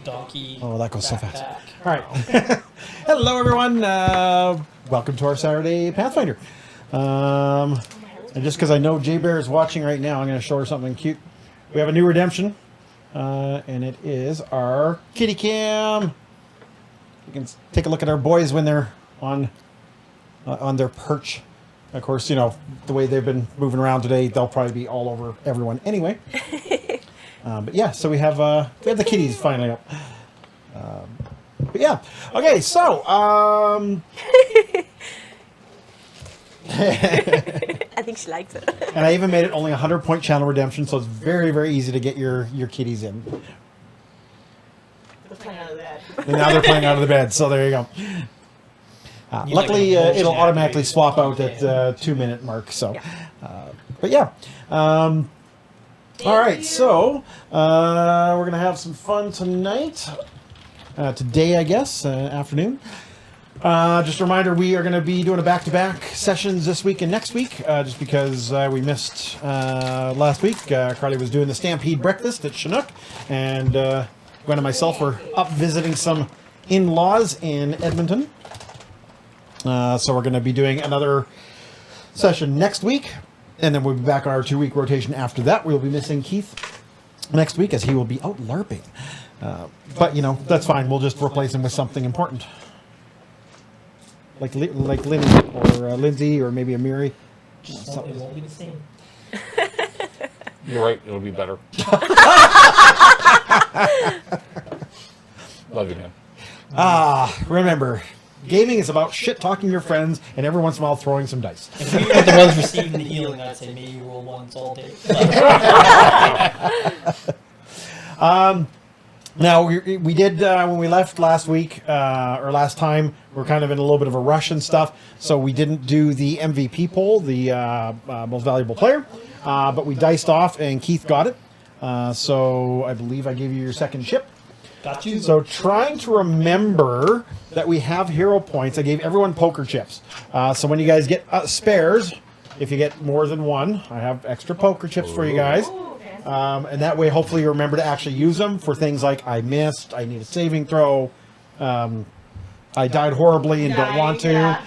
donkey. Oh, that goes so fast. backpack. All right. Hello, everyone. Welcome to our Saturday Pathfinder. And just because I know Jay Bear is watching right now, I'm going to show her something cute. We have a new redemption, and it is our kitty cam. You can take a look at our boys when they're on their perch. Of course, you know, the way they've been moving around today, they'll probably be all over everyone anyway. But yeah, so we have the kitties finally up. But yeah, okay, so I think she likes it. and I even made it only 100-point channel redemption, so it's very, very easy to get your kitties in. They're playing out of the bed. And now they're playing out of the bed, so there you go. Luckily, it'll automatically swap out at 2-minute mark. So, but yeah. All right, so we're gonna have some fun tonight. Today, I guess, afternoon. Just a reminder, we are going to be doing a back-to-back sessions this week and next week, just because we missed last week. Carly was doing the Stampede breakfast at Chinook, and Gwen and myself were up visiting some in-laws in Edmonton. So we're going to be doing another session next week, and then we'll be back on our 2-week rotation after that. We'll be missing Keith next week as he will be out LARPing. But, you know, that's fine. We'll just replace him with something important. Like Linny or Lindsay or maybe a Miri. It won't be the same. You're right. It'll be better. Love you, man. Remember, gaming is about shit-talking your friends and every once in a while throwing some dice. If we were the ones receiving the healing, I'd say maybe you roll ones all day. Now, we did, when we left last week, or last time, we were kind of in a little bit of a rush and stuff, so we didn't do the MVP poll, the most valuable player, but we diced off, and Keith got it. So I believe I gave you your second chip. Got you. So trying to remember that we have hero points, I gave everyone poker chips. So when you guys get spares, if you get more than one, I have extra poker chips for you guys. And that way, hopefully, you remember to actually use them for things like I missed, I need a saving throw, I died horribly and don't want to,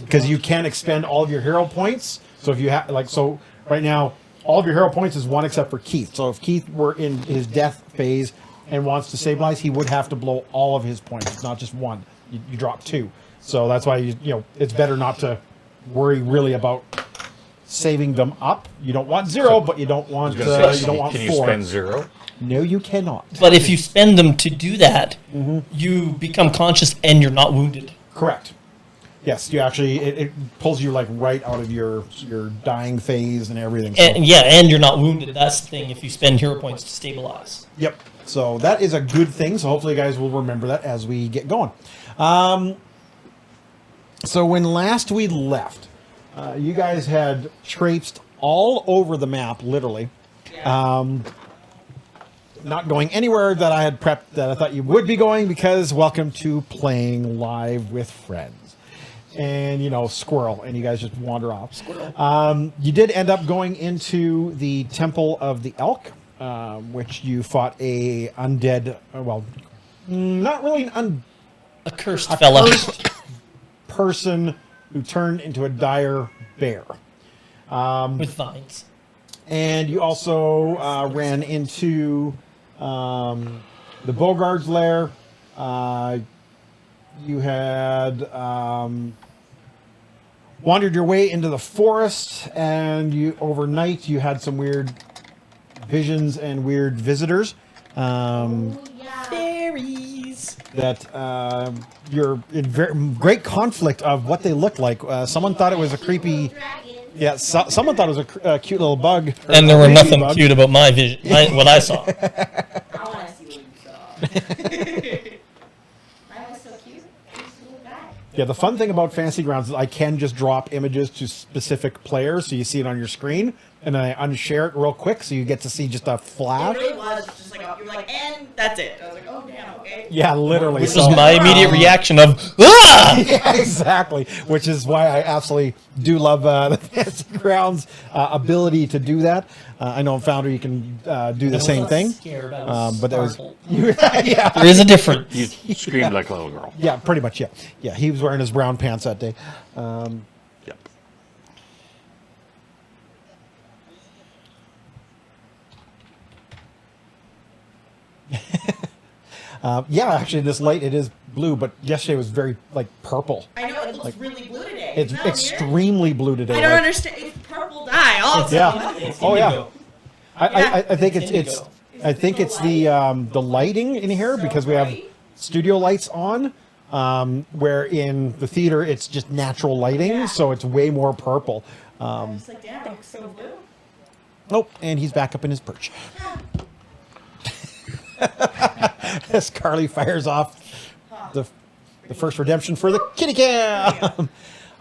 because you can expend all of your hero points. So if you have, like, so right now, all of your hero points is one except for Keith. So if Keith were in his death phase and wants to stabilize, he would have to blow all of his points. It's not just one. You drop 2. So that's why you know it's better not to worry really about saving them up. You don't want 0, but you don't want you don't want 4. Can you spend 0? No, you cannot. But if you spend them to do that, you become conscious and you're not wounded. Correct. Yes, you actually it pulls you like right out of your dying phase and everything. So. And you're not wounded. That's the thing. If you spend hero points to stabilize. Yep. So that is a good thing. So hopefully you guys will remember that as we get going. So when last we left, you guys had traipsed all over the map, literally. Not going anywhere that I had prepped that I thought you would be going, because welcome to playing live with friends. And, you know, squirrel, and you guys just wander off. Squirrel. You did end up going into the Temple of the Elk, which you fought a undead, well, not really A cursed fella. cursed person who turned into a dire bear. With vines. And you also ran into the Bogart's lair. You had wandered your way into the forest, and you overnight you had some weird visions and weird visitors. Fairies. That you're in great conflict of what they look like. Someone thought it was a creepy. Yeah, someone thought it was a cute little bug. And there were nothing cute about my vision, what I saw. I want to see what you saw. Mine was so cute. Yeah, the fun thing about Fantasy Grounds is I can just drop images to specific players, so you see it on your screen. and then I unshare it real quick so you get to see just a It flash. really was just like, you were like, and that's it. I was like, oh, damn, okay. Yeah, literally. Which So- was my immediate reaction of, ah! Yeah, exactly. Which is why I absolutely do love the Fantasy Grounds ability to do that. I know in Founder you can do the same thing. Scared, I was But that was startled. yeah, There is a difference. You screamed like a little girl. yeah, pretty much. Yeah, yeah. He was wearing his brown pants that day. Yep. Yeah, actually, this light it is blue, but yesterday was very like purple. I know, it looks really blue today. It's Isn't that weird? extremely blue today. I don't like- understand. It's purple dye also. Yeah. It's Oh yeah. indigo. I think it's Indigo. I think it's the lighting in here because we have bright. studio lights on. Where in the theater it's just natural lighting, Yeah. so it's way more purple. I was like, damn, it looks so blue. Oh, and he's back up in his perch. As Carly fires off the first redemption for the kitty cam.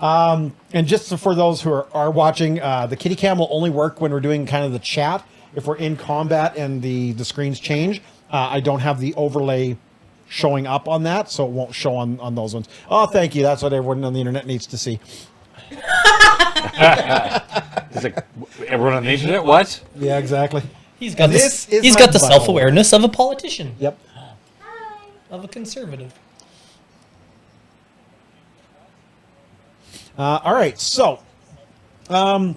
And just for those who are watching, the kitty cam will only work when we're doing kind of the chat. If we're in combat and the screens change, I don't have the overlay showing up on that, so it won't show on those ones. Oh, thank you. That's what everyone on the internet needs to see. It's like everyone on the internet. What? Yeah, exactly. He's got This is he's my got the butthole. self-awareness of a politician, Yep. of a conservative. All right, so we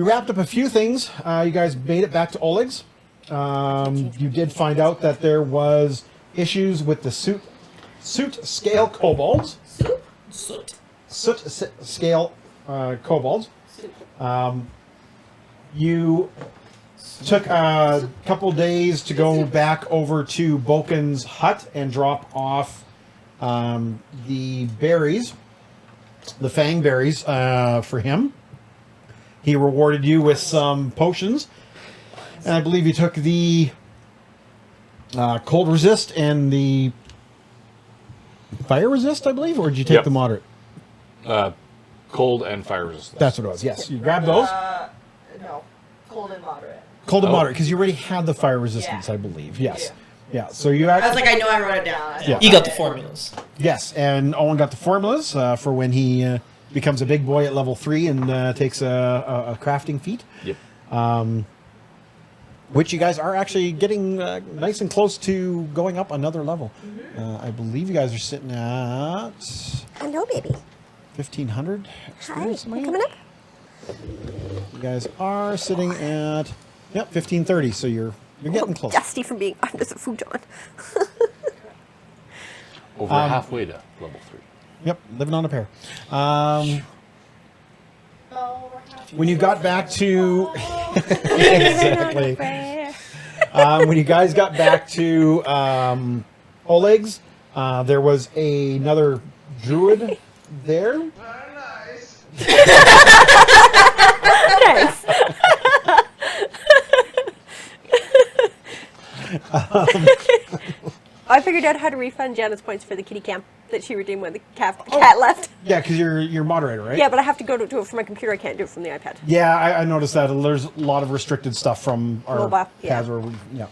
wrapped up a few things. You guys made it back to Oleg's. You did find out that there was issues with the suit scale kobolds. Soot. Scale kobolds. You took a couple days to go back over to Boken's hut and drop off the berries, the fang berries, for him. He rewarded you with some potions. And I believe you took the cold resist and the fire resist, I believe, or did you take Yep. the moderate? Cold and fire resistance. That's what it was. Yes, you grabbed those. No, cold and moderate. Cold and Oh. moderate, because you already had the fire resistance, Yeah. I believe. Yes. Yeah. So you I was actually, like, I know I wrote it down. Yeah. You got the formulas. yes, and Owen got the formulas for when he becomes a big boy at level 3 and takes a crafting feat. Yep. Which you guys are actually getting nice and close to going up another level. I believe you guys are sitting at Hello, baby. 1,500 Hi, experience. am I you at? coming up? You guys are sitting at 1,530. So you're getting close. Dusty from being under the futon. Over halfway to level 3. Yep, living on a pear. Oh, we're happy. When you got back to exactly, when you guys got back to Oleg's, there was another druid there. Nice. I figured out how to refund Janet's points for the kitty cam that she redeemed when the cat left. Yeah, because you're moderator, right? Yeah, but I have to go to do it from my computer. I can't do it from the iPad. Yeah, I noticed that. There's a lot of restricted stuff from our Mobile, yeah. pads where yeah.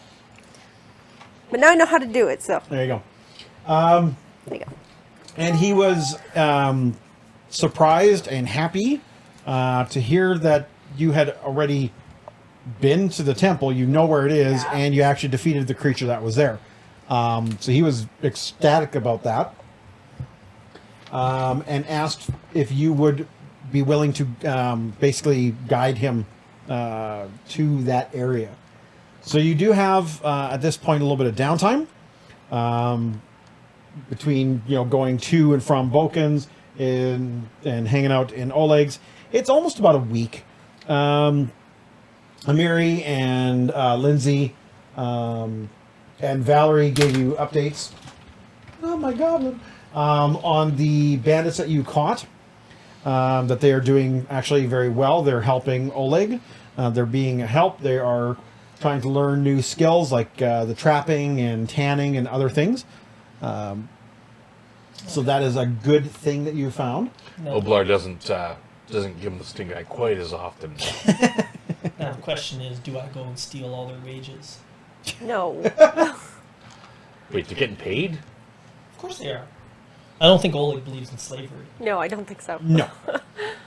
But now I know how to do it, so There you go. there you go. And he was surprised and happy to hear that you had already been to the temple. You know where it is, Yeah. and you actually defeated the creature that was there. So he was ecstatic about that, and asked if you would be willing to basically guide him to that area. So you do have at this point a little bit of downtime between going to and from Boken's and hanging out in Oleg's. It's almost about a week. Amiri and Lindsay and Valerie gave you updates. Oh my goblin! On the bandits that you caught, that they are doing actually very well. They're helping Oleg. They're being a help. They are trying to learn new skills like the trapping and tanning and other things. So that is a good thing that you found. Oblar doesn't doesn't give them the stink eye quite as often. Now the question is, do I go and steal all their wages? No. Wait, they're getting paid? Of course they are. I don't think Oleg believes in slavery. No, I don't think so. No.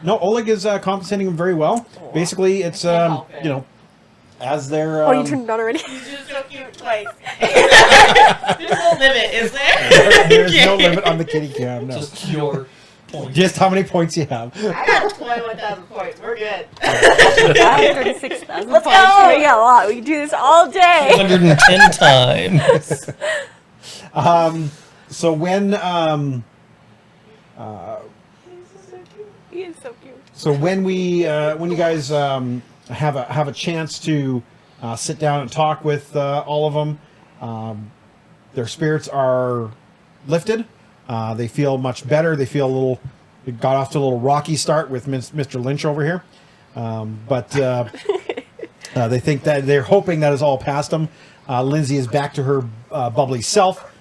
No, Oleg is compensating them very well. Basically, it's, as they're... Oh, you turned it on already? He's just so cute twice. There's no limit, is there? There's no limit on the kitty cam, no. Just your point. Just how many points you have. I got 21,000 points. We're good. 36,000 Let's points. go! We got a lot. We can do this all day. 110 times. So when... He is so cute. So when you guys have a chance to sit down and talk with all of them, their spirits are lifted. They feel much better. They feel a little. It got off to a little rocky start with Mr. Lynch over here, but they think that they're hoping that is all past them. Lindsay is back to her bubbly self.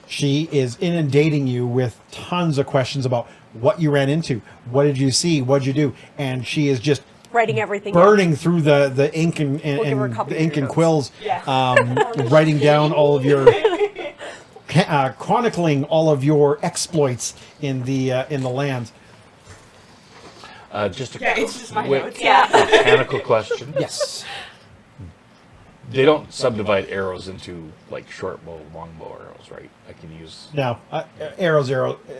She is inundating you with tons of questions about what you ran into, what did you see, what did you do, and she is just Writing everything burning through the ink and We'll give her a copy the of ink your and notes. quills, Yeah. writing down all of your chronicling all of your exploits in the land. Just a Yeah, it's just my quick notes. Yeah. mechanical question. Yes. They don't subdivide arrows into like short bow, long bow arrows, right? I can use. Now, arrows. Yeah.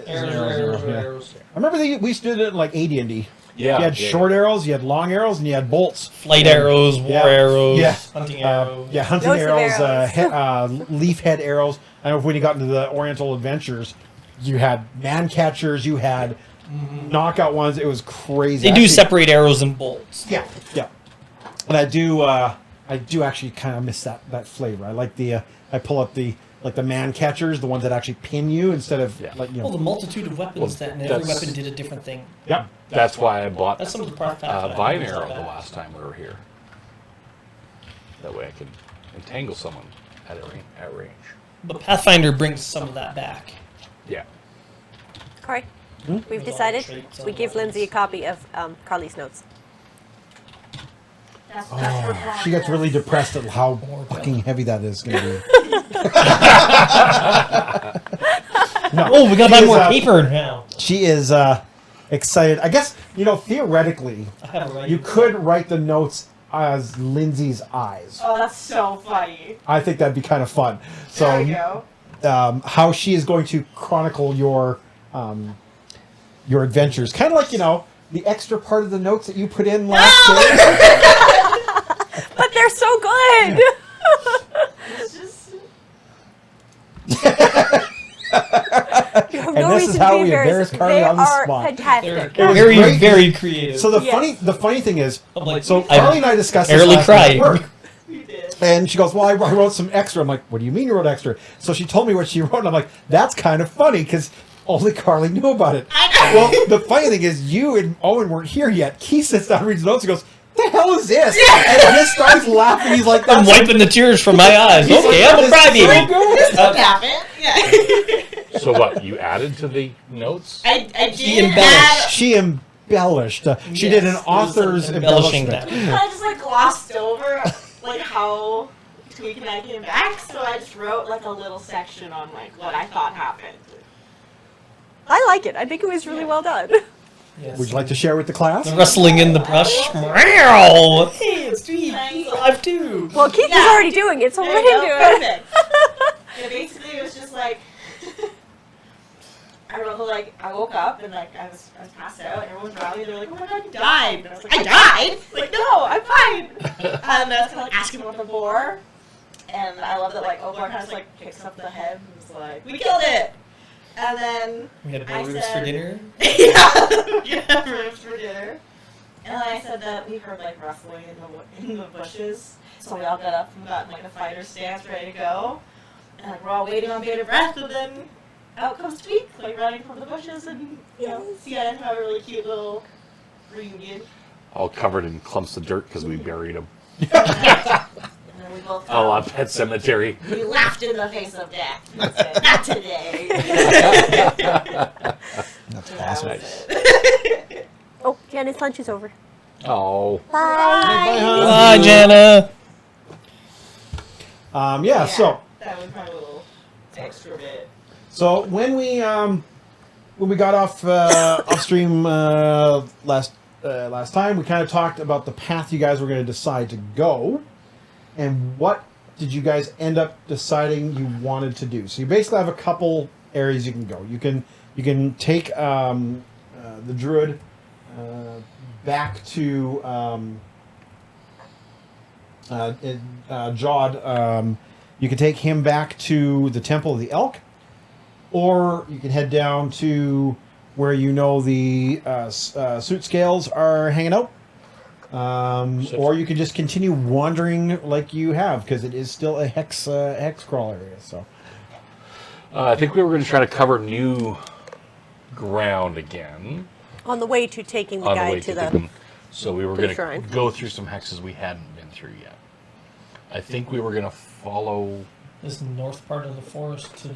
Arrows. I remember we used to do it in like AD&D. Yeah. You had short arrows, you had long arrows, and you had bolts. Flight arrows, war arrows, Yeah. hunting arrows. Yeah, hunting Loads of arrows, leaf head arrows. I know when you got into the Oriental Adventures, you had man catchers, you had knockout ones. It was crazy. They do Actually, separate arrows and bolts. Yeah, yeah. And I do actually kind of miss that flavor. I like the I pull up the man catchers, the ones that actually pin you instead of Well, the multitude of weapons and every that's- weapon did a different thing. Yep. That's why I bought That's some of the part vine arrow the last time we were here. That way I can entangle someone at range. But Pathfinder brings some of that back. Yeah. Corey, we've With all decided the traits we and give Lindsay a weapons. copy of Carly's notes. That's Oh, she gets really depressed at how fucking heavy that is going to be. No, Oh, we gotta buy she is, more paper now. She is excited. I guess, theoretically, I have a right. you could write the notes as Lindsay's eyes. Oh, that's so funny. I think that'd be kind of fun. There we So, go. how she is going to chronicle your adventures, kind of like the extra part of the notes that you put in last day. But they're so good! It's just... You have And no this is reason how to be we embarrass embarrassed. Carly They on the are spot. fantastic. They're was very, great. very creative. So the Yes. funny thing is, I'm like, so I Carly and I discussed this barely last night at cried. work. You did. And she goes, well, I wrote some extra. I'm like, what do you mean you wrote extra? So she told me what she wrote, and I'm like, that's kind of funny, because only Carly knew about it. I know. Well, the funny thing is, you and Owen weren't here yet. Keith sits down and reads notes and goes, the hell is this? And he just starts laughing. He's like, I'm that's wiping the tears from my eyes. He's Okay, like, I'm a "That is crybaby. so good." This doesn't happen. Yeah. So what? You added to the notes? I She did embellished. add... She embellished. She did an Yes, author's there's some embellishing embellishment. that. I just glossed over how Tweak and I came back, so I just wrote a little section on what I thought happened. I like it. I think it was really well done. Yes. Would you like to share with the class? The rustling in the brush. Meow. Hey, it's Tweed. He's alive too. Well, Keith Yeah. is already doing it, so There let you him go, do it. perfect. Yeah, basically it was just I wrote I woke up and I was passed out and everyone was rallying. They're like, "Oh my god, you died!" And I was like, "I died?" No, I'm fine. And I was kind of asking about the boar, and I love that Obor kind of picks up the head and was like, "We killed it." And then We had I burgers for said- dinner. yeah, ribs for dinner. And then I said that we heard rustling in the bushes, so we all got up and got in a fighter stance, ready to go. And we're all waiting on bated breath, and then out comes Tweak, running from the bushes, and see, I have a really cute little reunion. All covered in clumps of dirt because we buried them. And then we both All on Pet Cemetery. we laughed in the face of death. And said, "Not today." That's That awesome. was it. Janet's lunch is over. Oh. Bye, hon. Bye, Jana. So That was my little extra bit. So when we got off stream last time, we kind of talked about the path you guys were going to decide to go, and what did you guys end up deciding you wanted to do? So you basically have a couple areas you can go. You can take the druid back to Jod. You can take him back to the Temple of the Elk. Or you can head down to where you know the suit scales are hanging out. Or you can just continue wandering like you have, because it is still a hex crawl area. So I think we were going to try to cover new ground again. On the way to taking the On the guy way to to the... the... So we were to the going shrine. to go through some hexes we hadn't been through yet. I think we were going to follow... This north part of the forest to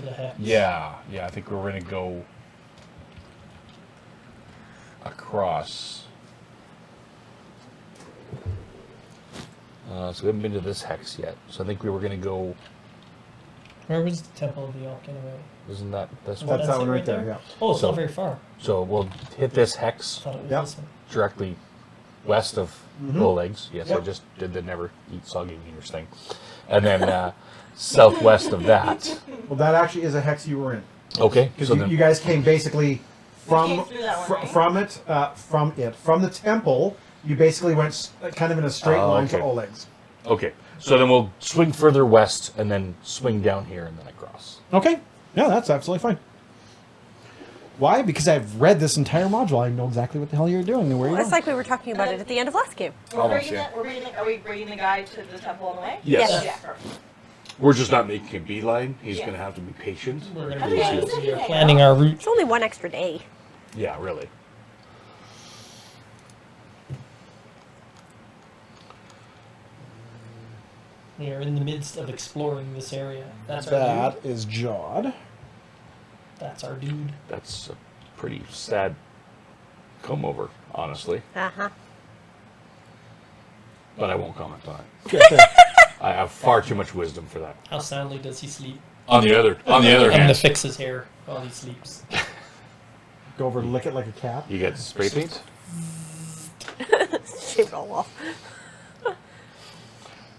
the hex. Yeah, I think we were going to go across. So we haven't been to this hex yet. So I think we were going to go... Where was the Temple of the Elk anyway? Isn't that this Oh, one? that's that it one right there. Yeah. Oh, it's So- not very far. So we'll hit this I hex thought it was Yep. this one. directly west of Mhm. Bull Legs. Yes, I Yep. just did the never eat soggy wieners thing. And then southwest of that. Well, that actually is a hex you were in, Okay, because so you then guys came basically came through that one, right? from the temple. You basically went kind of in a straight Oh, line okay. to Oleg's. okay, so then we'll swing further west and then swing down here and then across. Okay. Yeah, that's absolutely fine. Why? Because I've read this entire module. I know exactly what the hell you're doing and where Well, you're it's going. like we were talking about it at the end of last game. Almost, yeah. Are we bringing the guy to the temple on the way? Yes. Yes. Yeah, perfect. We're just not making a beeline. He's Yeah. going to have to be patient. We're Okay, gonna be so we are yeah. planning our route. It's only one extra day. Yeah, really. We are in the midst of exploring this area. That's our That dude. is Jod. That's our dude. That's a pretty sad come over, honestly. Uh-huh. But I won't comment on it. Get there. I have far too much wisdom for that. How soundly does he sleep? On the other I'm gonna hand, fix his hair while he sleeps. Go over and lick it like a cat. you get spray paint. Shave it all off.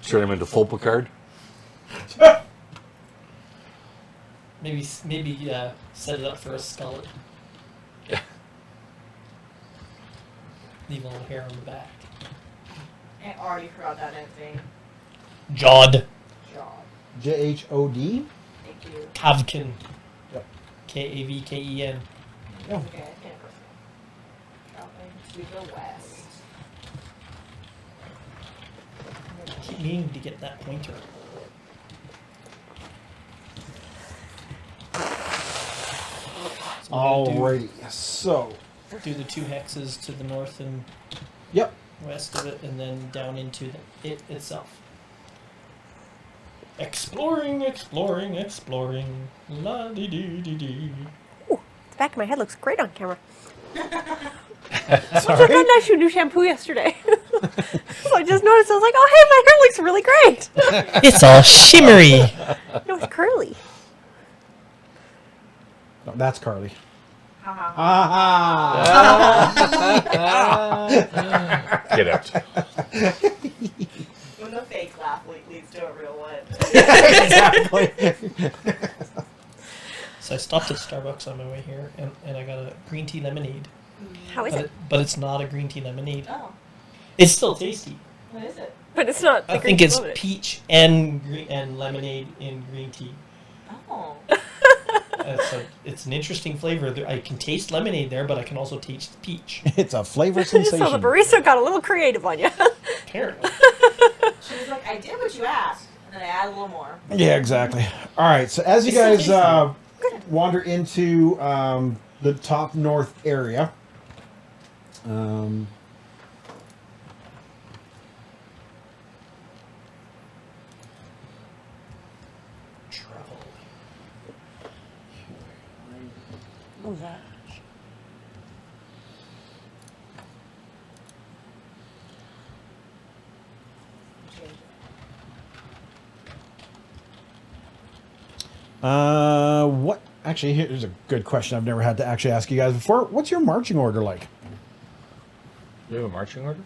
Turn him into full Picard. Maybe set it up for a skull. Leave a little hair on the back. I already forgot that name. Jod. Job. Jhod. Thank you. Kavken. Yep. Kavken. Yeah. Okay, I can't traveling to the west. Keep meaning to get that pointer. So we're gonna Alrighty. So, do the two hexes to the north and yep. west of it, and then down into it itself. Exploring. La dee dee dee dee. The back of my head looks great on camera. Sorry. I got nice new shampoo yesterday. So I just noticed, I was like, oh hey, my hair looks really great. It's all shimmery. It was curly. No, that's Carly. Haha. Ah. Get out. When the fake laugh leads to a real one. Exactly. So I stopped at Starbucks on my way here, and I got a green tea lemonade. How is it? But it's not a green tea lemonade. Oh, It's still tasty. what is it? But it's not. I the think green it's lemonade. peach and lemonade in green tea. Oh. It's an interesting flavor. I can taste lemonade there, but I can also taste peach. It's a flavor sensation. So the barista got a little creative on you. Apparently. She was like, I did what you asked. And then I added a little more. Yeah, exactly. All right. So as you It's still guys tasty. wander into the top north area, Travel. What was that? What? Actually, here's a good question I've never had to actually ask you guys before. What's your marching order like? Do we have a marching order?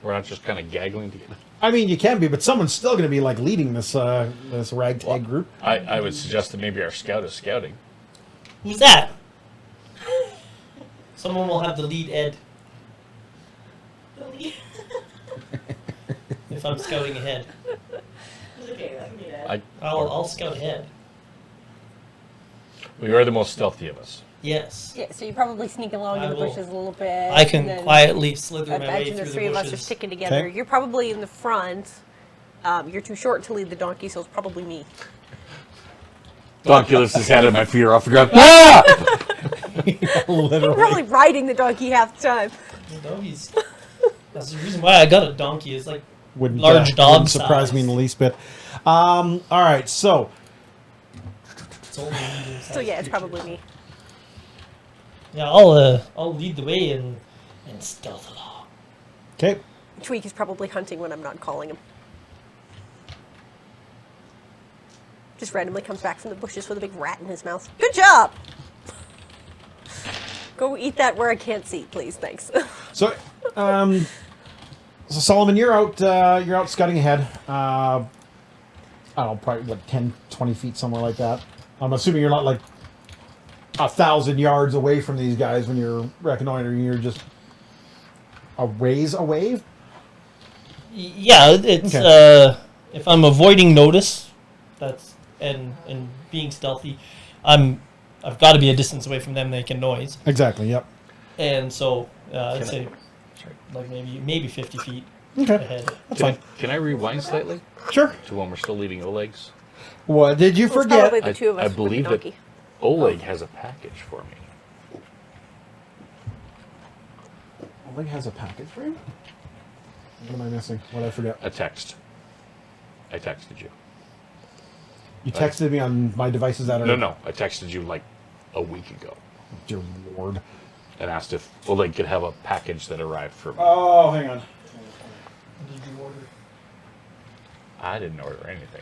We're not just kind of gaggling together. I mean, you can be, but someone's still going to be like leading this ragtag group. I would suggest that maybe our scout is scouting. Who's that? Someone will have the lead, Ed. If I'm scouting ahead, It's okay, that can be that. I'll scout ahead. We are the most stealthy of us. Yes. Yeah, so you probably sneak along I in the will. bushes a little bit. I can and then quietly slither my way imagine through the the three of us are bushes. sticking together. Okay. You're probably in the front. You're too short to lead the donkey, so it's probably me. Donkey lifts his head and my feet are off the ground. Ah! You're Literally. probably riding the donkey half the time. The donkeys. That's the reason why I got a donkey. Is like Wouldn't, large dog wouldn't surprise size. me in the least bit. All right, so it's only medium-sized So yeah, it's creature. probably me. Yeah, I'll lead the way and stealth along. okay, Tweak is probably hunting when I'm not calling him. Just randomly comes back from the bushes with a big rat in his mouth. Good job! Go eat that where I can't see, please. Thanks. so Solomon, you're out scouting ahead. I don't know, probably what 10, 20 feet, somewhere like that. I'm assuming you're not like 1,000 yards away from these guys when you're reconnoitering. You're just a ways away. Yeah, it's Okay. if I'm avoiding notice, that's and being stealthy, I've got to be a distance away from them making noise, Exactly. Yep. and so I'd Can I- say Sorry. like maybe 50 feet Okay. ahead. That's Can I, fine. can I rewind slightly Sure. to when we're still leading Oleg's? What did you Well, it's forget? probably the two of us I with the believe that donkey. Oleg has a package for me. Oleg has a package for you. What am I missing? What did I forget? A text. I texted you. You texted me on my devices that are. No. I texted you like a week ago Dear Lord. and asked if Oleg could have a package that arrived for me. Oh, hang on. What did you order? I didn't order anything.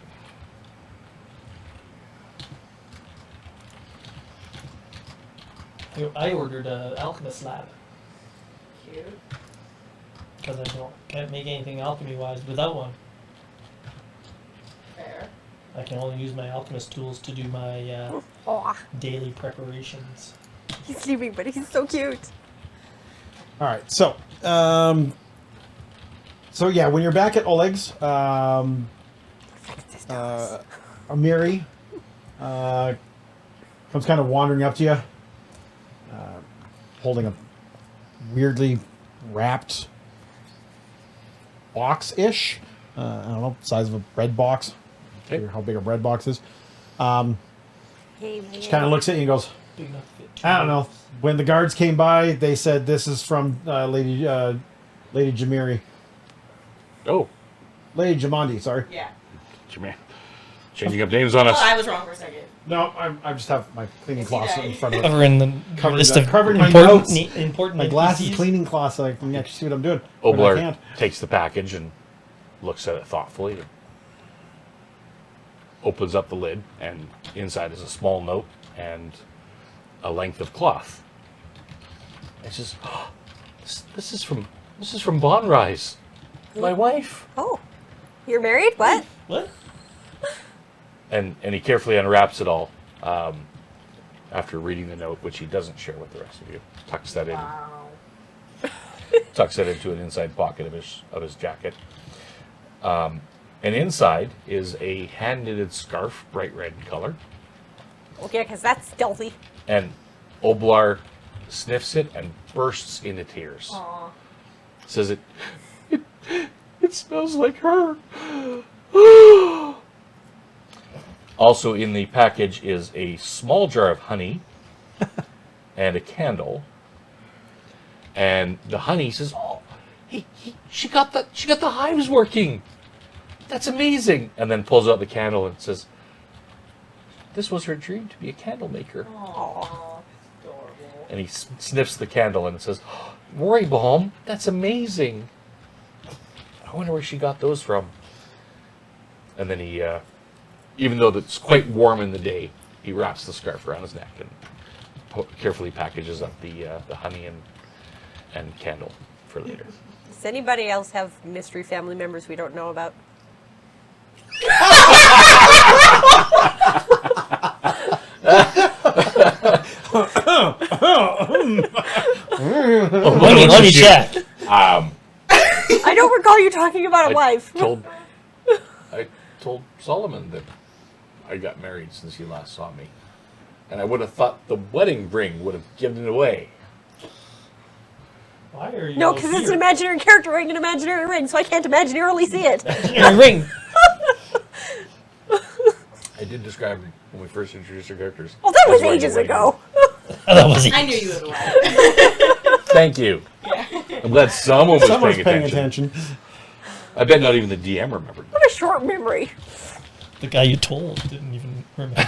I ordered a alchemist lab Cute. because I can't make anything alchemy wise without one. Fair. I can only use my alchemist tools to do my Aw, daily preparations. he's sleeping, but he's so cute. All right, so yeah, when you're back at Oleg's, Amiri comes kind of wandering up to you, holding a weirdly wrapped box-ish. I don't know, size of a bread box. Okay. Figure how big a bread box is. Hey, man. She kind of looks at you and goes, Big enough to fit two I don't know. loaves. When the guards came by, they said this is from Lady Jamiri. Oh, Lady Jamandi, sorry. Yeah. Jameer. Changing up names on Oh, us. I was wrong for a second. No, I just have my cleaning Is he cloth dying? in front of Covering the Covering list that- of covering my important, notes. important my glasses NPCs. cleaning cloth so I can actually see what I'm doing. But I Oblar can't. takes the package and looks at it thoughtfully. And opens up the lid, and inside is a small note and a length of cloth. It says, oh, "This is from Bonrise, my wife." Oh, you're married? What? What? And he carefully unwraps it all after reading the note, which he doesn't share with the rest of you. Tucks that in. Wow. Tucks it into an inside pocket of his jacket. And inside is a hand-knitted scarf, bright red in color. Okay, because that's stealthy. And Oblar sniffs it and bursts into tears. Aw. Says it smells like her. Also in the package is a small jar of honey and a candle. And the honey says, "Oh, she got the hives working. That's amazing." And then pulls out the candle and says, "This was her dream, to be a candle maker." Aw. Adorable. And he sniffs the candle and says, "Oh, Rory Baum, that's amazing. I wonder where she got those from." And then he, even though it's quite warm in the day, he wraps the scarf around his neck and carefully packages up the honey and candle for later. Does anybody else have mystery family members we don't know about? Let me check. I don't recall you talking about a wife. I told Solomon that I got married since he last saw me. And I would have thought the wedding ring would have given it away. Why are you? No, because it's an imaginary character wearing an imaginary ring, so I can't imaginarily see it. imaginary ring. I did describe him when we first introduced our characters. Well, that was That's why ages the wedding ago. That was I it. knew you would laugh. Thank you. I'm glad someone was Someone's paying attention. attention. I bet not even the DM remembered. What a short memory. The guy you told didn't even remember.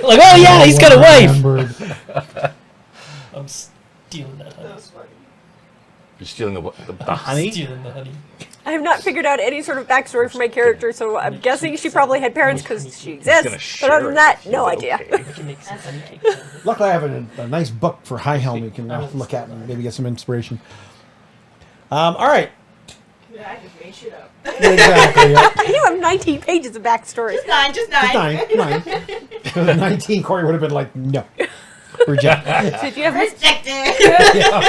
Like, oh yeah, he's got a wife. Remembered. I'm stealing that honey. That was funny. You're stealing the honey? Stealing the honey. I have not figured out any sort of backstory for my character, so I'm guessing she probably had parents because she He's gonna exists. share But other than it. that, no Okay. idea. We can make some honey cakes. Luckily, I have a nice book for High Helm we can look at and maybe get some inspiration. All right. Yeah, I just made shit up. Exactly. Yeah. You have 19 pages of backstory. Just nine. Nine. If it was 19, Corey would have been like, no. Reject. So do you have Rejected.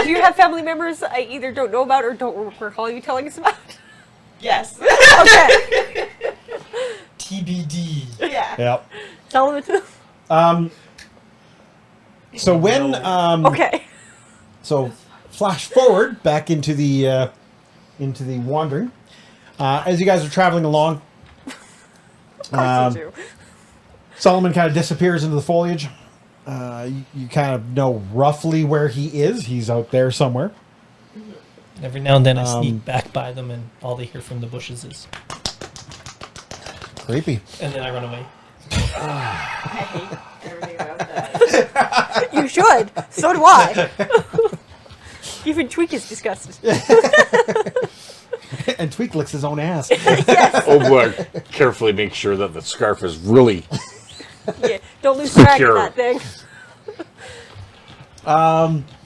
do you have family members I either don't know about or don't recall you telling us about? Yes. Okay. TBD. Yeah. Yep. Tell them it's So when okay. so flash forward back into the wandering, as you guys are traveling along, Of course you do. Solomon kind of disappears into the foliage. You kind of know roughly where he is. He's out there somewhere. Every now and then I sneak back by them, and all they hear from the bushes is, Creepy. and then I run away. I hate everything about that. You should. So do I. Even Tweak is disgusted. And Tweak licks his own ass. Oh boy, carefully make sure that the scarf is really... Yeah, don't lose track of Secure. that thing.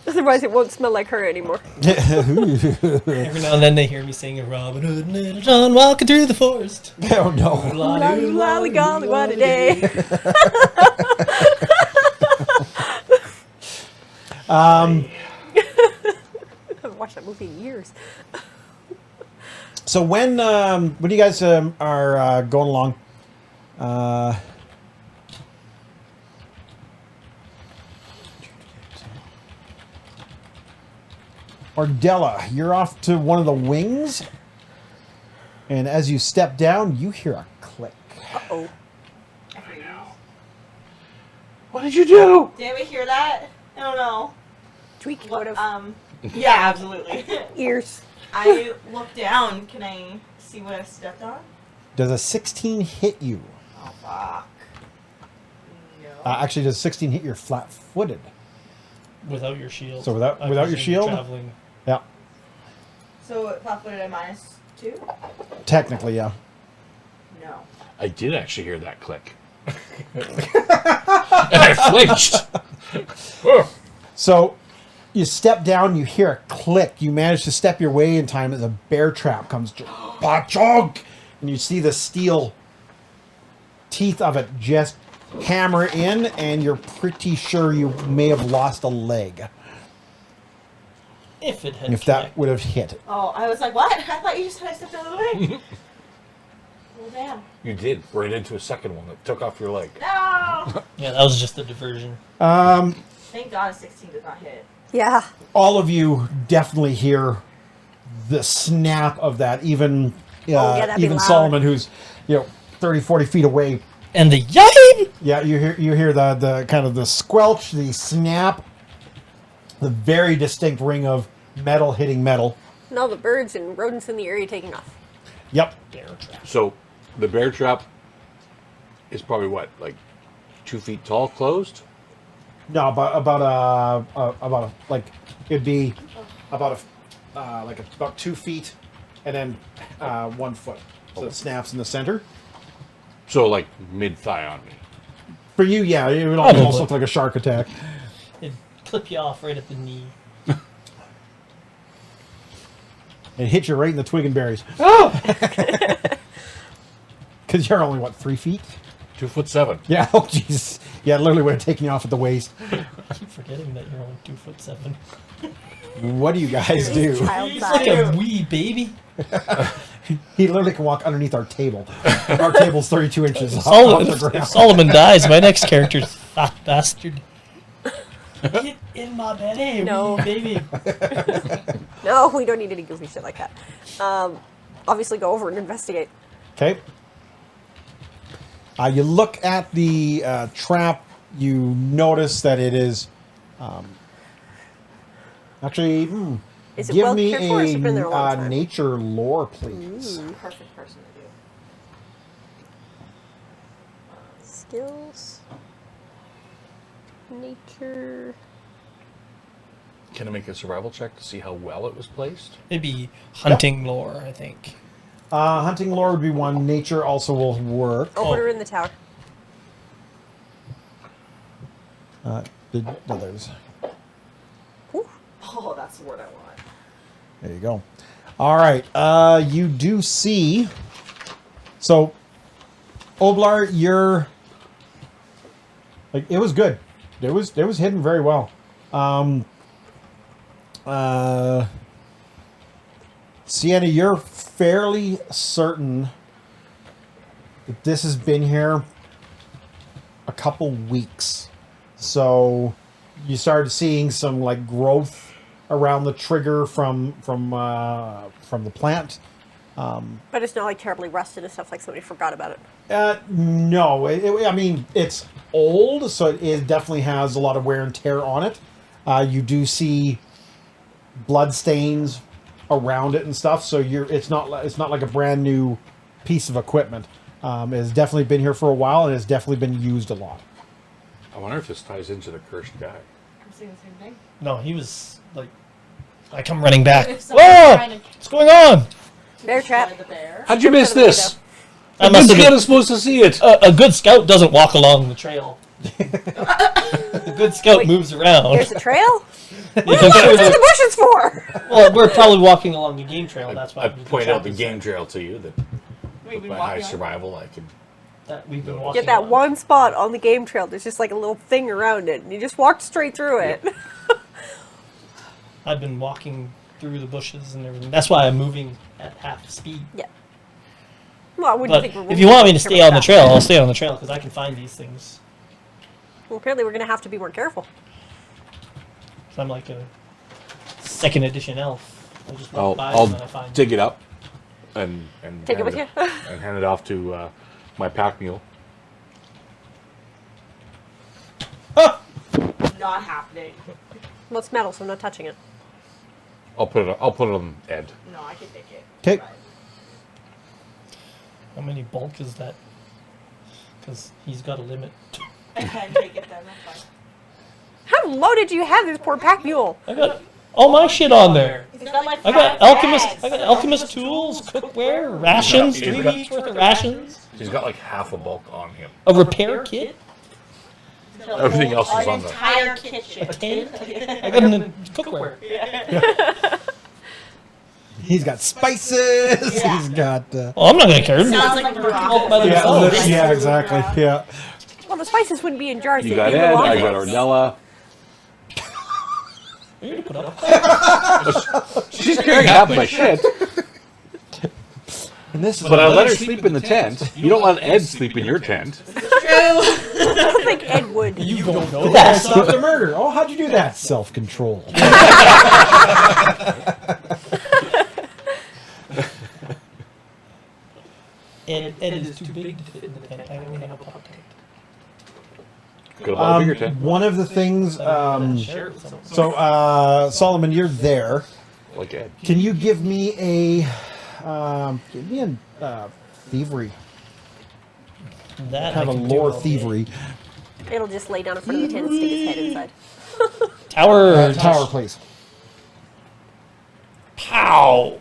Otherwise, it won't smell like her anymore. Every now and then they hear me singing Robin Hood and Little John walking through the forest. Oh no. Lolly, lolly, golly, what a day. I haven't watched that movie in years. So when you guys are going along, Ardella, you're off to one of the wings, and as you step down, you hear a click. Uh-oh. What did you do? Did we hear that? I don't know. Tweak would have Yeah, absolutely. ears. I look down. Can I see what I stepped on? Does a 16 hit you? Oh, fuck. No. Actually, does 16 hit your flat-footed? Without your shield. So without I your presume shield? Traveling. Yeah, So, flat-footed at -2? technically, yeah. No. I did actually hear that click. And I flinched. Oh. So you step down, you hear a click. You manage to step your way in time as a bear trap comes, pa-chonk, and you see the steel teeth of it just hammer in, and you're pretty sure you may have lost a leg If it had if that connected. would have hit it. Oh, I was like, what? I thought you just said I stepped out of the way. Well, damn. You did, right into a second one that took off your leg. No! Yeah, that was just a diversion. Thank God a 16 did not hit. Yeah. All of you definitely hear the snap of that. Even yeah, that'd be even loud. Solomon, who's 30, 40 feet away. And the yay! Yeah, you hear the kind of the squelch, the snap, the very distinct ring of metal hitting metal. And all the birds and rodents in the area taking off. Yep. So the bear trap is probably what, like 2 feet tall, closed? No, about it'd be about about 2 feet, and then 1 foot. So it snaps in the center. So like mid-thigh on me. For you, yeah, it would almost Probably. look like a shark attack. It'd clip you off right at the knee. It hit you right in the twig and berries. Oh! Because you're only, what, 3 feet? 2'7". Yeah, oh, Jesus. Yeah, it literally would have taken you off at the waist. I keep forgetting that you're only 2'7". What do you guys do? Child He's like size. a wee baby. He literally can walk underneath our table. Our table's 32 inches off Solomon, the if ground. Solomon dies, my next character's fat bastard. Get in my belly, No. wee baby. No, we don't need any goofy shit like that. Obviously, go over and investigate. Okay. You look at the trap. You notice that it is... actually, Is it give well me cared for, or has it been there a long a time? nature lore, please. Perfect person to do. Skills. Nature. Can I make a survival check to see how well it was placed? Maybe hunting lore, I think. Hunting lore would be one. Nature also will work. Put her in the tower. There's... Whew. Oh, that's the word I want. There you go. All right. You do see. So, Oblar, you're like it was good. It was hidden very well. Sienna, you're fairly certain that this has been here a couple weeks. So you started seeing some like growth around the trigger from the plant. But it's not like terribly rusted and stuff like somebody forgot about it. No, I mean it's old, so it definitely has a lot of wear and tear on it. You do see blood stains around it and stuff, so it's not like a brand new piece of equipment. It has definitely been here for a while, and it's definitely been used a lot. I wonder if this ties into the cursed guy. I'm saying the same thing. No, he was like, I come running back. If someone's Whoa! trying to What's going on? Bear trap. destroy the bear. How'd you miss this? I A must good have scout been, is supposed to see it. a good scout doesn't walk along the trail. A good scout Wait, moves around. There's a trail? You can What's sort the of- bushes for? well, we're probably walking along the game trail. That's why I we point out the trapped game trail to you that We've with been my high walking on. survival I can. that we've been walking. Get that on. one spot on the game trail. There's just like a little thing around it, and you just walked straight through it. I've been walking through the bushes and everything. That's why I'm moving at half speed. Yeah. Well, I wouldn't But think we're if you want me to moving stay on the that trail, fast. I'll stay on the trail because I can find these things. Well, apparently we're gonna have to be more careful. So I'm like a second edition elf. I just walk by them and I find dig it up and Take it hand with you? and hand it off to my pack mule. Not happening. Well, it's metal, so I'm not touching it. I'll put it on Ed. No, I can take it. 'Kay. How many bulk is that? Because he's got a limit. I can take it then. That's fine. How loaded do you have this poor pack mule? I got all my shit on there. He's got like I got 5 alchemist. bags. I got alchemist tools, cookware, rations, Yeah, 3 got- weeks worth of rations, He's got like half a bulk on him. a repair kit, He's got Everything else is an on there. entire kitchen. a tent. I got an cookware. He's got spices. Yeah. He's got. Well, I'm not gonna care. Sounds like we're All by off. Yeah, themselves. yeah, exactly. Yeah. Well, the spices wouldn't be in jars. You they'd got be in Ed. the I got boxes. Ornella. You're gonna put up. She's carrying half my shit. And this is But I let her sleep in the tent. You don't let Ed sleep in your tent. I don't think Ed would. You don't know That's that. not the murder. Oh, how'd you do that? Self-control. Ed is too big to fit in the tent. I only have a pop tent. Could have bought a bigger tent. One of the things. Share it with someone. So, Solomon, you're there. Like Ed. Can you give me a thievery? That Kind I of a can do lore all day. thievery. It'll just lay down in front of the tent and stick its head inside. Tower. Tower, please. Pow.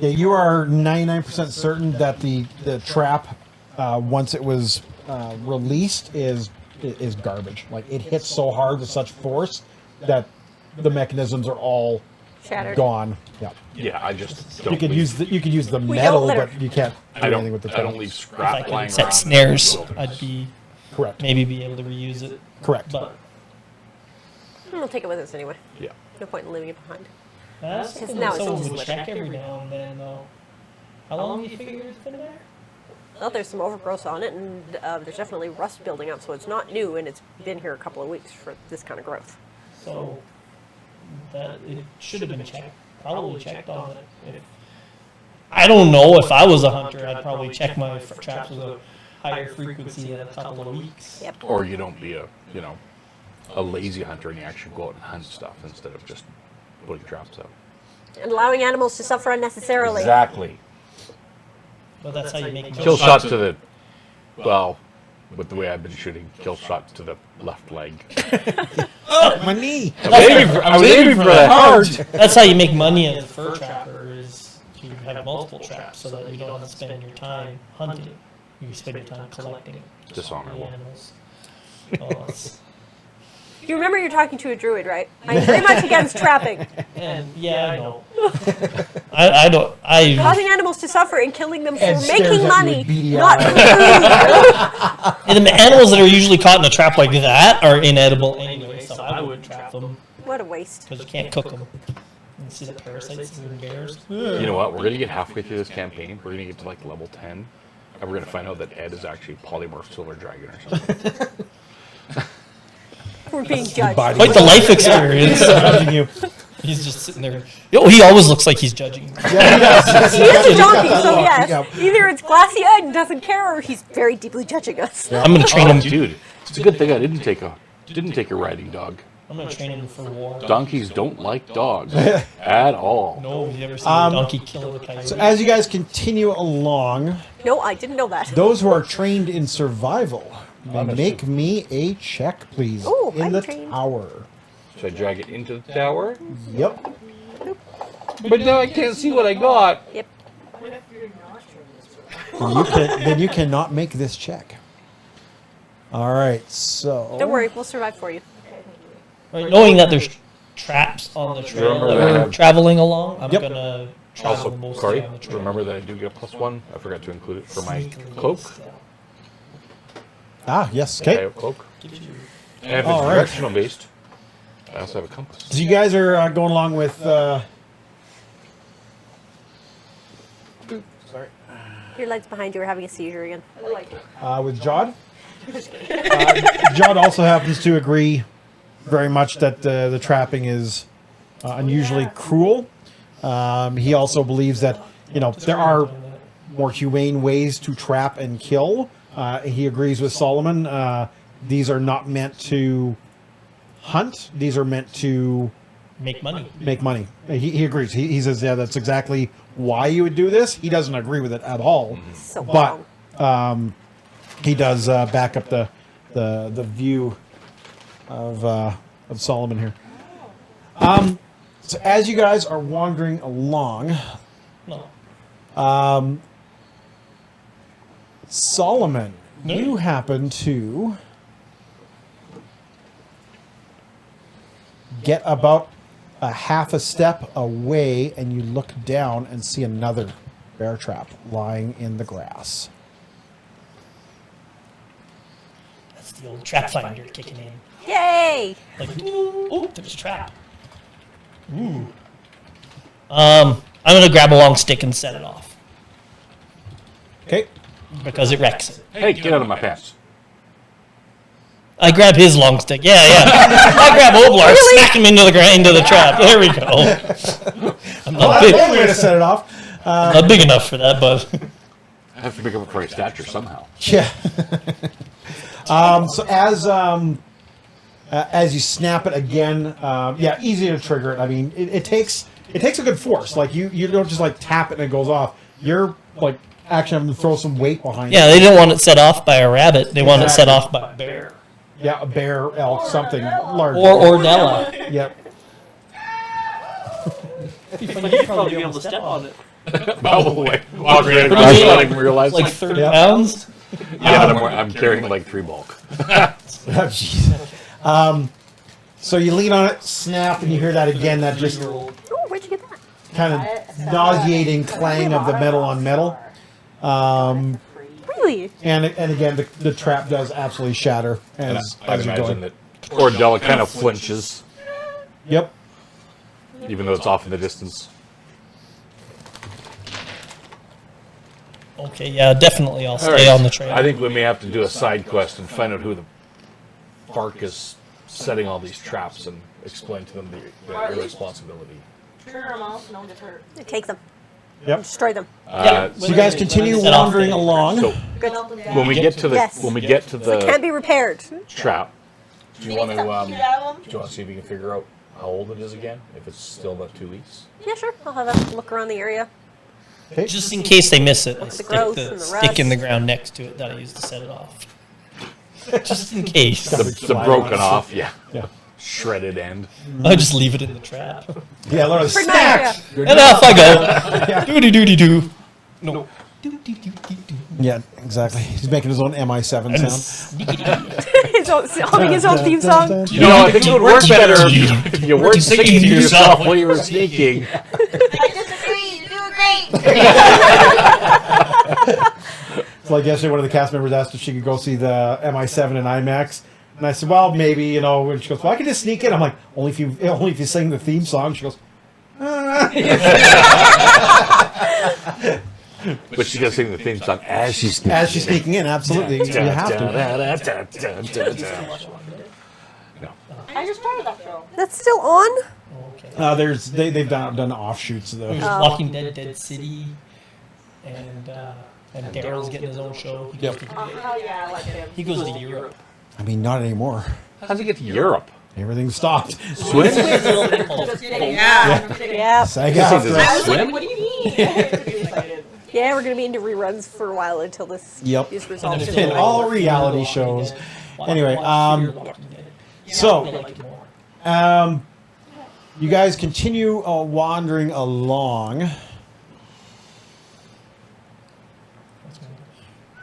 Yeah, you are 99% certain that the trap, once it was released, is garbage. Like, it hits so hard with such force that the mechanisms are all Shattered. gone. Yeah. Yeah, I just don't You could leave, use the We metal, don't let her- but you can't do I anything with the don't trap. leave If I scrap lying could set around. snares, I'd be Correct. maybe be able to reuse it. Correct. But We'll take it with us anyway. Yeah. No point in leaving it behind. that's Because something now that it's someone just would litter. check every now and then, though. How long do you figure it's been there? Well, there's some overgrowth on it, and there's definitely rust building up, so it's not new, and it's been here a couple of weeks for this kind of growth. So that it should have been checked. Probably checked on it. I don't know if I was a hunter, I'd probably check my traps with a higher frequency than a couple of weeks. Yep. Or you don't be a lazy hunter and you actually go out and hunt stuff instead of just putting traps out. And allowing animals to suffer unnecessarily. Exactly. But that's how you make Kill shots to the, well, with the way I've been shooting, kill shots to the left leg. Oh, my knee! I was aiming for that hard. That's how you make money as a fur trapper is you have multiple traps so that you don't have to spend your time hunting. You spend your time collecting the Dishonorable. animals. Oh, it's- You remember you're talking to a druid, right? I'm very much against trapping. and yeah, I know. I don't. I Causing animals to suffer and killing them for Ed stares at making you money, with beady not eyes. for food. and the animals that are usually caught in a trap like that are inedible anyway, so I wouldn't trap them What a waste. because you can't cook them. You see the parasites in bears. You know what? We're going to get halfway through this campaign. We're going to get to like level 10. And we're going to find out that Ed is actually polymorph silver dragon or something. We're being judged. body- Quite the life experience. Judging you. He's just sitting there. He always looks like he's judging. Yeah, he does. He is a donkey, so Yeah. yes. Either it's glassy-eyed and doesn't care, or he's very deeply judging us. I'm gonna train him. Dude, it's a good thing I didn't take a riding dog. I'm gonna train him for war. Donkeys don't like dogs at all. No, have you ever seen a donkey kill a coyote? So as you guys continue along, No, I didn't know that. those who are trained in survival may make me a check, please. Ooh, in I'm the trained. tower. Should I drag it into the tower? Yep. But now I can't see what I got. Yep. Then you cannot make this check. All right. So. Don't worry, we'll survive for you. Right, knowing that there's traps on the trail Remember that that I we're have- traveling along, I'm Yep. gonna travel Also, mostly Corey, on the trail. remember that I do get a +1? I forgot to include it for my cloak. Ah, yes. I Okay. have a cloak. Gives you- And if it's All right. directional based, I also have a compass. So you guys are going along with. Sorry. Your legs behind you are having a seizure again. With Jod. Jod also happens to agree very much that the trapping is unusually cruel. He also believes that there are more humane ways to trap and kill. He agrees with Solomon. These are not meant to hunt. These are meant to make money. make money. He agrees. He says, yeah, that's exactly why you would do this. He doesn't agree with it at all. So But wrong. he does back up the view of Solomon here. So as you guys are wandering along, No. Solomon, you happen to get about a half a step away, and you look down and see another bear trap lying in the grass. That's the old trap finder kicking in. Yay! Like, oh, there's a trap. Ooh. I'm gonna grab a long stick and set it off Okay. because it wrecks it. Hey, get out of my pants. I grab his long stick. Yeah. I grab Oblar, smack him into the trap. There we go. I'm not big, One way to set it off. not big enough for that, but I have to make up for my stature somehow. Yeah. So as you snap it again, yeah, easy to trigger it. I mean, it takes a good force. Like you don't just like tap it and it goes off. You're like actually having to throw some weight behind yeah, it. they didn't want it set off by a rabbit. They want it set off by a bear Yeah, a bear, elk, something large. or Della. Yep. You'd probably be able to step on it. Probably. Walk right Pretty across, big. not even realize. Like 30 Yeah. pounds. Yeah, I'm carrying like 3 bulk. Oh, jeez. So you lean on it, snap, and you hear that again. That just Oh, where'd you get that? kind of nauseating clang of the metal on metal. Really? And again, the trap does absolutely shatter as I'd you're imagine going. that Ordella kind of flinches, Yep. even though it's off in the distance. Okay, yeah, definitely. I'll All stay right. on the trail. I think we may have to do a side quest and find out who the bark is setting all these traps and explain to them their irresponsibility. Trigger them all, so no one gets hurt. Take them. Yep. Destroy them. So you guys continue Set off wandering the- along. So Good. when we get to the Yes. It can't be repaired. trap, do you want to Get out of them. do you want to see if you can figure out how old it is again? If it's still about 2 weeks. Yeah, sure. I'll have a look around the area. Okay. Just in case they miss it, I the stick growth the and the stick in the rust. ground next to it that I used to set it off. Just in case. The broken off, yeah, Yeah. shredded end. I just leave it in the trap. Yeah, literally. Pretty much, Snap! And off I go. Doody doody doo. No. Yeah, exactly. He's making his own MI7 sound. His own, humming his own theme song. You know, I think it would work better if you weren't singing to yourself while you were sneaking. I disagree. You do great. So like yesterday, one of the cast members asked if she could go see the MI7 in IMAX. And I said, well, maybe, you know, and she goes, well, I can just sneak in. I'm like, only if you sing the theme song. She goes, But she's gonna sing the theme song as she's sneaking. as she's sneaking in, absolutely. You have to. No. I just started that show. That's still on? Okay. They've done offshoots of There's those. Walking Dead, Dead City, and Daryl's getting his own show. He goes to, Oh yeah, I like him. he goes to Europe. I mean, not anymore. How's it get to Europe? Everything stopped. Swim? Just kidding. Yeah. Yeah. SAG Does after. it I was swim? like, what do you mean? Excited. Yeah, we're going to be into reruns for a while until this Yep. is resolved. In all reality shows. Anyway, so- you guys continue wandering along,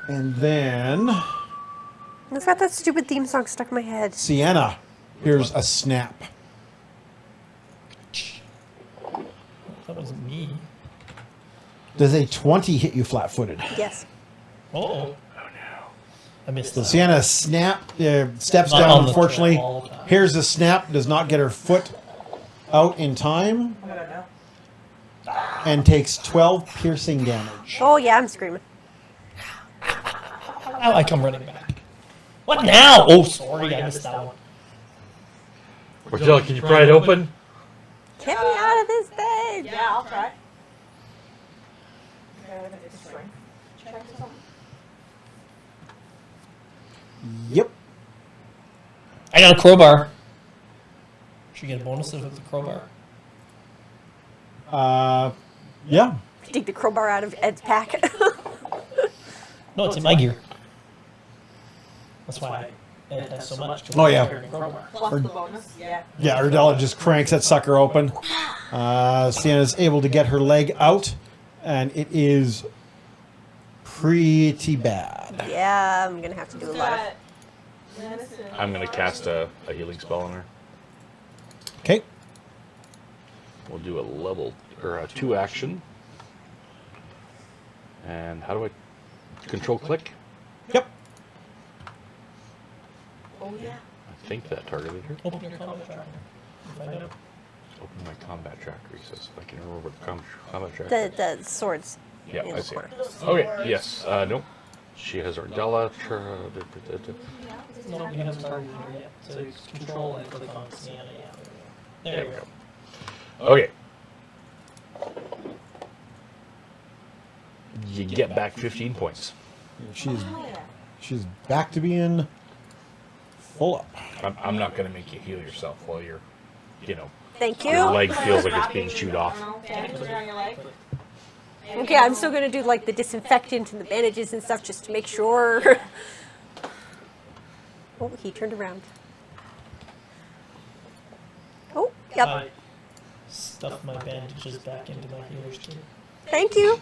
and then I've got that stupid theme song stuck in my head. Sienna hears a snap. That wasn't me. Does a 20 hit you flat-footed? Yes. Oh. I missed So that. Sienna steps Not down, on the unfortunately, trail all the time. hears the snap, does not get her foot out in time, I don't know. and takes 12 piercing damage. Oh, yeah, I'm screaming. Now I come running back. What now? Oh, sorry, I missed that one. Ordella, can you pry it open? Get me out of this thing! Yeah, I'll try. Okay, look at this strength. Check or something. Yep. I got a crowbar. Should get a bonus with the crowbar. Yeah. Dig the crowbar out of Ed's pack. No, it's in my gear. That's why it has so much. Oh, yeah. Plus the bonus. Yeah. Yeah, Ardella just cranks that sucker open. Sienna's able to get her leg out, and it is pretty bad. Yeah, I'm going to have to do a lot of... I'm gonna cast a healing spell on her. Okay. We'll do a level or a 2 action. And how do I control click? Yep. Oh yeah. I think that targeted her. Open your combat tracker. Find out. Open my combat tracker. He says if I can remember what the combat tracker. The swords. Yeah, in I the see. corner. Okay. Yes. Nope. She has Ordella. No, we haven't started here yet. So it's control and click on Sienna. Yeah. There we go. Okay. You get back 15 points. She's back to being full up. I'm not going to make you heal yourself while you're, Thank your you. leg feels like it's being chewed off. Okay, I'm still going to do like the disinfectant and the bandages and stuff just to make sure. Oh, he turned around. Oh, yep. I stuff my bandages back into my healer's kit. Thank you.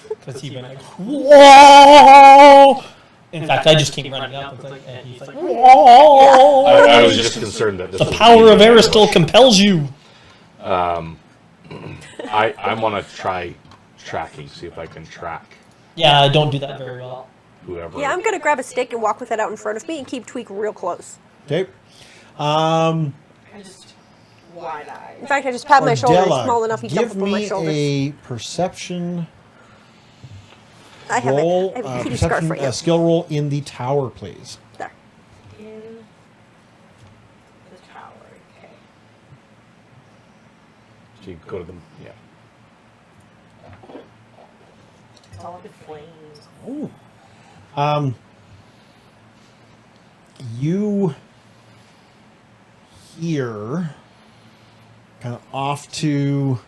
Because he went like, whoa! In fact, I just came running up and he's like, whoa! I was just concerned that this The was power being of an Aristil ambush. compels you. I want to try tracking, see if I can track Yeah, I don't do that very well. whoever. Yeah, I'm gonna grab a stick and walk with it out in front of me and keep Tweak real close. Okay. And just wide In eyed. fact, I just pat my shoulder. He's Ordella, small enough. He jumps give up on my me shoulders. a perception I have roll, it. I have a kitty scarf perception right now. skill roll in the tower, please. There. In the tower. Okay. So you go to them. Yeah. It's all up in flames. Ooh. You hear kind of off to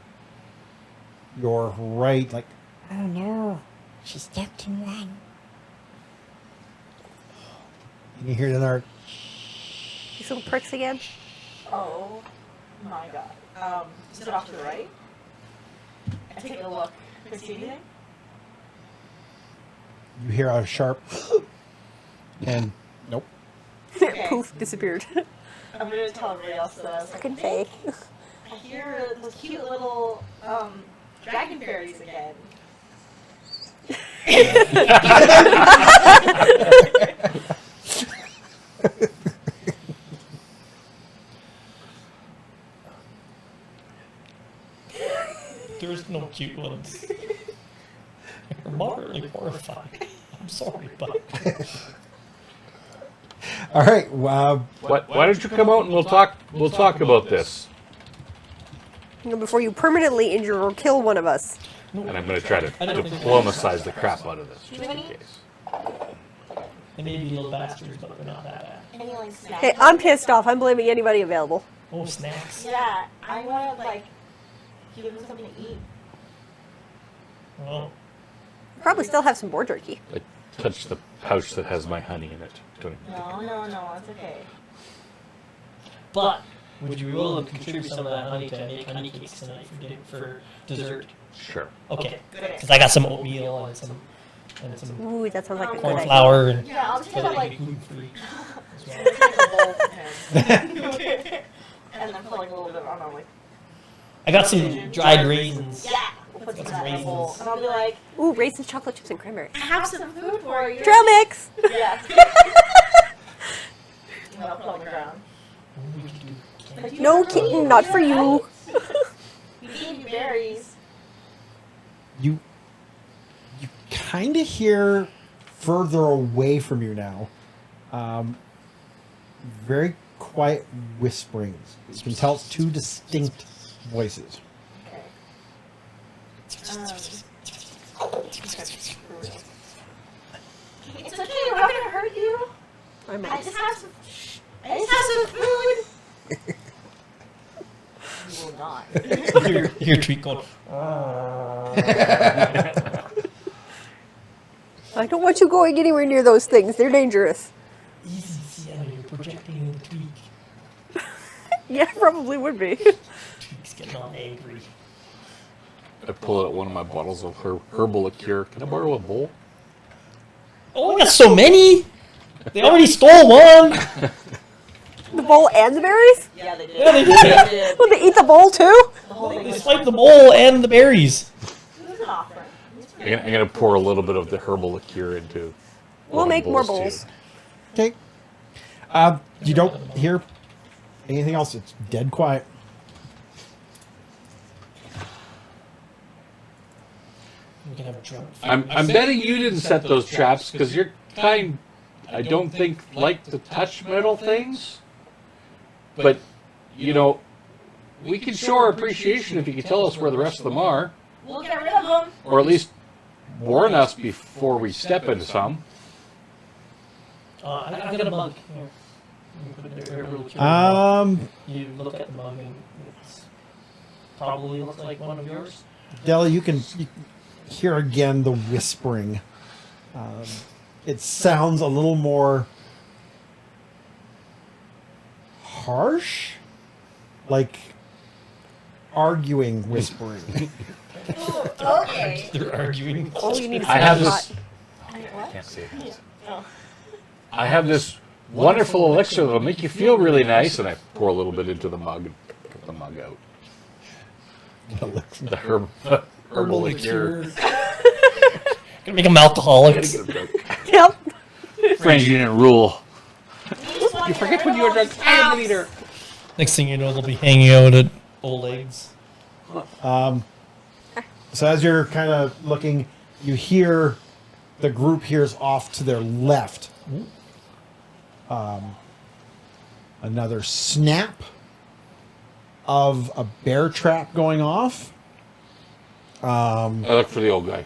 your right, like, oh no, she stepped in one. And you hear another, These little pricks again. Oh my god. Is it off to the right? I take a look. Can I see anything? you hear a sharp, and nope. Okay. Poof, disappeared. I'm gonna tell everybody else that I was like, Fucking fake. I hear those cute little dragon fairies again. There's no cute ones. You're moderately horrified. I'm sorry, but All right, Why don't you come out and we'll talk about this. You know, before you permanently injure or kill one of us. And I'm going to try to I don't think- diplomatize the crap out of this, just in case. they may be little bastards, but they're not that bad. Any like snacks? Hey, I'm pissed off. I'm blaming anybody available. Oh, snacks. Yeah, I wanna like give them something to eat. Well, Probably still have some boar jerky. I touch the pouch that has my honey in it. Don't even think No, it's okay. but would you be willing to contribute some of that honey to make honey cakes tonight for dessert? Sure. Okay, Good idea. because I got some oatmeal and some Ooh, that sounds like a good corn idea. flour and Yeah, I'll take so a that like it can be gluten-free as well. take a bowl for him. And then put like a little bit on like I got some dried raisins. yeah. We'll put some of that in a bowl. Raisins. And I'll be like, Ooh, raisins, chocolate chips, and cranberry. I have some food for you. Trail mix! Yeah. And I'll put it on the ground. We could do Like, you No, remember when kitten, you not were for you. We gave you berries. you kind of hear further away from you now, very quiet whisperings. You can tell it's two distinct voices. Okay. It's okay, we're not gonna hurt you. I'm I just have some food. You will not. Your treat going. I don't want you going anywhere near those things. They're dangerous. Easy, Sienna, you're projecting the tweak. Yeah, probably would be. Tweak's getting all angry. I pull out one of my bottles of herbal liqueur. Can I borrow a bowl? Oh, I got so many! They already stole one! The bowl and the berries? Yeah, they did. Yeah, they did. They did. Will they eat the bowl too? The whole thing They was swiped the bowl and the berries. it was an offering. I'm gonna pour a little bit of the herbal liqueur into. We'll one make more too. bowls. Okay. You don't hear anything else. It's dead quiet. We can have a drunk. I'm betting you didn't set those traps because you're kind. I don't think like to touch metal things. But you know, we can show our appreciation if you can tell us where the rest of them are, We'll get rid of them. or at least warn us before we step into some. I got a mug. Here. You put it there, real cute. You look at the mug and it's probably looks like one of yours. Della, you can hear again the whispering. It sounds a little more harsh, like arguing, whispering. Okay. They're arguing. Oh, you need to I have sit this. hot. I can't say it. Oh. I have this wonderful elixir that'll make you feel really nice, and I pour a little bit into the mug and put the mug out. The herbal liqueur. Gonna make them alcoholics. Yep. French unit rule. You forget when you were drunk. I am the leader. Next thing you know, they'll be hanging out at Old Eggs. So as you're kind of looking, you hear the group hears off to their left. Another snap of a bear trap going off. I look for the old guy.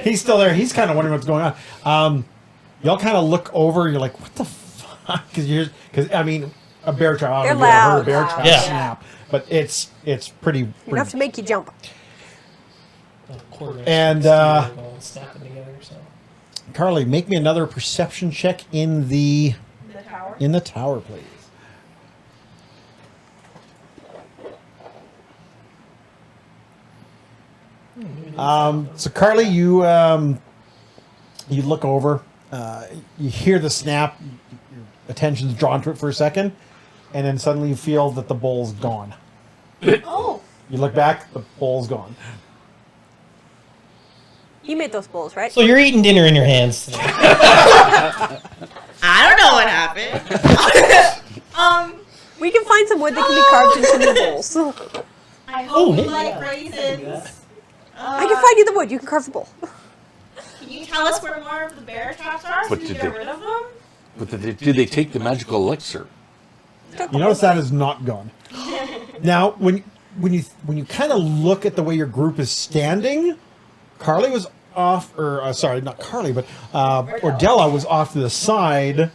He's still there. He's kind of wondering what's going on. Y'all kind of look over. You're like, what the fuck? Because I mean, a bear trap. I don't know if you've ever heard a bear trap Yeah. snap, but it's pretty. Enough to make you jump. And, all snapping together. So Carly, make me another perception check in the The tower? tower, please. So Carly, you look over, you hear the snap, your attention's drawn to it for a second, and then suddenly you feel that the bowl's gone. Oh. You look back, the bowl's gone. You made those bowls, right? you're eating dinner in your hands today. I don't know what happened. We can find some wood that can be carved into new bowls. I hope Oh, you hey, like yeah. raisins. I can find you the wood. You can carve the bowl. Can you tell us where more of the bear traps are so But we did can get they- rid of them? But did they take the magical elixir? You notice that is not gone. Now, when you kind of look at the way your group is standing, Carly was off, or sorry, not Carly, but Ordella was off to the side.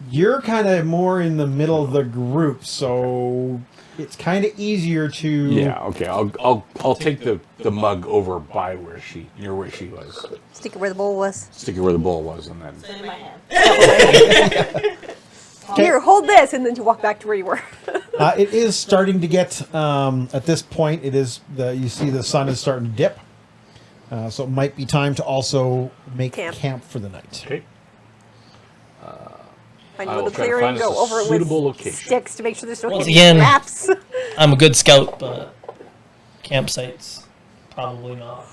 You're kind of more in the middle of the group, so it's kind of easier to. Yeah. Okay. I'll take the mug over by near where she was. Stick it where the bowl was. Stick it where the bowl was, and then. It's in my hand. Here, hold this, and then you walk back to where you were. It is starting to get at this point. It is you see the sun is starting to dip, so it might be time to also make camp for the night. Okay. Find I a will little try to clearing, find us go a over it suitable with location. sticks to make sure there's no Once hidden again- traps. I'm a good scout, but campsites probably not.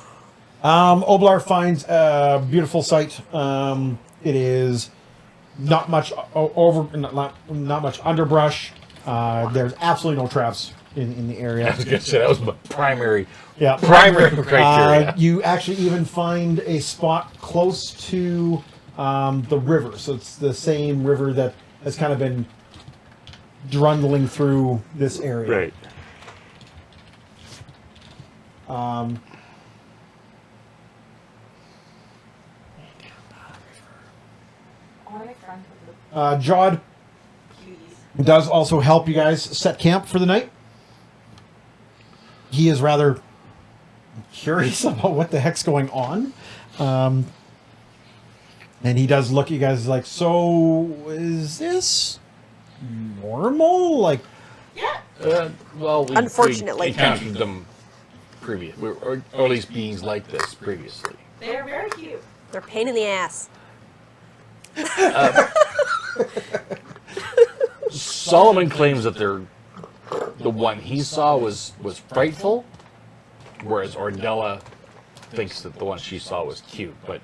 Oblar finds a beautiful site. It is not much not much underbrush. There's absolutely no traps in the I area. was gonna say that was my primary Yeah. criteria. You actually even find a spot close to the river. So it's the same river that has kind of been drundling through this area. Right. I want to make friends with Jod the cuties. does also help you guys set camp for the night. He is rather curious about what the heck's going on. And he does look at you guys like, so is this normal? Like, Yeah. Well, we Unfortunately. encountered them or at least beings like this previously. They're very cute. They're a pain in the ass. Solomon claims that the one he saw was frightful, whereas Ordella thinks that the one she saw was cute. But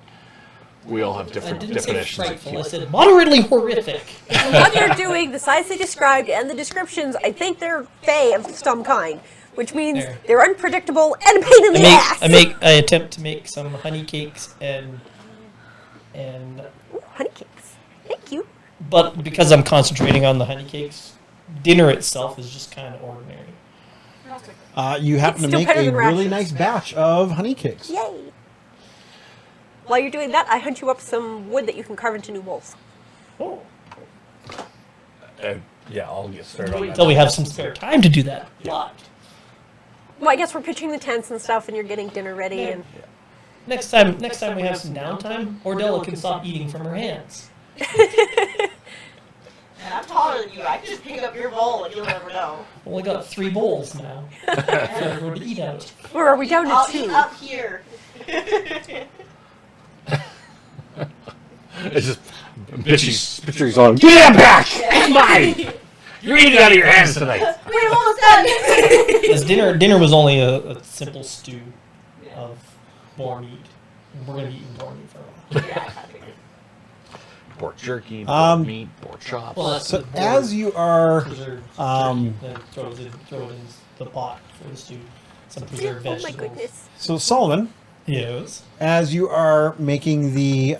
we all have I different didn't say definitions of frightful. I cute. said moderately horrific. What they're doing, the size they described, and the descriptions, I think they're fae of some kind, which means There. they're unpredictable and a pain in the ass. I attempt to make some honey cakes and Ooh, honey cakes. Thank you. but because I'm concentrating on the honey cakes, dinner itself is just kind of ordinary. you happen It's to still make better a than really rations. nice batch of honey cakes. Yay. While you're doing that, I hunt you up some wood that you can carve into new bowls. Oh. Yeah, I'll get started on Wait that. until we have some spare time to do that. But Well, I guess we're pitching the tents and stuff, and you're getting dinner ready. And next time we have some downtime, Ordella can stop eating from her hands. And I'm taller than you. I can just pick up your bowl and you'll never know. Only got 3 bowls now. For everyone to eat out. Or are we down to I'll 2? eat up here. It's just bitchy's on. Give that back! It's mine! You're eating out of your hands tonight. We're almost done. Because dinner was only a simple stew of boar meat. And we're going to be eating boar meat for a while. Yeah, Pork jerky, pork meat, pork chops. Well, that's So the boar as you are, preserved um, turkey, then throw it in the pot for the stew. Some preserved Oh my vegetables. goodness. so Solomon, Yes. as you are making the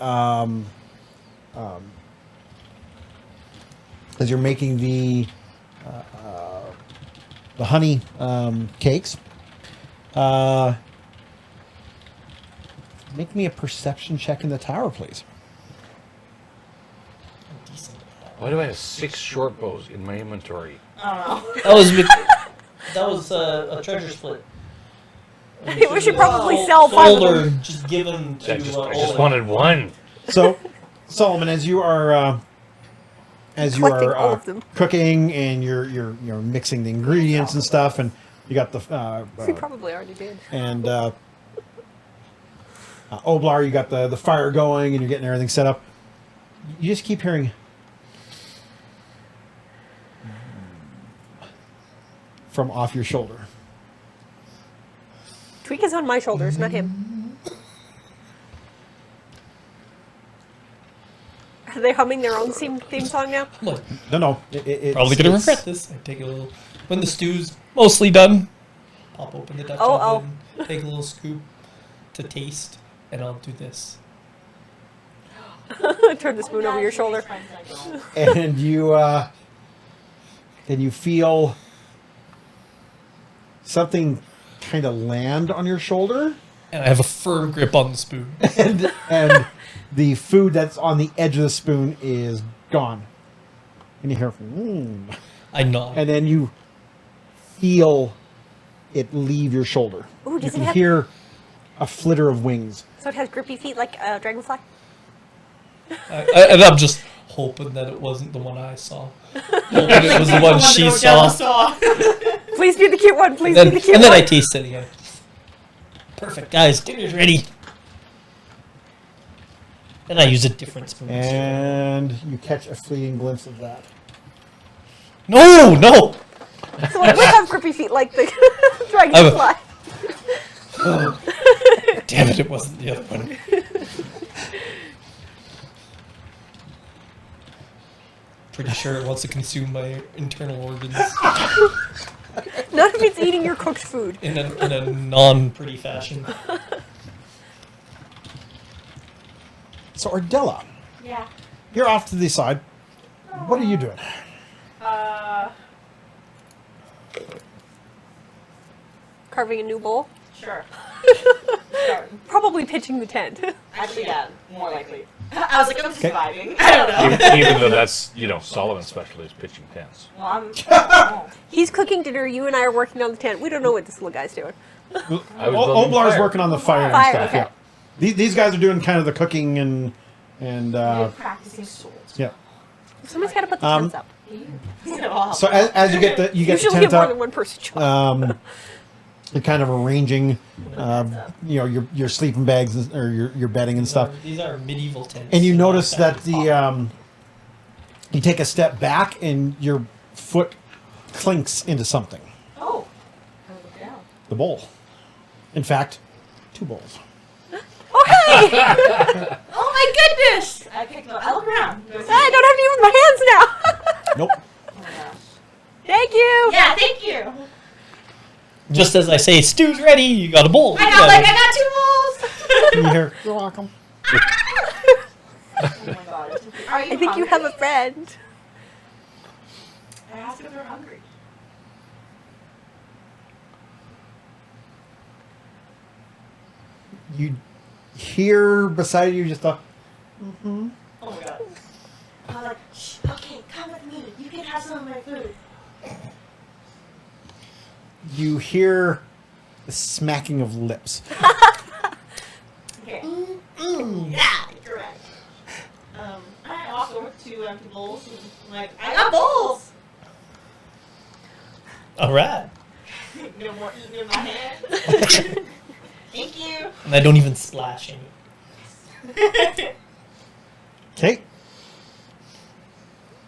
honey cakes, make me a perception check in the tower, please. I'm decent at that. Why do I have 6 short bows in my inventory? I don't know. That was a treasure split. We should probably sell 5 of Sold or them. just given to I just Olin. wanted one. So, Solomon, as you are Collecting all of them. cooking and you're mixing the ingredients and stuff, and you got the We probably already did. and Oblar, you got the fire going and you're getting everything set up. You just keep hearing from off your shoulder. Tweak is on my shoulders, not him. Are they humming their own theme song now? Look, No, it's, probably gonna it's- regret this. I take a little when the stew's mostly done. Pop open the Dutch Oh, oven, take a little scoop to taste, and I'll do this. Turn the spoon over your shoulder. And you feel something kind of land on your shoulder, And I have a firm grip on the spoon. and the food that's on the edge of the spoon is gone. And you hear, I nod. and then you feel it leave your shoulder. Ooh, You does it can have- hear a flitter of wings. So it has grippy feet like a dragonfly? And I'm just hoping that it wasn't the one I saw. Hoping it was the one she saw. Please be the cute one. Please And be the cute then I one. taste it again. Perfect, guys. Dinner's ready. Then I use a different spoon. And you catch a fleeting glimpse of that. No. So it would have grippy feet like the dragonfly. Damn it! It wasn't the other one. Pretty sure it wants to consume my internal organs Not if it's eating your cooked food. in a non-pretty fashion. So, Ardella, Yeah. you're off to the side. What are you doing? Carving a new bowl. Sure. Probably pitching the tent. Actually, yeah, more likely. I was like, I'm Okay. surviving. I don't know. Even though that's, Solomon's specialty is pitching tents. Well, I'm. He's cooking dinner. You and I are working on the tent. We don't know what this little guy's doing. I was building Oblar's fire. working on the fire, Fire, and stuff. okay. Yeah. These guys are doing kind of the cooking and We're practicing swords. yeah. Somebody's got to put the Um, tents up. So as you get the Usually tent more up, than one person job. you're kind of arranging, your sleeping bags or your bedding and stuff. These are medieval tents. And you They're notice not that you take a step back and your foot clinks into something. Oh. I look down. The bowl. In fact, 2 bowls. Oh, hey! Oh my goodness! I picked them up. I look around. I don't have to use my hands now. Nope. Oh my gosh. Thank you. Yeah, thank you. Just as I say, stew's ready. You got a bowl. I You got got I got 2 And you hear, you're welcome. bowls. Oh my god. Are you I think you have a hungry? friend. I asked if they're hungry. You hear beside you just a, Oh my god. I was like, shh, okay, come with me. You can have some of my food. you hear the smacking of lips. Okay. Yeah, correct. I also went to empty bowls. I'm like, I got bowls! Alright. No more eating in my hand. Thank you. And I don't even splash any. Okay.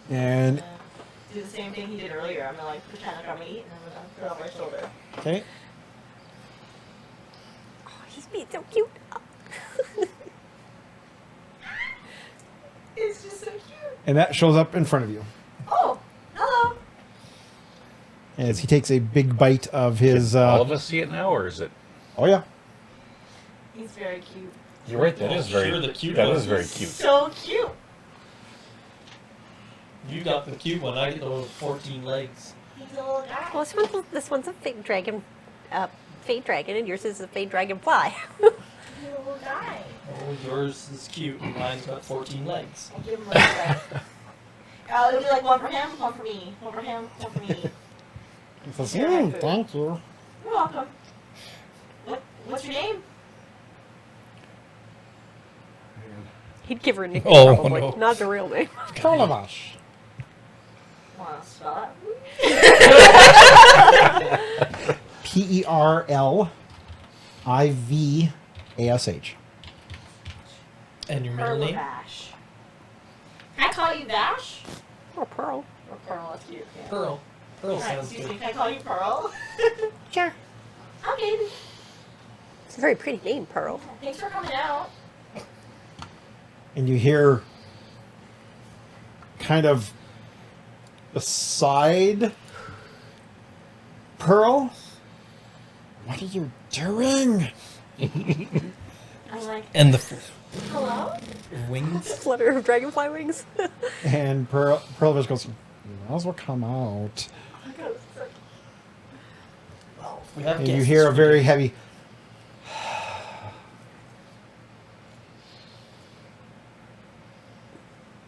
And Do the same thing he did earlier. I'm gonna like pretend like I'm gonna eat and I'm gonna put it on my shoulder. okay. Oh, he's being so cute. It's just so cute. And that shows up in front of you Oh, hello. as he takes a big bite of his. All of us see it now, or is it? Oh yeah. He's very cute. You're right. That Oh, is very. sure, the cute that one. is very cute. So cute. You got the cute one. I get the 14 legs. He's a little guy. Well, this one's a fake dragon, and yours is a fake dragonfly. He's a little guy. Oh, yours is cute, and mine's got 14 legs. I'll give him a leg. It'll be like one for him, one for me. One for him, one for me. He says, Here, thank you. You're welcome. What's your name? He'd give her a nickname, Oh, probably, no. not the real name. Calabash. Wanna spell it? Perlivash. And your middle name? Vash. Can I call you Vash? Oh, Pearl. Or Pearl, that's cute. Yeah. Pearl. Pearl Alright, sounds excuse me, good. can I call you Pearl? Sure. Okay. It's a very pretty name, Pearl. Thanks for coming out. And you hear kind of aside, Pearl, what are you doing? I'm like, And the hello? wings? Flutter of dragonfly wings. And Perlivash goes, you might as well come out. We have And you guests. hear a very heavy,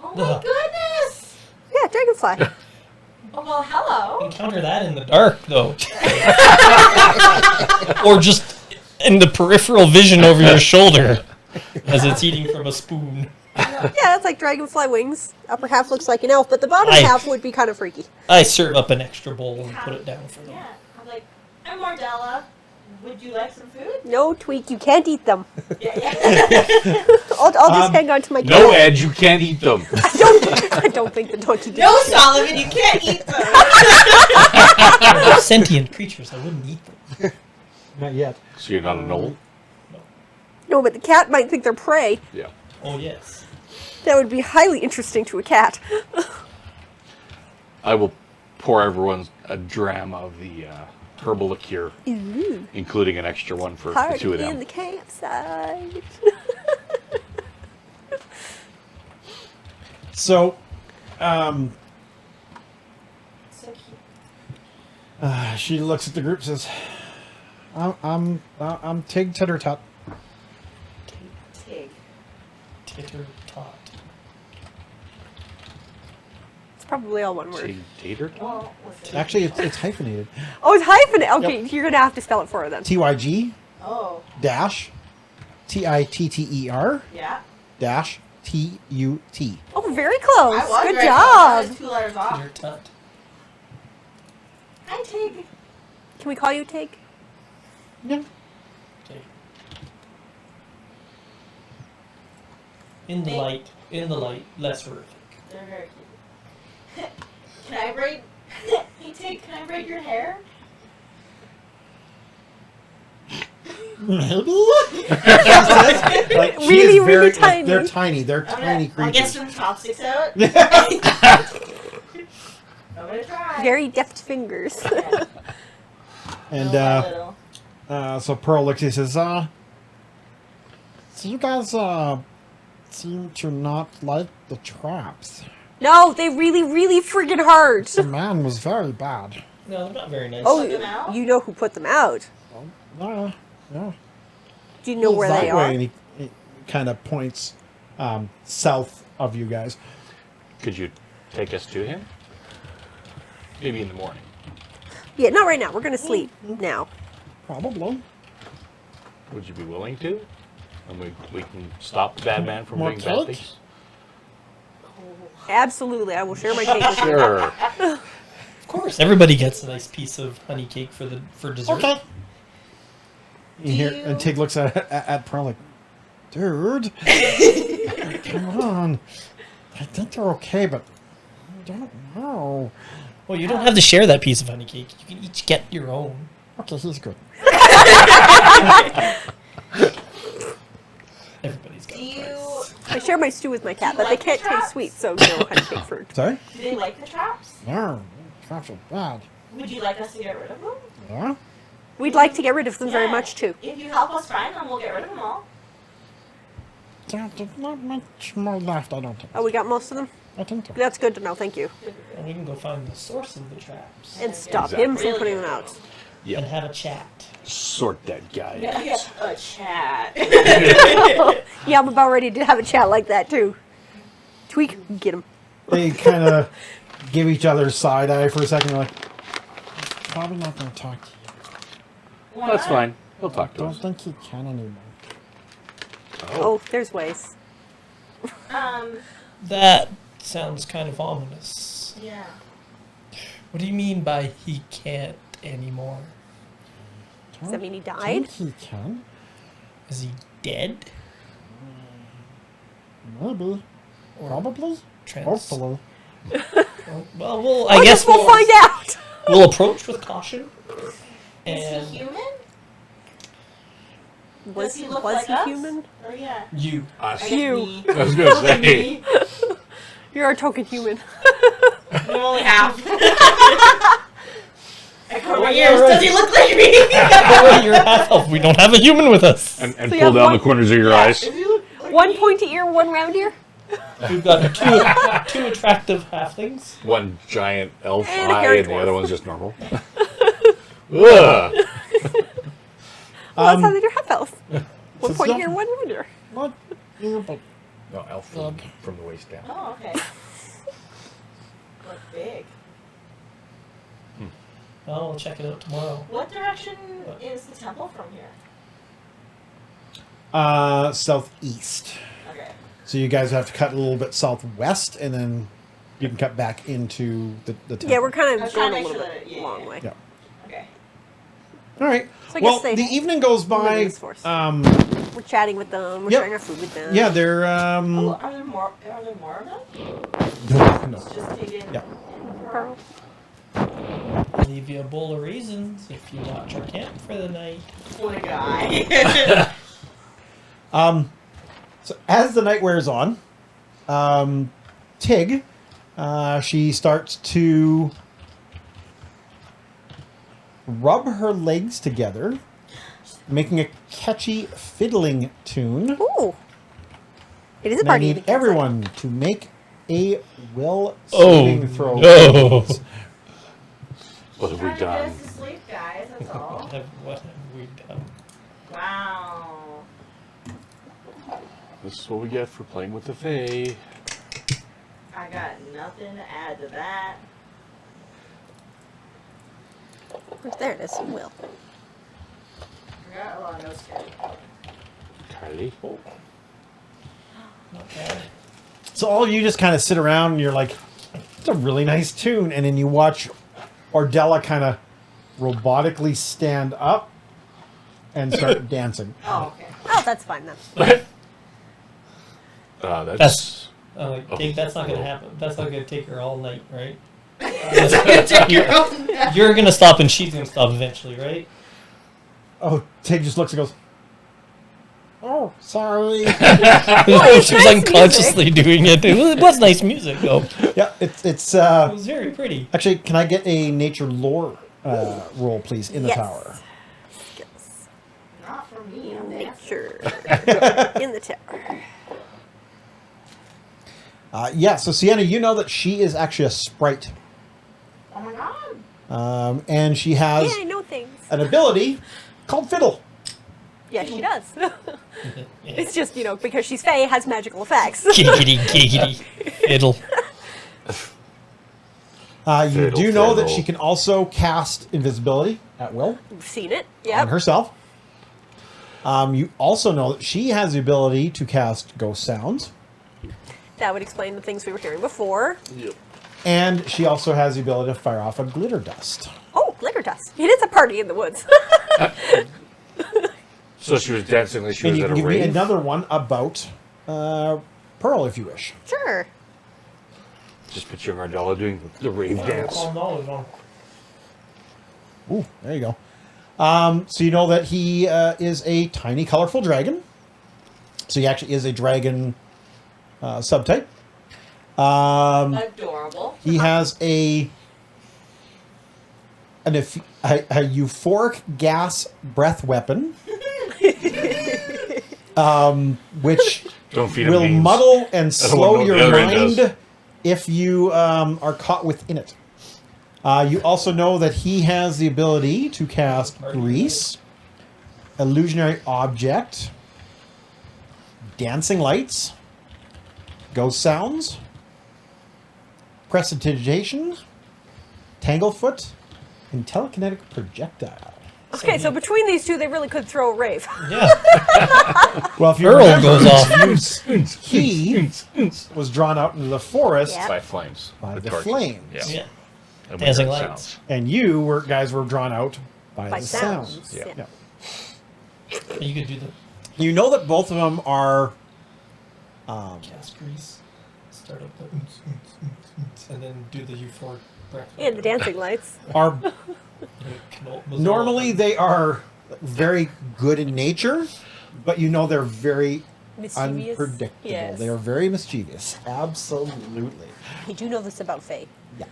Oh my goodness! Yeah, dragonfly. Oh, well, hello. Encounter that in the dark, though. Or just in the peripheral vision over your shoulder as it's eating from a spoon. Yeah, it's like dragonfly wings. Upper half looks like an elf, but the bottom I- half would be kind of freaky. I serve up an extra bowl and put it down for them. Yeah. I'm like, I'm Mardella. Would you like some food? No, Tweak, you can't eat them. Yeah. I'll just hang on to my No, Ed, you can't eat them. I don't think the donkey did. No, Solomon, you can't eat them. They're sentient creatures. I wouldn't eat them. not yet. So you're not a knoll? No, but the cat might think they're prey. Yeah. Oh, yes. That would be highly interesting to a cat. I will pour everyone a dram of the herbal liqueur, Ooh, including an extra one for the party two of in them. the campsite. So, So cute. she looks at the group and says, I'm Tig Tittertut. Tig. Titter-tot. It's probably all one word. Tater? Well, listen. Actually, it's hyphenated. Oh, it's hyphenated. Okay, you're gonna have to spell it for her then. TYG Oh, dash TITTER yeah. dash TUT. Oh, very close. I was Good right. job. I was 2 letters off. Titter-tot. Hi, Tig. Can we call you Tig? Yeah. Okay. In the light, less horrific. They're very cute. Can I braid? Hey, Tig, can I braid your hair? Maybe. Like, she Really, is really like, tiny. they're tiny. They're I'm tiny gonna, I'll get creatures. some chopsticks out. I'm gonna try. Very deft fingers. Yeah. And Little by little. so Pearl looks and says, so you guys seem to not like the traps. No, they really, really friggin' hurt. The man was very bad. No, they're not very nice. Oh, Put them out? you know who put them out. Yeah. Do you know where that they way, are? and he kind of points south of you guys. Could you take us to him? Maybe in the morning. Yeah, not right now. We're gonna sleep now. Probably. Would you be willing to? And we can stop the bad man from More doing bad cake? things? Absolutely, I will share my cake with you. Sure. Of course, everybody gets a nice piece of honey cake for dessert. Okay. Do Here, you- and Tig looks at Pearl like, dude, come on. I think they're okay, but I don't know. Well, you don't have to share that piece of honey cake. You can each get your own. Okay, he's good. Everybody's got Do a you? price. I share my stew with my cat, but they can't taste sweet, so no honey cake fruit. Sorry? Do they like the traps? No, traps are bad. Would you like us to get rid of them? Yeah? We'd like to get rid of them very Yeah. much too. If you help us find them, we'll get rid of them all. There's not much more left, I don't think. Oh, we got most of them? I think so. That's good to know, thank you. And we can go find the source of the traps And stop him from putting them out. and have a chat. Sort that guy. Yeah, a chat. Yeah, I'm about ready to have a chat like that too. Tweak, get him. They kind of give each other side eye for a second. They're like, probably not going to talk to you. Why That's not? fine. He'll talk to Don't us. think he can anymore. Oh, there's ways. That sounds kind of ominous. Yeah. What do you mean by he can't anymore? Does that mean he Think died? he can? Is he dead? Maybe. Or Probably. trans? Hopefully. Well, I I guess guess we'll find out. we'll approach with caution. Is And he human? Was Does he look was like he us? human? Or yeah. you. Us. I guess You. me. I was gonna say. Me. You're a token human. I'm only half. I cover my Oh, ears. right. Does he look like me? Oh, you're half elf. We don't have a human with us. And So pull you have down one- the corners of your eyes. Does he look like One me? pointy ear, one round ear. We've got two attractive halflings. One giant elf And a eye, hairy and the dwarf. other one's just normal. Ugh. Well, that's how they do half elf. One it's pointy not- ear, one round ear. What? Yeah, but No, elf from the waist down. Oh, okay. Look big. Oh, we'll check it out tomorrow. What direction is the temple from here? southeast. Okay. So you guys have to cut a little bit southwest, and then you can cut back into the temple. Yeah, we're kind I of was going trying a to make little sure bit that- yeah, long yeah. way. Yeah. Okay. All right. So I Well, guess they the evening goes by. Women's force. We're chatting with them. We're Yep. sharing our food with them. Yeah, they're. Oh, are there more? Are there more of them? No. Just take it. Yeah. Pearl. I'll leave you a bowl of raisins if you watch our camp for the night. What a guy. So as the night wears on, Tig, she starts to rub her legs together, making a catchy fiddling tune. Ooh. It is a And I party. need everyone to make a will Oh, saving throw. no. please. What have we Trying to get done? us to sleep, guys. That's all. What have we done? Wow. This is what we get for playing with the Fae. I got nothing to add to that. There it is. Will. I got a lot of notes here. Kylie. Not bad. So all of you just kind of sit around and you're like, it's a really nice tune. And then you watch Ordella kind of robotically stand up and start dancing. Oh, okay. Oh, that's fine then. That's That's not gonna happen. That's not gonna take her all night, right? Take your own. You're gonna stop and she's gonna stop eventually, right? Oh, Tig just looks and goes, oh, sorry. She was unconsciously doing it. It was nice music, though. Yeah, it's It was very pretty. actually, can I get a nature lore roll, please, in the Yes. tower? Skills. Not for me. I'm dancing. Nature. In the tower. Yeah, so Sienna, you know that she is actually a sprite. Oh my god. And she has Yeah, I know things. an ability called Fiddle. Yeah, she does. Yeah. It's just, because she's Fae, has magical effects. Giggity, giggity, fiddle. You Fiddle, do know that fiddle. she can also cast invisibility at will We've seen it. on Yep. herself. You also know that she has the ability to cast ghost sounds. That would explain the things we were hearing before. Yep. And she also has the ability to fire off a glitter dust. Oh, glitter dust. It is a party in the woods. So she was dancing like she And was you at can a give me rave. another one about Pearl, if you wish. Sure. Just picturing Ardella doing the rave dance. Oh, no. Ooh, there you go. So you know that he is a tiny, colorful dragon. So he actually is a dragon subtype. Adorable. He has a euphoric gas breath weapon, which Don't feed him will beans. muddle and I don't slow know what your the other end does. mind if you are caught within it. You also know that he has the ability to cast Grease, Illusionary Object, Dancing Lights, Ghost Sounds, Prestidigitation, Tanglefoot, and Telekinetic Projectile. Okay, so between these two, they really could throw a rave. Yeah. Well, if you Earl remember, goes off. he was drawn out into the forest Yeah. By flames. by With the torches. flames. Yeah. Yeah. And Dancing with lights. sounds. And you guys were drawn out by, By the sounds. sounds. Yeah. Yeah. You could do the You know that both of them are cast grease, start up the and then do the euphoric breath. And the dancing lights. normally they are very good in nature, but you know they're very Mischievous. unpredictable. Yes. They are very mischievous. Absolutely. You do know this about Faye. Yeah.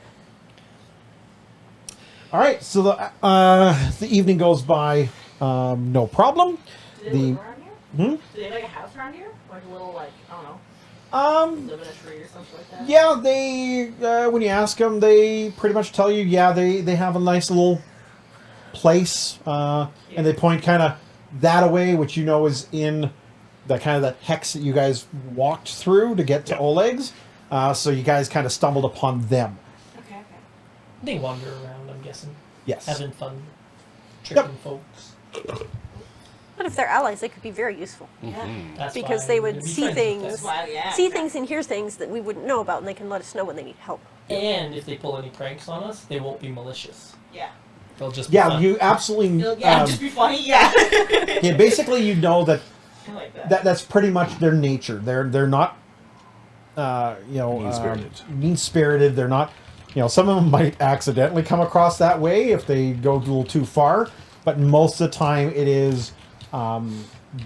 All right, so the evening goes by no problem. Do they The live around here? hmm? Do they have like a house around here? Like a little, like, I don't know, live in a tree or something like that? Yeah, they when you ask them, they pretty much tell you, yeah, they have a nice little place, and they point kind of that away, which you know is in the kind of that hex that you guys walked through to get to Oleg's. So you guys kind of stumbled upon them. Okay. They wander around, I'm guessing, Yes. having fun, tricking folks. But if they're allies, they could be very useful. Yeah. That's Because why they we'd would be see friends with things. them. That's why, yeah. See things and hear things that we wouldn't know about, and they can let us know when they need help. And if they pull any pranks on us, they won't be malicious. Yeah. They'll just be Yeah, fun. you absolutely. Yeah, just be funny, yeah. Yeah, basically, you know that I like that. that's pretty much their nature. They're not, Mean-spirited. mean-spirited. They're not, some of them might accidentally come across that way if they go a little too far. But most of the time, it is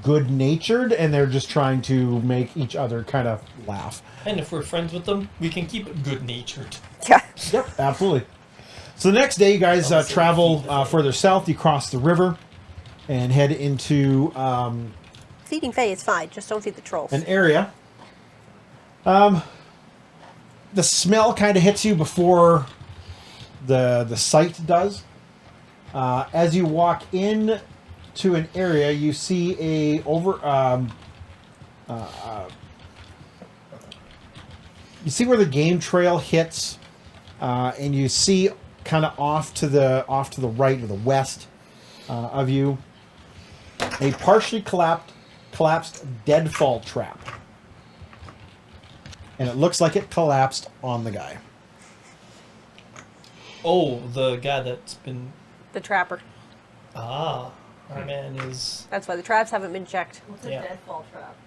good-natured, and they're just trying to make each other kind of laugh. And if we're friends with them, we can keep it good-natured. Yeah. Yep, absolutely. So the next day, you guys travel further south. You cross the river and head into Feeding Faye is fine. Just don't feed the trolls. an area. The smell kind of hits you before the sight does. As you walk in to an area, you see you see where the game trail hits, and you see kind of off to the right or the west of you a partially collapsed deadfall trap. And it looks like it collapsed on the guy. Oh, the guy that's been... The trapper. Our man is... That's why the traps haven't been checked. What's a Yeah. deadfall trap?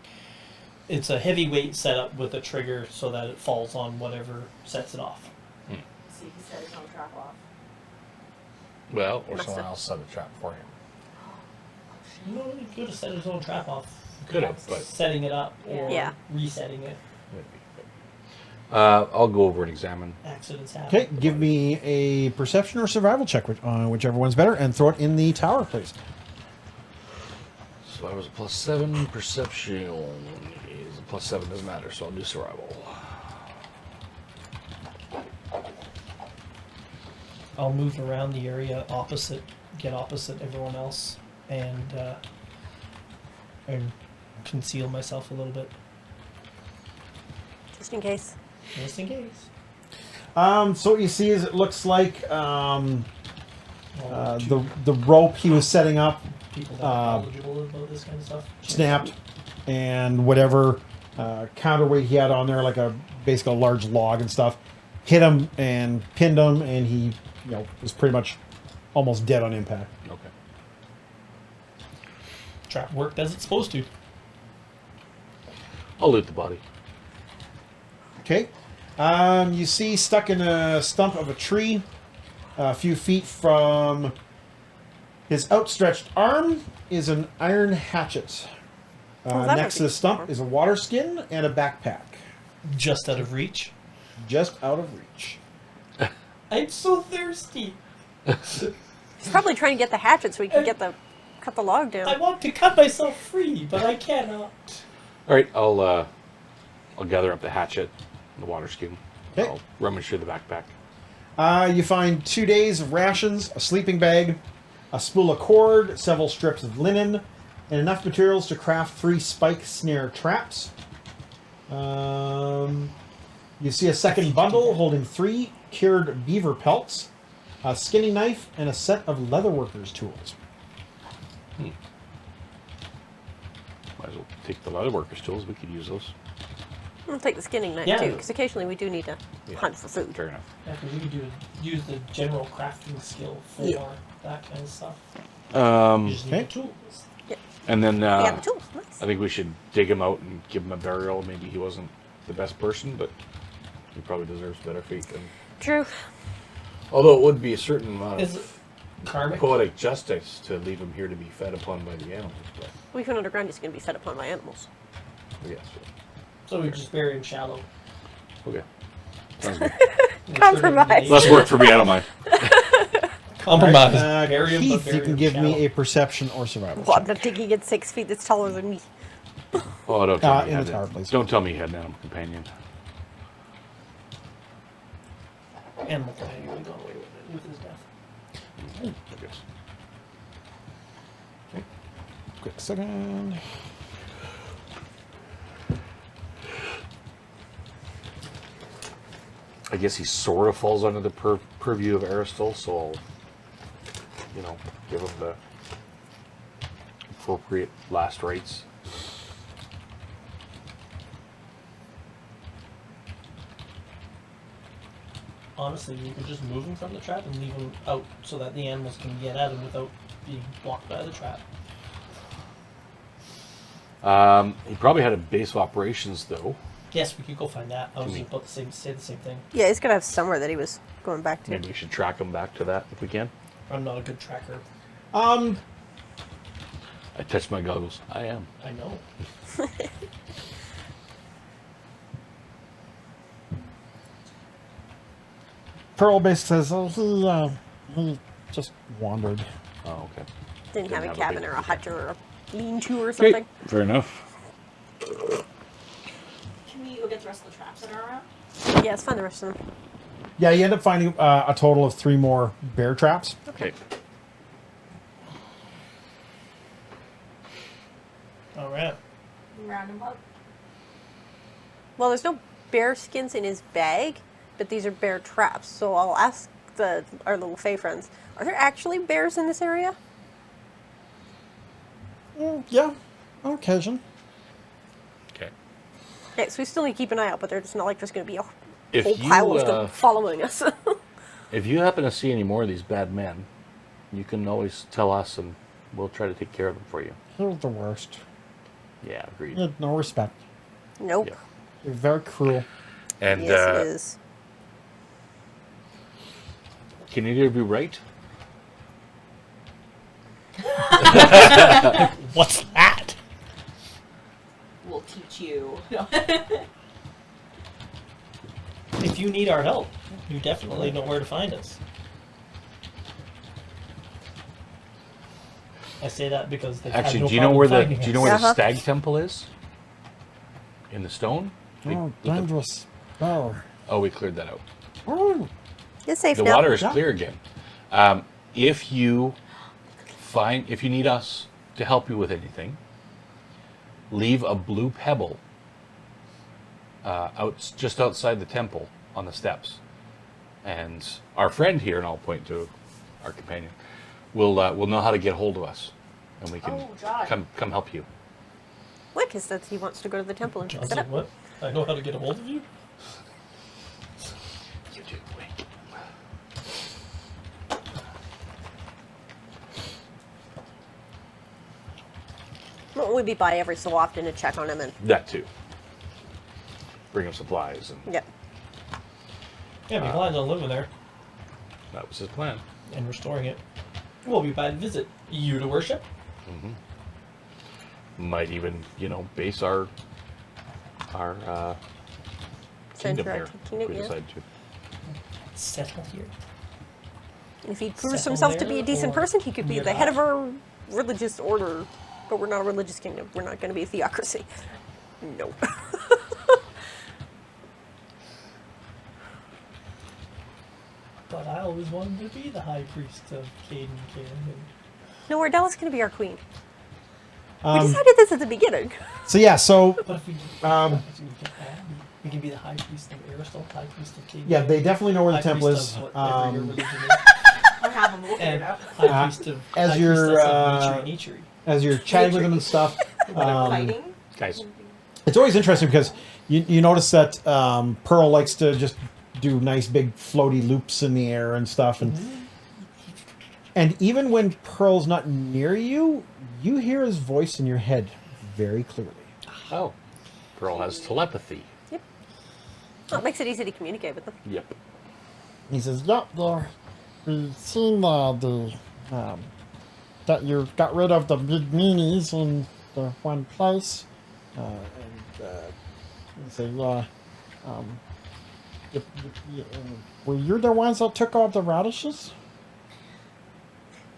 It's a heavyweight setup with a trigger so that it falls on whatever sets it off. See, he said he's gonna trap off. Well, or Must someone have. else set a trap for him. You know, he could have set his own trap off. Could have, but Setting it up or Yeah. resetting it. I'll go over and examine. Accidents happen. Okay, give me a perception or survival check, whichever one's better, and throw it in the tower, please. So I was a +7. Perception is a +7. Doesn't matter. So I'll do survival. I'll move around the area get opposite everyone else, and conceal myself a little bit, Just in case. just in case. So what you see is it looks like Well, the rope he was setting up people that are knowledgeable about this kind of stuff. snapped, and whatever counterweight he had on there, like basically a large log and stuff. Hit him and pinned him, and he was pretty much almost dead on impact. Okay. Trap worked as it's supposed to. I'll loot the body. Okay. You see stuck in a stump of a tree, a few feet from his outstretched arm, is an iron hatchet. that Next to would the be stump cool. is a water skin and a backpack. Just out of reach. Just out of reach. I'm so thirsty. He's probably trying to get the hatchet so he can cut the log down. I want to cut myself free, but I cannot. All right, I'll gather up the hatchet and the water skin. Okay. I'll rummage through the backpack. You find 2 days of rations, a sleeping bag, a spool of cord, several strips of linen, and enough materials to craft 3 spike snare traps. You see a second bundle holding 3 cured beaver pelts, a skinning knife, and a set of leatherworkers' tools. Might as well take the leatherworkers' tools. We could use those. We'll take the skinning knife Yeah. too, because occasionally we do need to Yeah. hunt for food. Fair enough. Yeah, 'cause we could use the general crafting skill for Yeah. that kind of stuff. Um, You just need Okay. the tools. and then Yeah, the tools. Nice. I think we should dig him out and give him a burial. Maybe he wasn't the best person, but he probably deserves better fate than. True. Although it would be a certain amount Is it of karmic? poetic justice to leave him here to be fed upon by the animals. But Well, even underground, he's going to be fed upon by animals. yes. So we just bury him shallow. Okay. Sounds good. Compromise. Less work for me. I don't mind. Compromise. Alright, Bury him, but Keith, bury you can him give me shallow. a perception or survival Well, I'm check. not digging at 6 feet that's taller than me. Oh, don't tell me. In he had the tower, an- please. Don't tell me he had an animal companion. Animal companion would have gone away with his death. I guess. Quick second. I guess he sort of falls under the purview of Aristotle, so I'll, give him the appropriate last rites. Honestly, you could just move him from the trap and leave him out so that the animals can get at him without being blocked by the trap. He probably had a base of operations, though. Yes, we could go find that. I was Can we- about to say the same thing. Yeah, he's going to have somewhere that he was going back to. Maybe we should track him back to that if we can. I'm not a good tracker. Um, I touched my goggles. I am. I know. Pearl basically says, he just wandered. Oh, okay. Didn't have a have a cabin big- or a hut or a lean-to or something. Fair enough. Can we go get the rest of the traps that are around? Yeah, let's find the rest of them. Yeah, you end up finding a total of 3 more bear traps. Okay. All right. Round and up. Well, there's no bear skins in his bag, but these are bear traps. So I'll ask our little Fey friends, are there actually bears in this area? Yeah, on occasion. Okay. Okay, so we still need to keep an eye out, but they're just not like there's going to be a If whole you, pile of them following us. If you happen to see any more of these bad men, you can always tell us and we'll try to take care of them for you. You're the worst. Yeah, agreed. You had no respect. Nope. Yeah. You're very cruel. And Yes, it is. can either of you write? What's that? We'll teach you. If you need our help, you definitely know where to find us. I say that because they've had Actually, no do you know problem where the finding do you know us. where Uh-huh. the stag temple is? In the stone? Oh, the- dangerous. Oh. Oh, we cleared that out. Oh. It's safe The now. water is Yeah. clear again. If you need us to help you with anything, leave a blue pebble just outside the temple on the steps, and our friend here, and I'll point to our companion, will know how to get hold of us, and we can Oh, Josh. come help you. Look, he says he wants to go to the temple and fix John's it like, up. what? I know how to get a hold of you? You do. Wait. Well, we'd be by every so often to check on him and That too. Bring him supplies, and yeah. Yeah, we plans on living there that was his plan. and restoring it. We'll be by to visit you to worship. Might even, base our kingdom Sanctuary here. kingdom, if we yeah. decide to. Settle here. If he proves Settle himself to be a there decent or person, he could be the nearby. head of our religious order. But we're not a religious kingdom. We're not going to be a theocracy. No. But I always wanted to be the high priest of Caden King. No, Ardella's going to be our queen. We Um, decided this at the beginning. so yeah, so But if we, we can be the high priest of Aristotle, high priest of Caden. yeah, they definitely know where the high temple priest is. of whatever your religion is, Or have them look and it up. high priest of as high you're, priestess of uh, Nichiry. As you're chatting with them and stuff, Fighting. Guys, it's always interesting because you notice that Pearl likes to just do nice big floaty loops in the air and stuff, and even when Pearl's not near you, you hear his voice in your head very clearly. oh, Pearl has telepathy. Well, it makes it easy to communicate with them. Yep. He says, "Yep, there. We've seen the that you got rid of the big meanies in the one place, he said, were you the ones that took all the radishes?"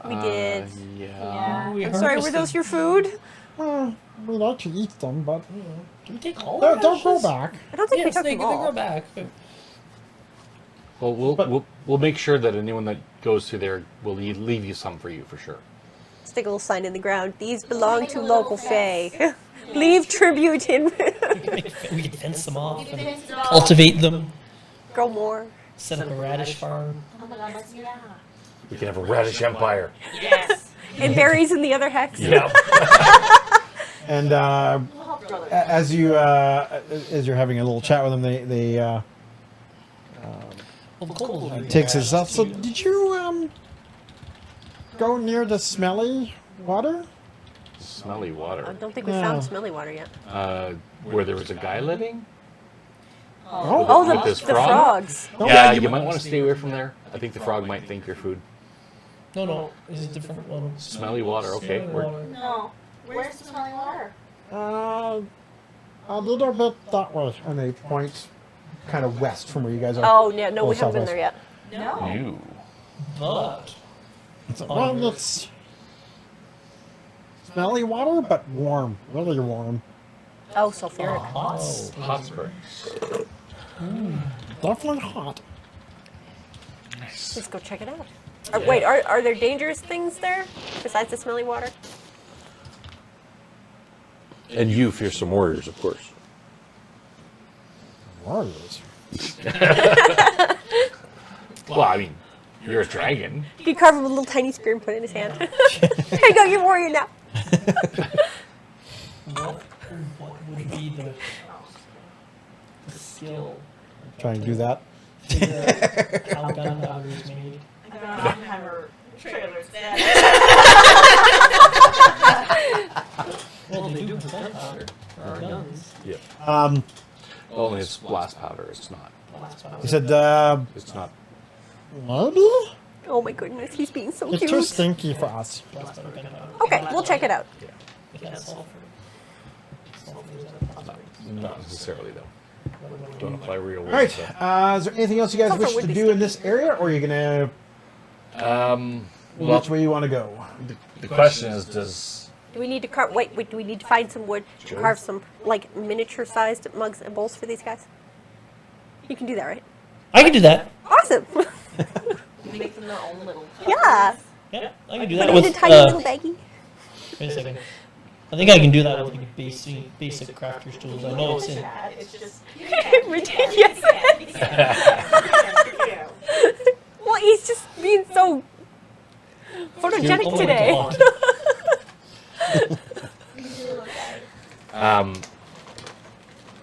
We did. Yeah. We I'm sorry, were those your food? We like to eat them, but Can we take all they'll the go radishes? back. I don't think we Yes, took they them all. go back. Well, But- we'll make sure that anyone that goes through there will leave you some for you for sure. Stick a little sign in the ground. These belong to local fae. Leave tribute in. We can fence them off and cultivate them. Grow more. Set up a radish farm. Oh my god, let's do that. We can have a radish empire. Yes. And berries in the other hex. Yeah. And We'll help brothers. as you're having a little chat with them, they Well, the kobolds are takes his radish stuff. So too. did you go near the smelly water? Smelly I water. don't think we No. found smelly water yet. Where there was a guy living? Oh, With this the frog? frogs. Yeah, you might want to stay away from there. I think the frog might think you're food. No, it's a different one. Smelly water, okay. Smelly We're- water. No. Where's the smelling water? A little bit that way. And they point kind of west from where you guys are. Oh, yeah, no, we Oh, haven't been southwest. there yet. No. You. But Well, it's smelly water, but warm, really warm. Oh, sulfuric. hot. Hot springs. Definitely hot. Let's go check it out. Wait, are there dangerous things there besides the smelly water? And you, fearsome warriors, of course. Warriors. Well, I mean, you're a dragon. You carve him a little tiny spear and put it in his hand. Here you go, you're a warrior now. What would be the skill Trying to do that. to how gunpowder is made? I got an Oppenheimer trailer instead. Well, they do have gunpowder for our guns. Yeah. Um, Only it's blast powder. It's not. Blast powder. he said, It's not. maybe Oh my goodness, he's being so it's too cute. stinky for us. Blast powder gunpowder. Okay, we'll check it out. It has sulfur. Sulfur is a phosphorus. Not necessarily, though. Don't apply real All right. words. Is there anything else you guys Sulfur wish would to be do in this area, or are you gonna Well, which way you want to go? the question is, does Do we need to carve? Wait, do we need to find some wood to Sure. carve some like miniature-sized mugs and bowls for these guys? You can do that, right? I can do that. Awesome. Make them their own little. Yeah. Yeah, I can do Put that it in a with. tiny little baggie. Wait a second. I think I can do that with like basic crafter's tools. I know it's in. It's just. Ridiculous. Well, he's just being so photogenic Oh my today. God.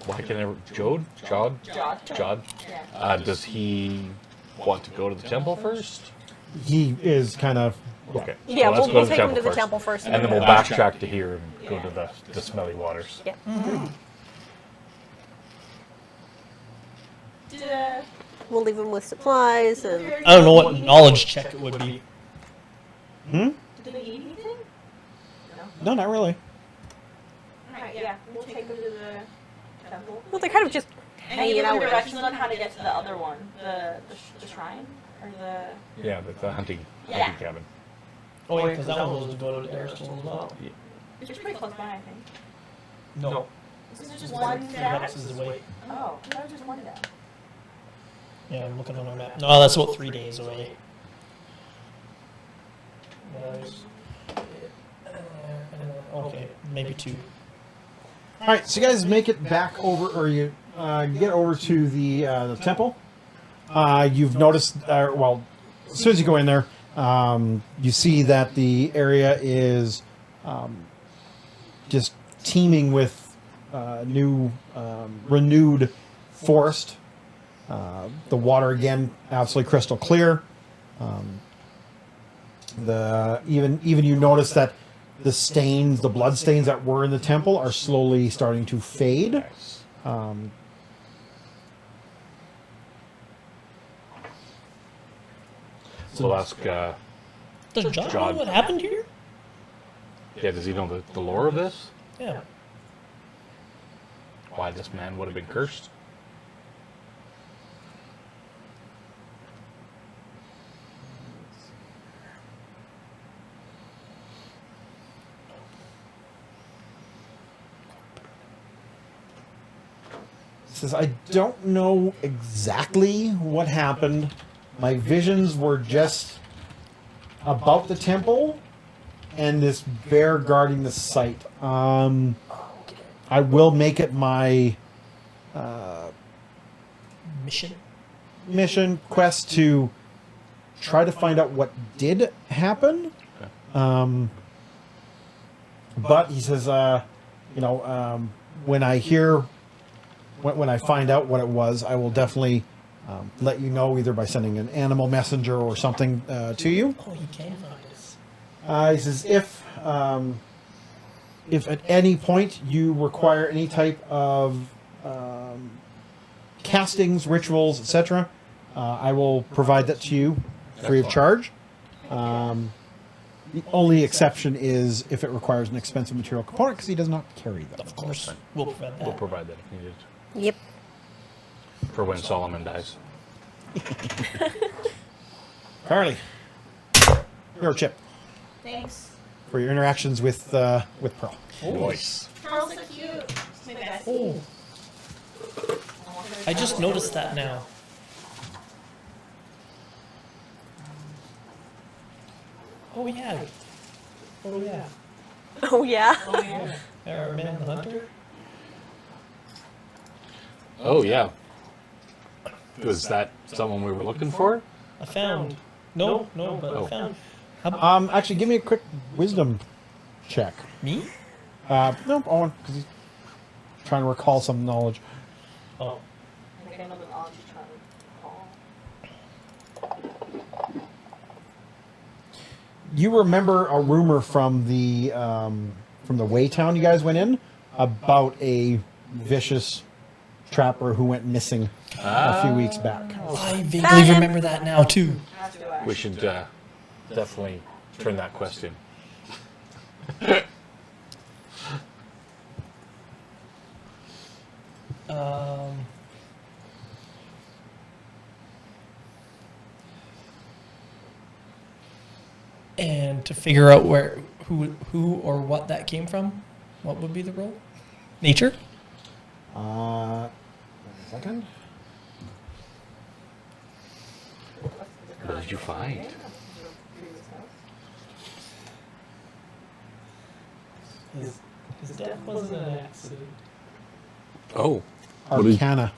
Why can I... Jod? Jod. Yeah. Does he want to go to the temple first? He is kind of. Okay. Yeah, let's we'll go take him to the temple first. And then we'll backtrack to here and go to the smelly waters. Yeah. Did, We'll leave him with supplies and. I don't know what knowledge check it would be. did they eat anything? No. No, not really. Alright, yeah. We'll take them to the temple. Well, they're kind of just And hanging give out them with us. directions on how to get to the other one. The shrine? Or the... Yeah, the hunting cabin. Oh, yeah, because that one was devoted to Aristotle as well. It's pretty close by, I think. No. Is it just one Three down? hexes away. Oh, that was just one down. Yeah, I'm looking on our map. No, that's about 3 days away. Okay, maybe 2. All right, so you guys make it back over, or you get over to the temple. You've noticed, well, as soon as you go in there, you see that the area is just teeming with new, renewed forest. The water again, absolutely crystal clear. Even you notice that the stains, the blood stains that were in the temple, are slowly starting to fade. Nice. So we'll ask. Does John know John. what happened here? Yeah, does he know the lore of this? Yeah. Why this man would have been cursed? Says, I don't know exactly what happened. My visions were just about the temple and this bear guarding the site. I will make it my mission quest to try to find out what did happen. Okay. But he says, when I hear, when I find out what it was, I will definitely let you know, either by sending an animal messenger or something to you. Oh, he can find us. He says, if at any point you require any type of castings, rituals, etc., I will provide that to you free of charge. The only exception is if it requires an expensive material component, because he does not carry them. Of course. We'll prevent that. We'll provide that if needed. Yep. For when Solomon dies. Carly, your chip Thanks. for your interactions with Pearl. Nice. Pearl's so cute. It's my bestie. Oh, I just noticed that now. Oh, yeah. Oh, yeah. Oh yeah. Oh, yeah. Our man the hunter? Oh, yeah. Was that someone we were looking for? I found. No, but Oh. I found. Actually, give me a quick wisdom check. Me? No, Owen, because he's trying to recall some knowledge. Oh. I think I know the knowledge you're trying to recall. You remember a rumor from the Waytown you guys went in about a vicious trapper who went missing a few weeks back. I vaguely remember that now, too. That's who I We should definitely turn that quest in. And to figure out who or what that came from, what would be the role? Nature? 1 second. What did you find? His death wasn't an accident. Oh. Arcana.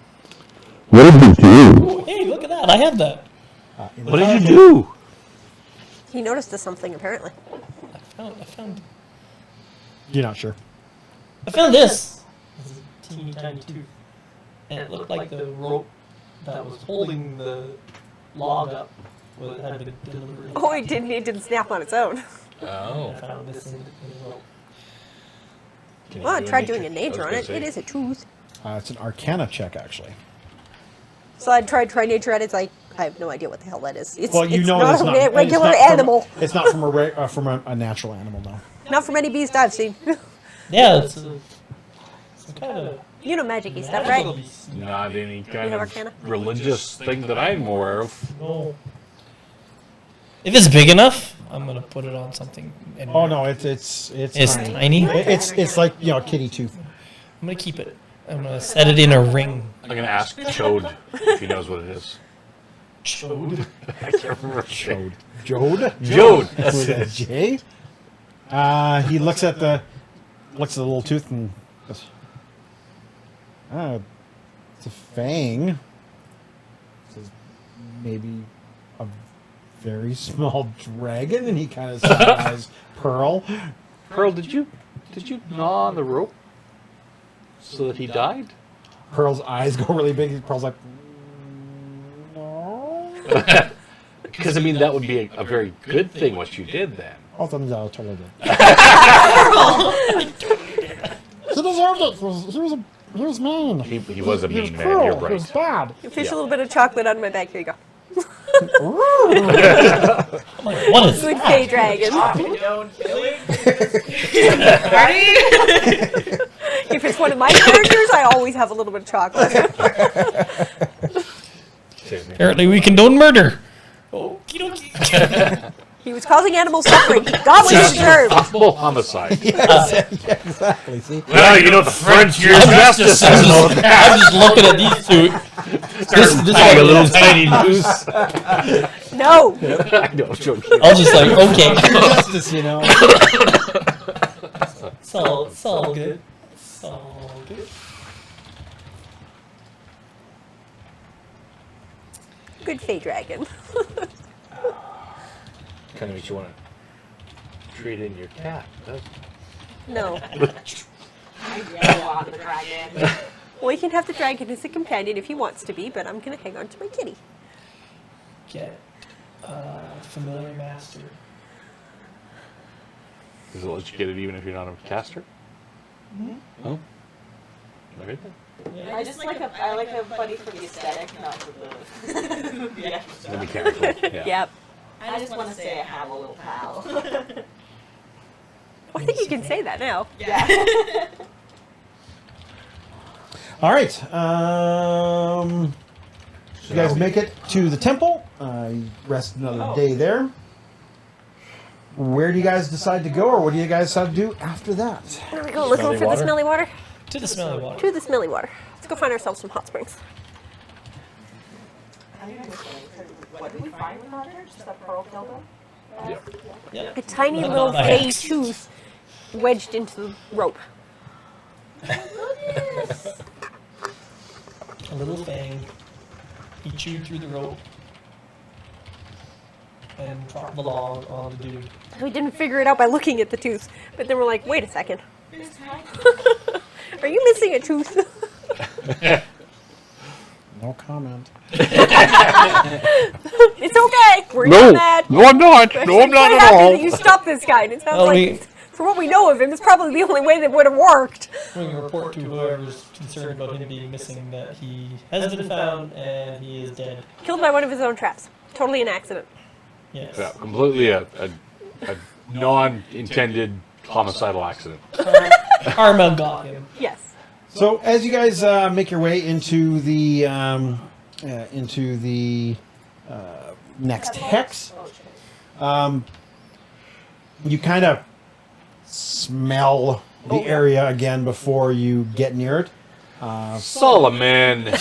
What did you do? Oh, hey, look at that. I have that. What did you do? He noticed something apparently. I found. You're not sure. I found this. It's a teeny tiny tooth. And it looked like the rope that was holding the log up had been deliberately. Oh, it didn't snap on its own. Oh. I found this in the rope. Can you Well, I do a tried doing a I was nature on gonna it. say, It is a tooth. It's an Arcana check, actually. So I tried try nature on it. It's like, I have no idea what the hell that is. It's, Well, you it's know not it's a not and regular it's not animal. It's not from a natural animal, no. Not from any beast I've seen. Yeah, it's some kind of You know magic-y stuff, magical right? beast. Not any kind have of Arcana? religious thing that I'm aware of. No. If it's big enough, I'm gonna put it on something. And Oh no, it's tiny. It's like a kitty tooth. I'm gonna keep it. I'm gonna set it in a ring. I'm gonna ask Chode if he knows what it is. Chode. I can't remember. Jode. Jode. Jode. That's With a it. J. He looks at the little tooth and goes, it's a fang. Says maybe a very small dragon, and he kind of eyes Pearl. Pearl, did you gnaw on the rope so that he died? Pearl's eyes go really big. Pearl's like, no. Because I mean that would be a very good thing what you did then. Oh, thumbs out, totally did. He deserved it. He was mean. He was a He was mean man. cruel. You're He was right. bad. You fish a little bit of chocolate out of my bag. Here you go. I'm like, what is Good that? Fey dragon. If it's one of my characters, I always have a little bit of chocolate. Apparently, we condone murder. Okie dokie. He was causing animal suffering. He got what he deserved. Possible homicide. Exactly. See. Well, you know the frontier justice I'm is just, I'm just looking at these two. This like a one little is- tiny noose. No. I know, I'm joking. I was just like, okay. Justice, you know. It's all good. It's all good. Good Fey dragon. Kind of makes you want to trade in your cat. No. I really want the dragon. Well, you can have the dragon as a companion if he wants to be, but I'm going to hang on to my kitty. Get familiar master. Does it let you get it even if you're not a caster? Oh. Okay. I just like a buddy for the aesthetic, not for the the actual The stuff. mechanical. Yeah. Yep. I just want to say I have a little pal. Well, I think you can say that now. Yeah. All right. You guys make it to the temple. You rest another day there. Where do you guys decide to go, or what do you guys decide to do after that? Where we go looking Smelly for the water? smelly water? To the smelly water. To the smelly water. Let's go find ourselves some hot springs. What did we find with Roger? Just that Pearl killed him? Yep. A tiny Not little by fey accident. tooth wedged into the rope. A little fang. He chewed through the rope and dropped the log on the dude. We didn't figure it out by looking at the tooth, but then we're like, wait a second. Are you missing a tooth? No comment. It's okay. We're No, not mad. no, I'm not. We're No, I'm not quite at happy all. that you stopped this guy. And it sounds Well, like, for what we know of him, it's probably the only way that would have worked. We can report to whoever's concerned about him being missing that he has been found and he is dead. Killed by one of his own traps. Totally an accident. Yes. Yeah, completely a non-intended homicidal accident. Karma got him. Yes. So as you guys make your way into the next hex, you kind of smell the area again before you get near it. Solomon.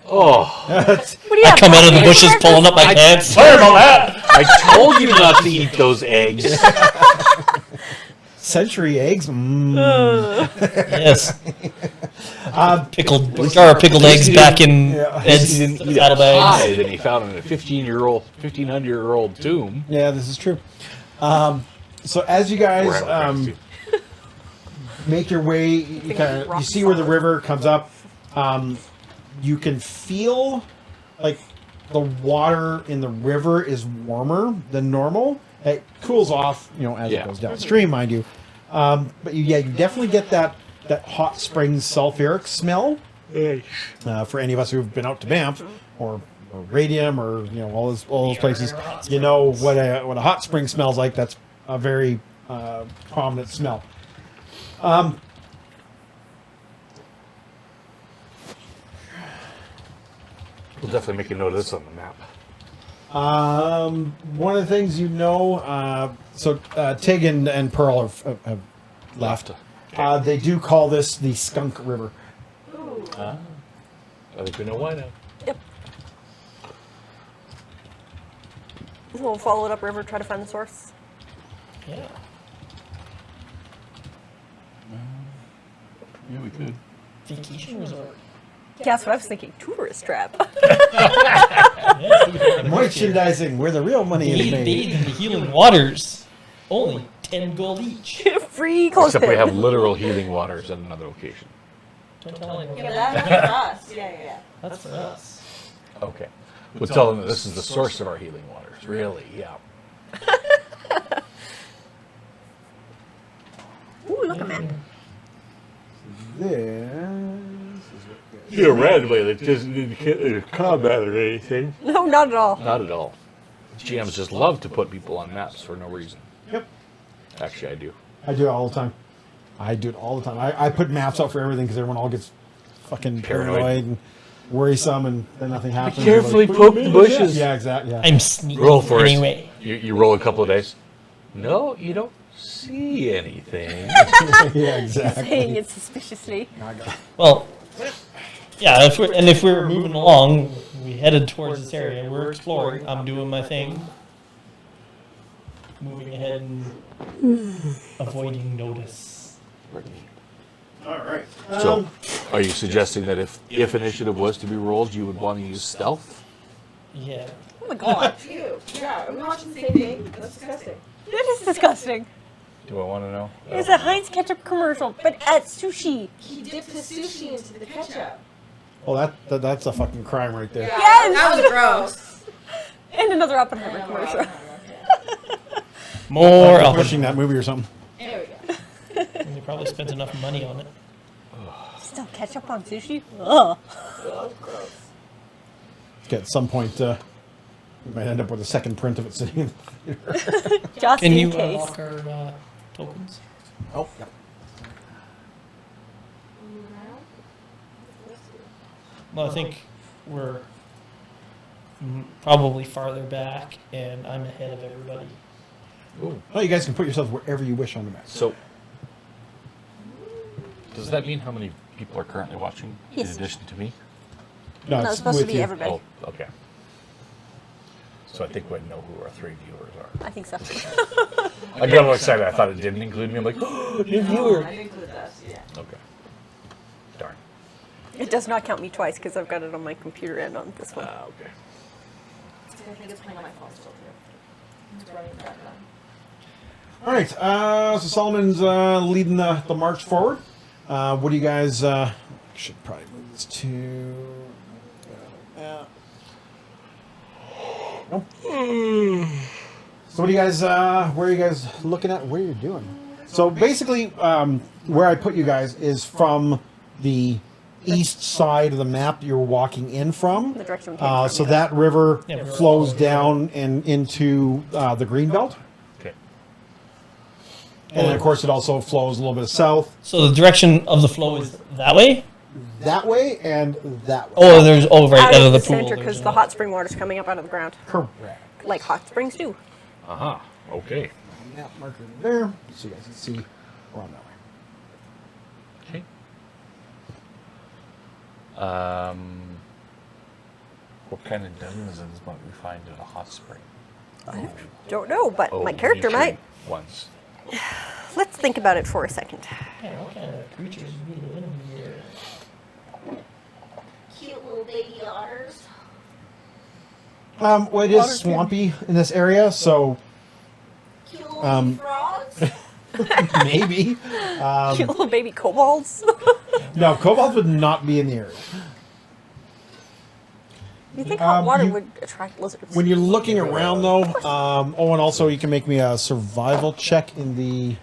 Oh, What do you have? Come out of the Buffy bushes characters? pulling up my pants. sorry about that. I told you not to eat those eggs. Century eggs. Yes. Jar of pickled eggs back in Yeah. Ed's He didn't eat a saddlebags. pie that he found in a 1500-year-old tomb. Yeah, this is true. So as you guys Or make your way. You see where the river comes up. You can feel like the water in the river is warmer than normal. It cools off, as it goes downstream, mind you. But you definitely get that hot springs sulfuric smell. For any of us who've been out to Banff or Radium or all those places, you know what a hot spring smells like. That's a very prominent smell. We'll definitely make a note of this on the map. One of the things Tig and Pearl have left. They do call this the Skunk River. I think we know why now. Yep. We'll follow it upriver, try to find the source. Yeah. Yeah, we could. Vacation resort. Yeah, that's what I was thinking. Tourist trap. Merchandising, where the real money is Bathe made. in the healing waters. Only 10 gold each. Free clothes. Except we have literal healing waters at another location. Don't tell anyone. Yeah, but that's for us. Yeah. That's for us. Okay. We'll tell them that this is the source of our healing waters. Really? Yeah. Ooh, look at that. Theoretically, it doesn't indicate combat or anything. No, not at all. Not at all. GMs just love to put people on maps for no reason. Yep. Actually, I do. I do it all the time. I put maps out for everything because everyone all gets fucking paranoid and worrisome, and then nothing happens. Carefully poke the bushes. Yeah, exactly. Yeah. I'm sneaking Roll for anyway. it. You roll a couple of days. No, you don't see anything. Yeah, exactly. Saying it suspiciously. Well, yeah, if we're moving along, we headed towards this area. We're exploring. I'm doing my thing. Moving ahead and avoiding notice. All right. So, are you suggesting that if initiative was to be rolled, you would want to use stealth? Yeah. Oh my god. Ew. Yeah, are we watching the same thing? That's disgusting. It is disgusting. Do I want to know? It's a Heinz ketchup commercial, but at sushi. He dipped his sushi into the ketchup. Well, that's a fucking crime right there. Yeah, Yes! that was gross. And another Oppenheimer commercial. More Like alcohol. pushing that movie or something. There we go. They probably spent enough money on it. Still ketchup on sushi? Ugh. Okay, at some point, we might end up with a second print of it sitting in the theater. Just Can in you case. unlock our tokens? Oh, yeah. Well, I think we're probably farther back, and I'm ahead of everybody. Ooh. Well, you guys can put yourselves wherever you wish on the map. So, does that mean how many people are currently watching Yes. in addition to me? No, No, it's supposed to be everybody. Oh, okay. So I think we know who our 3 viewers are. I think so. I got all excited. I thought it didn't include me. I'm like, oh, new viewer. I didn't include us, yeah. Okay. Darn. It does not count me twice because I've got it on my computer and on this one. Okay. I think it's playing on my phone still, too. It's running in the background. All right, so Solomon's leading the march forward. What do you guys? Should probably move this to. Nope. So what do you guys? Where are you guys looking at? What are you doing? So basically, where I put you guys is from the east side of the map you're walking in from. The direction we came from, So yeah. that river Yeah, we're flows all- down and into the green belt. Okay. And then, of course, it also flows a little bit south, So the direction of the flow is that way? that way and that way. Oh, there's right out out of the pool. center there's because the another- hot spring water's coming up out of the ground. Correct. Like hot springs do. Uh-huh. Okay. Map marker there, so you guys can see we're on that way. Okay. What kind of denizens might we find at a hot spring? Don't know, but Oh, my character nature might. Ones. Let's think about it for a second. Yeah, what kind of creatures would be in here? Cute little baby otters. Well, it is swampy in this area, so Cute little Um, frogs. Maybe. Little baby kobolds. No, kobolds would not be in the area. You think hot water you- would attract lizards? When you're looking around, though, and also you can make me a survival check in the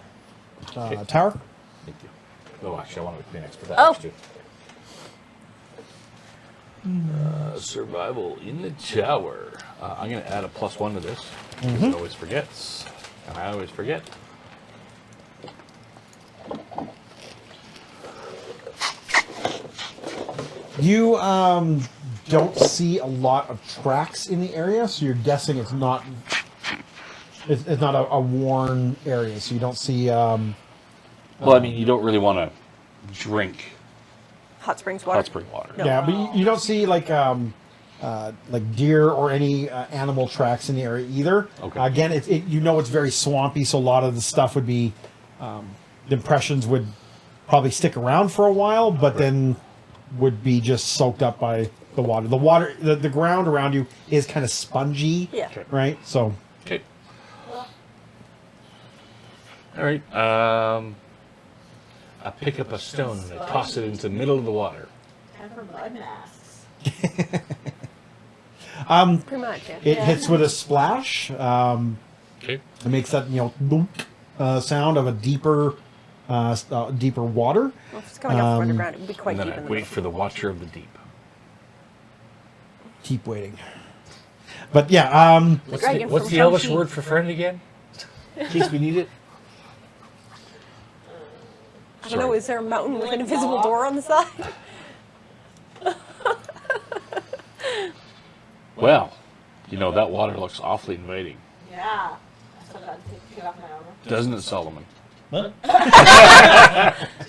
tower. Thank you. Oh, actually, I want to be next to that. Oh. Too. Survival in the tower. I'm going to add a +1 to this. Because it always forgets. And I always forget. You don't see a lot of tracks in the area, so you're guessing it's not a worn area. So you don't see. Well, I mean, you don't really want to drink Hot springs water. hot spring water. No. Yeah, but you don't see like deer or any animal tracks in the area either. Okay. Again, it's very swampy, so a lot of the stuff would be the impressions would probably stick around for a while, but then would be just soaked up by the water. The ground around you is kind of spongy. Yeah. Okay. Right. So Okay. All right. I pick up a stone and I toss it into the middle of the water. Time for blood masks. Pretty much, yeah. it hits with a splash. Okay. It makes that boop, sound of a deeper water. Well, if it's coming up from underground, it would be quite And then deep I in the wait middle. for the Watcher of the Deep. Keep waiting. But yeah, What's dragon what's from the Elvish Shang-Chi. word for friend again? In case we need it. I don't know, is there a mountain with an invisible door on the side? Well, that water looks awfully inviting, Yeah. I still gotta take it off my armor. doesn't it, Solomon? What?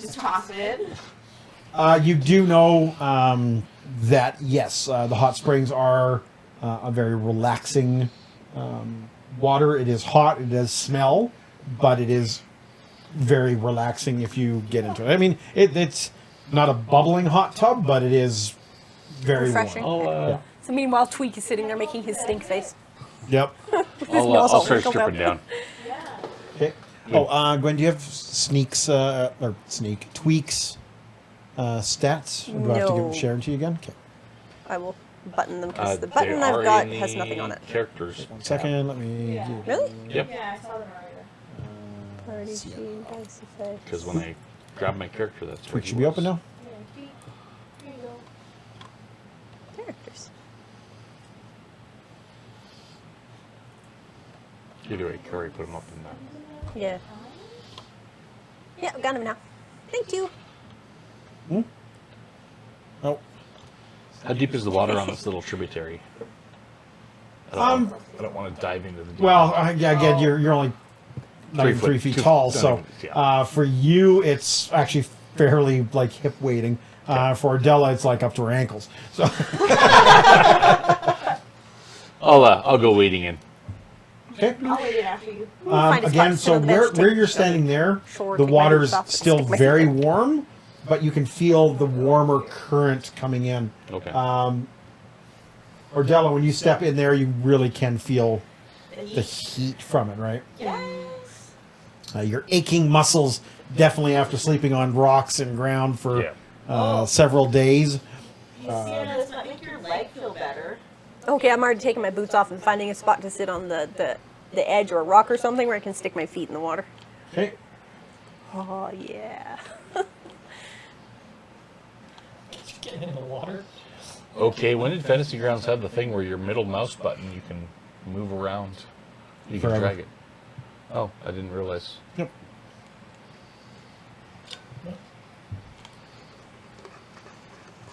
Just toss it in. you do know that yes, the hot springs are a very relaxing water. It is hot. It does smell, but it is very relaxing if you get into it. I mean, it's not a bubbling hot tub, but it is very Refreshing. warm. I'll So meanwhile, Tweak is sitting there making his stink face. Yep. I'll start wrinkled stripping up. down. Yeah. Okay. Oh, Gwen, do you have tweaks stats? Or do I have to No. give Sharon to you again? Okay. I will button them because the They button are I've got in has the nothing on it. Characters. 1 second. Let me. Yeah. do- Really? Yep. Yeah, I saw them earlier. Party team, dice effects. Because when I grab my character, that's where Tweak he should be was. open now. Yeah, here you go. Characters. Either way, Curry put him up in there. Yeah. Yeah, I've got him now. Thank you. Oh. How deep is the water on this little tributary? I don't want to dive into the deep. Well, yeah, again, you're only not 3 even foot, 3 feet 2 tall, not so even, yeah. for you, it's actually fairly like hip wading. For Adela, it's like up to her ankles. So I'll go wading in. okay. I'll wait it after you. Find a spot Again, to sit so on the bench, where take you're the standing there, shore, the take my water's boots off, and still stick my very feet in. warm, but you can feel the warmer current coming in. Okay. Ordella, when you step in there, you really can feel The the heat from it, right? Yes. Your aching muscles, definitely after sleeping on rocks and ground for several days. Sienna, this might make your leg feel better. Okay, I'm already taking my boots off and finding a spot to sit on the edge or a rock or something where I can stick my feet in the water. Okay. Oh, yeah. Getting in the water. Okay, when did Fantasy Grounds have the thing where your middle mouse button you can move around? You can Forever. drag it. Oh, I didn't realize. Yep.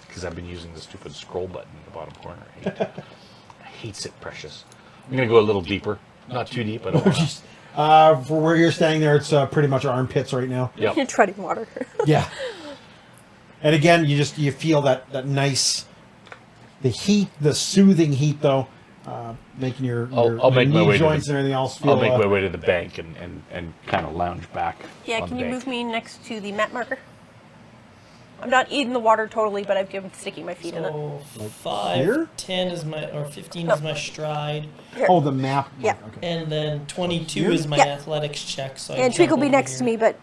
Because I've been using the stupid scroll button in the bottom corner. I hate it. I hate it, precious. I'm going to go a little deeper. Not too deep. I don't want to. For where you're standing there, it's pretty much armpits right now. You're Yep. treading water. Yeah. And again, you feel that nice, the heat, the soothing heat though, making your I'll make my knee way to joints the- and everything else feel. I'll make my way to the bank and kind of lounge back. Yeah, on can the you bank. move me next to the map marker? I'm not in the water totally, but I've been sticking my feet in it. So Like 5, here? 10 is my, or 15 is my stride, Oh, the map. Yeah. Okay. and then 22 Here? is my Yeah. athletics check. So I And Tweak will jump be over next to here. me, but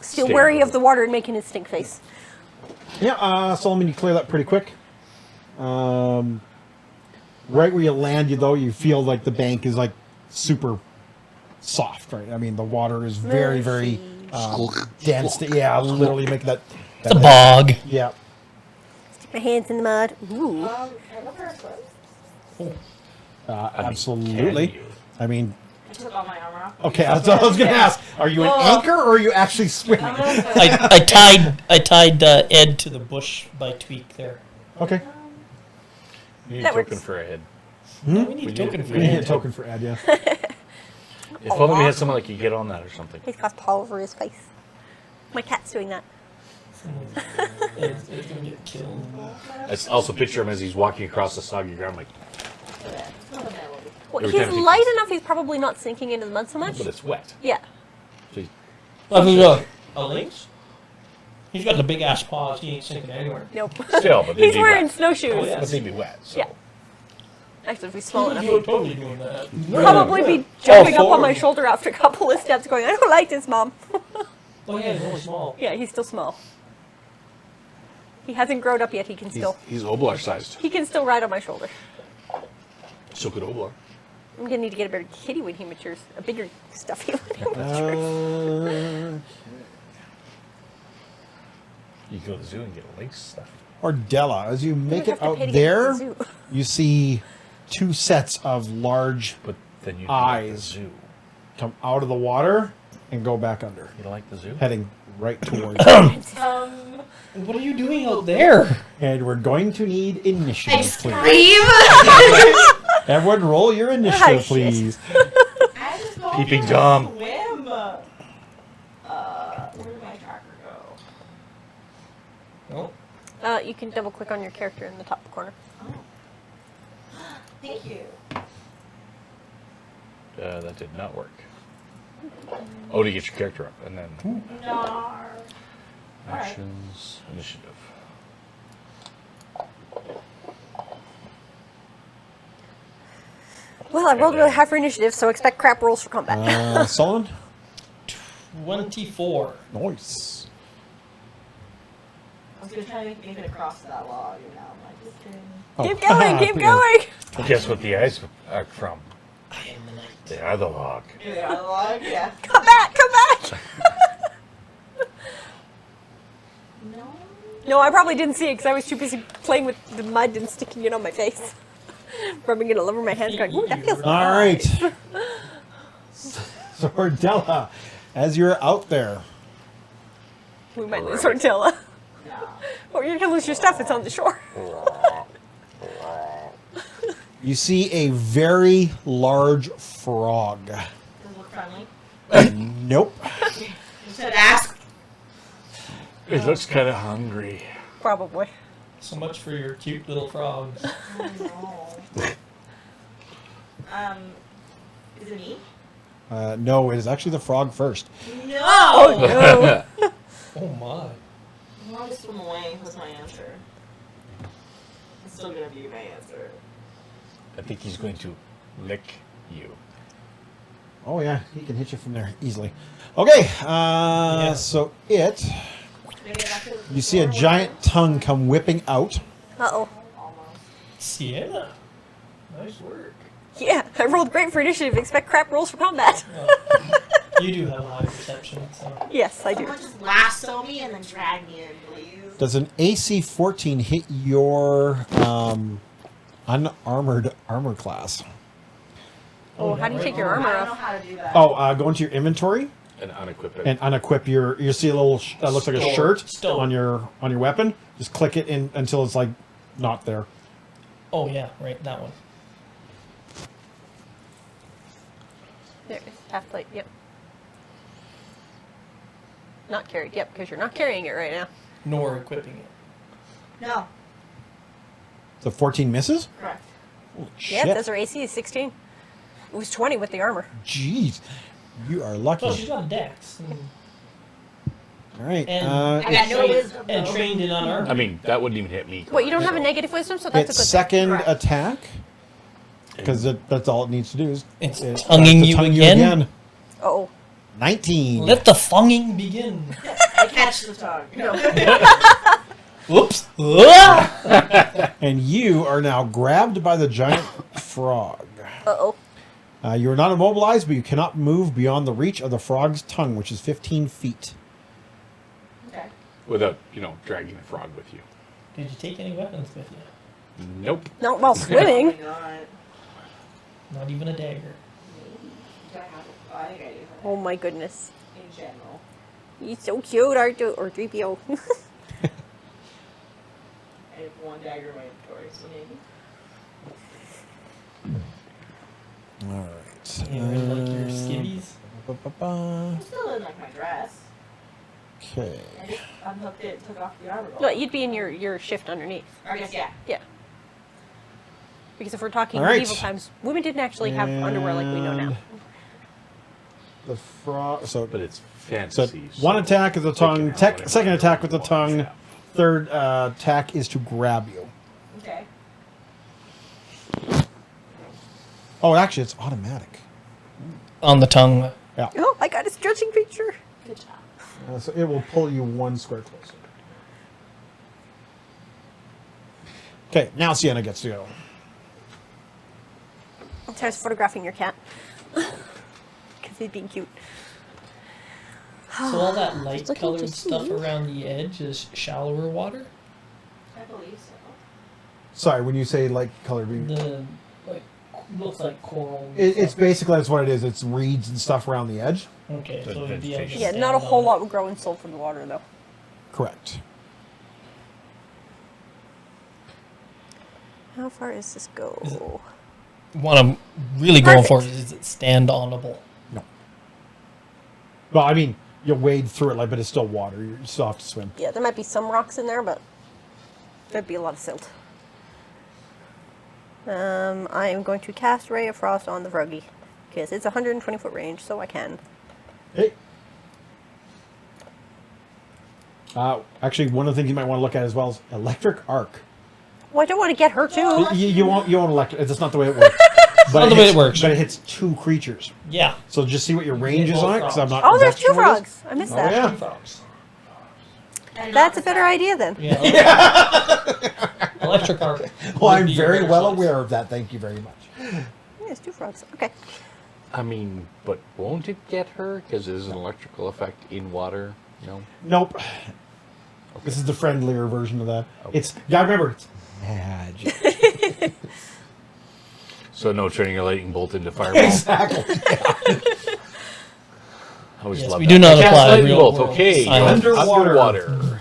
still Stay wary over. of the water and making his stink face. Yeah, Solomon, you clear that pretty quick. Right where you land, though, you feel like the bank is like super soft, right? I mean, the water is very, very dense. Yeah, literally make that. It's a bog. Yeah. Stick my hands in the mud. Ooh. I love her clothes. Absolutely. Can you? I mean, I took all my armor off. okay, that's what I was going to ask. Are you an anchor or are you actually swimming? I'm gonna swim. I tied Ed to the bush by Tweak there. Okay. You need That a token works. for a head. No, we need a token for We need a Ed. token for Ed, yeah. If only we had someone like you get on that or something. He's got paw over his face. My cat's doing that. Ed's gonna get killed. I also picture him as he's walking across the soggy ground, like, Well, Every he's time he- light enough, he's probably not sinking into the mud so much. but it's wet. Yeah. So he- What is a lynx? He's got the big ass paws. He ain't sinking anywhere. Nope. Still, but they'd He's be wearing wet. snowshoes. Oh, yeah. But they'd be wet. So. Yeah. Actually, if he's small enough, You're he'd totally doing that. probably be jumping up on forward. my shoulder after a couple of steps going, I don't like this, Mom. Oh yeah, he's only small. Yeah, he's still small. He hasn't grown up yet. He can still He's sized. he can still ride on my shoulder. So could Oblar. I'm gonna need to get a better kitty when he matures. A bigger stuffy when he matures. You can go to the zoo and get a lynx stuff. Ordella, as you make have it to out pay to get there, to the zoo. you see two sets of large But then you Eyes. like the zoo. come out of the water and go back under, You don't like the zoo? heading right towards. What are you doing out there? And we're going to need initiative, please. Scream! Everyone, roll your Ah, initiative, shit. please. I just go Peeping for a Tom. Swim. Where did my tracker go? Oh, You can double click on your character in the top corner. Oh. Thank you. That did not work. Oh, to get your character up. And then No. actions, initiative. Well, I rolled really high for initiative, so expect crap rolls for combat. Solomon? 24. Nice. I was gonna try to make it across that log, and now I'm like, just kidding. Oh, Keep going, keep going. Guess what the eyes are from? I am the knight. They are the log. Yeah, the log, yeah. Come back, come back. No. No, I probably didn't see it because I was too busy playing with the mud and sticking it on my face. Rubbing it all over my hands, going, ooh, that feels All right. So, Ordella, as you're out there, We might lose Ortilla. No. Or you're gonna lose your stuff, it's on the shore. you see a very large frog. Does it look friendly? Nope. You should ask. It looks kind of hungry. Probably. So much for your cute little frogs. Oh, no. Is it me? No, it is actually the frog first. No! No. Oh my. I want to swim away was my answer. It's still gonna be my answer. I think he's going to lick you. Oh yeah, he can hit you from there easily. Okay, so it. Maybe back to the You see a floor? giant tongue come whipping out. Uh-oh. Almost. Sienna. Nice work. Yeah, I rolled great for initiative. Expect crap rolls for combat. You do have a high perception, so. Yes, I do. Someone just lasso me and then drag me in, please. Does an AC 14 hit your unarmored armor class? Oh, how do you take your I armor don't know off? how to do that. Oh, go into your inventory And unequip it. and unequip your. You see a little that looks like a Store. shirt Store. on your weapon. Just click it in until it's like not there. Oh yeah, right, that one. There it is. Half plate, yep. Not carried, yep, because you're not carrying it right now. Nor equipping it. No. The 14 misses. Correct. Holy Yeah, shit! that's our AC is 16. It was 20 with the armor. Jeez, you are Oh, lucky. she's on Dex. All right. And, I got no wisdom, and though. trained in unarmed. I mean, that wouldn't even hit me. Wait, you don't have a negative wisdom, so that's Its a good second Correct. attack, because that's all it needs to do is It's tries tonguing to you tongue again? thing. Oh. 19. Let the funging begin. I catch the tongue. No. Whoops. Ah! And you are now grabbed by the giant frog. Uh-oh. You are not immobilized, but you cannot move beyond the reach of the frog's tongue, which is 15 feet. Okay. Without, dragging the frog with you. Did you take any weapons with you? Nope. No, while swimming. Probably not. Not even a dagger. Do I have I think I do. Oh my goodness. In general. He's so cute, Arthur, or 3PO. I have one dagger in my inventory, so maybe. All right. You know, like your skivvies. I'm still in like my dress. Okay. I just unhooked it and took off the armor. No, you'd be in your shift underneath. Or I guess yeah. Yeah. Because if we're talking All right. medieval times, women didn't actually have underwear like we know now. The frog. So, But it's so fantasy. one attack is the tongue. Whatever. Second attack with the tongue. Third attack is to grab you. Okay. Oh, actually, it's automatic. On the tongue. Yeah. Oh, I got a stretching picture. Good job. So it will pull you one square closer. Okay, now Sienna gets to go. Tara's photographing your cat. Because he's being cute. So all that Just light looking colored to stuff see. around the edge is shallower water? I believe so. Sorry, when you say like color being, The like looks like coral. it's basically that's what it is. It's reeds and stuff around the edge. Okay, The so it'd be able to vegetation. Yeah, stand not a whole on lot would grow in sulfur in the water, though. Correct. How far does this go? Is it- What I'm really going for Perfect. is it stand onable. No. Well, I mean, you wade through it, like, but it's still water. You still have to swim. Yeah, there might be some rocks in there, but there'd be a lot of silt. I am going to cast Ray of Frost on the froggy. Because it's 120-foot range, so I can. Hey. Actually, one of the things you might want to look at as well is electric arc. Well, I don't want to get her, too. You won't electric. That's not the way it works. not the way it works. But it hits two creatures. Yeah. So just see what your range get is on it, both because I'm frogs. not. Oh, there's exactly two sure what it is. frogs. I missed Oh, that. yeah. Two frogs. And That's a not better the idea, then. Yeah. Electric arc. Well, I'm would be your very better well choice. aware of that. Thank you very much. Yeah, it's two frogs. Okay. I mean, but won't it get her? Because there's an electrical effect in water. No. Nope. This is the friendlier version of that. It's remember, it's magic. So no turning a lightning bolt into fireball. Exactly. I always Yes, love we that. do not Cast apply lightning real bolt. world Okay, science. Underwater.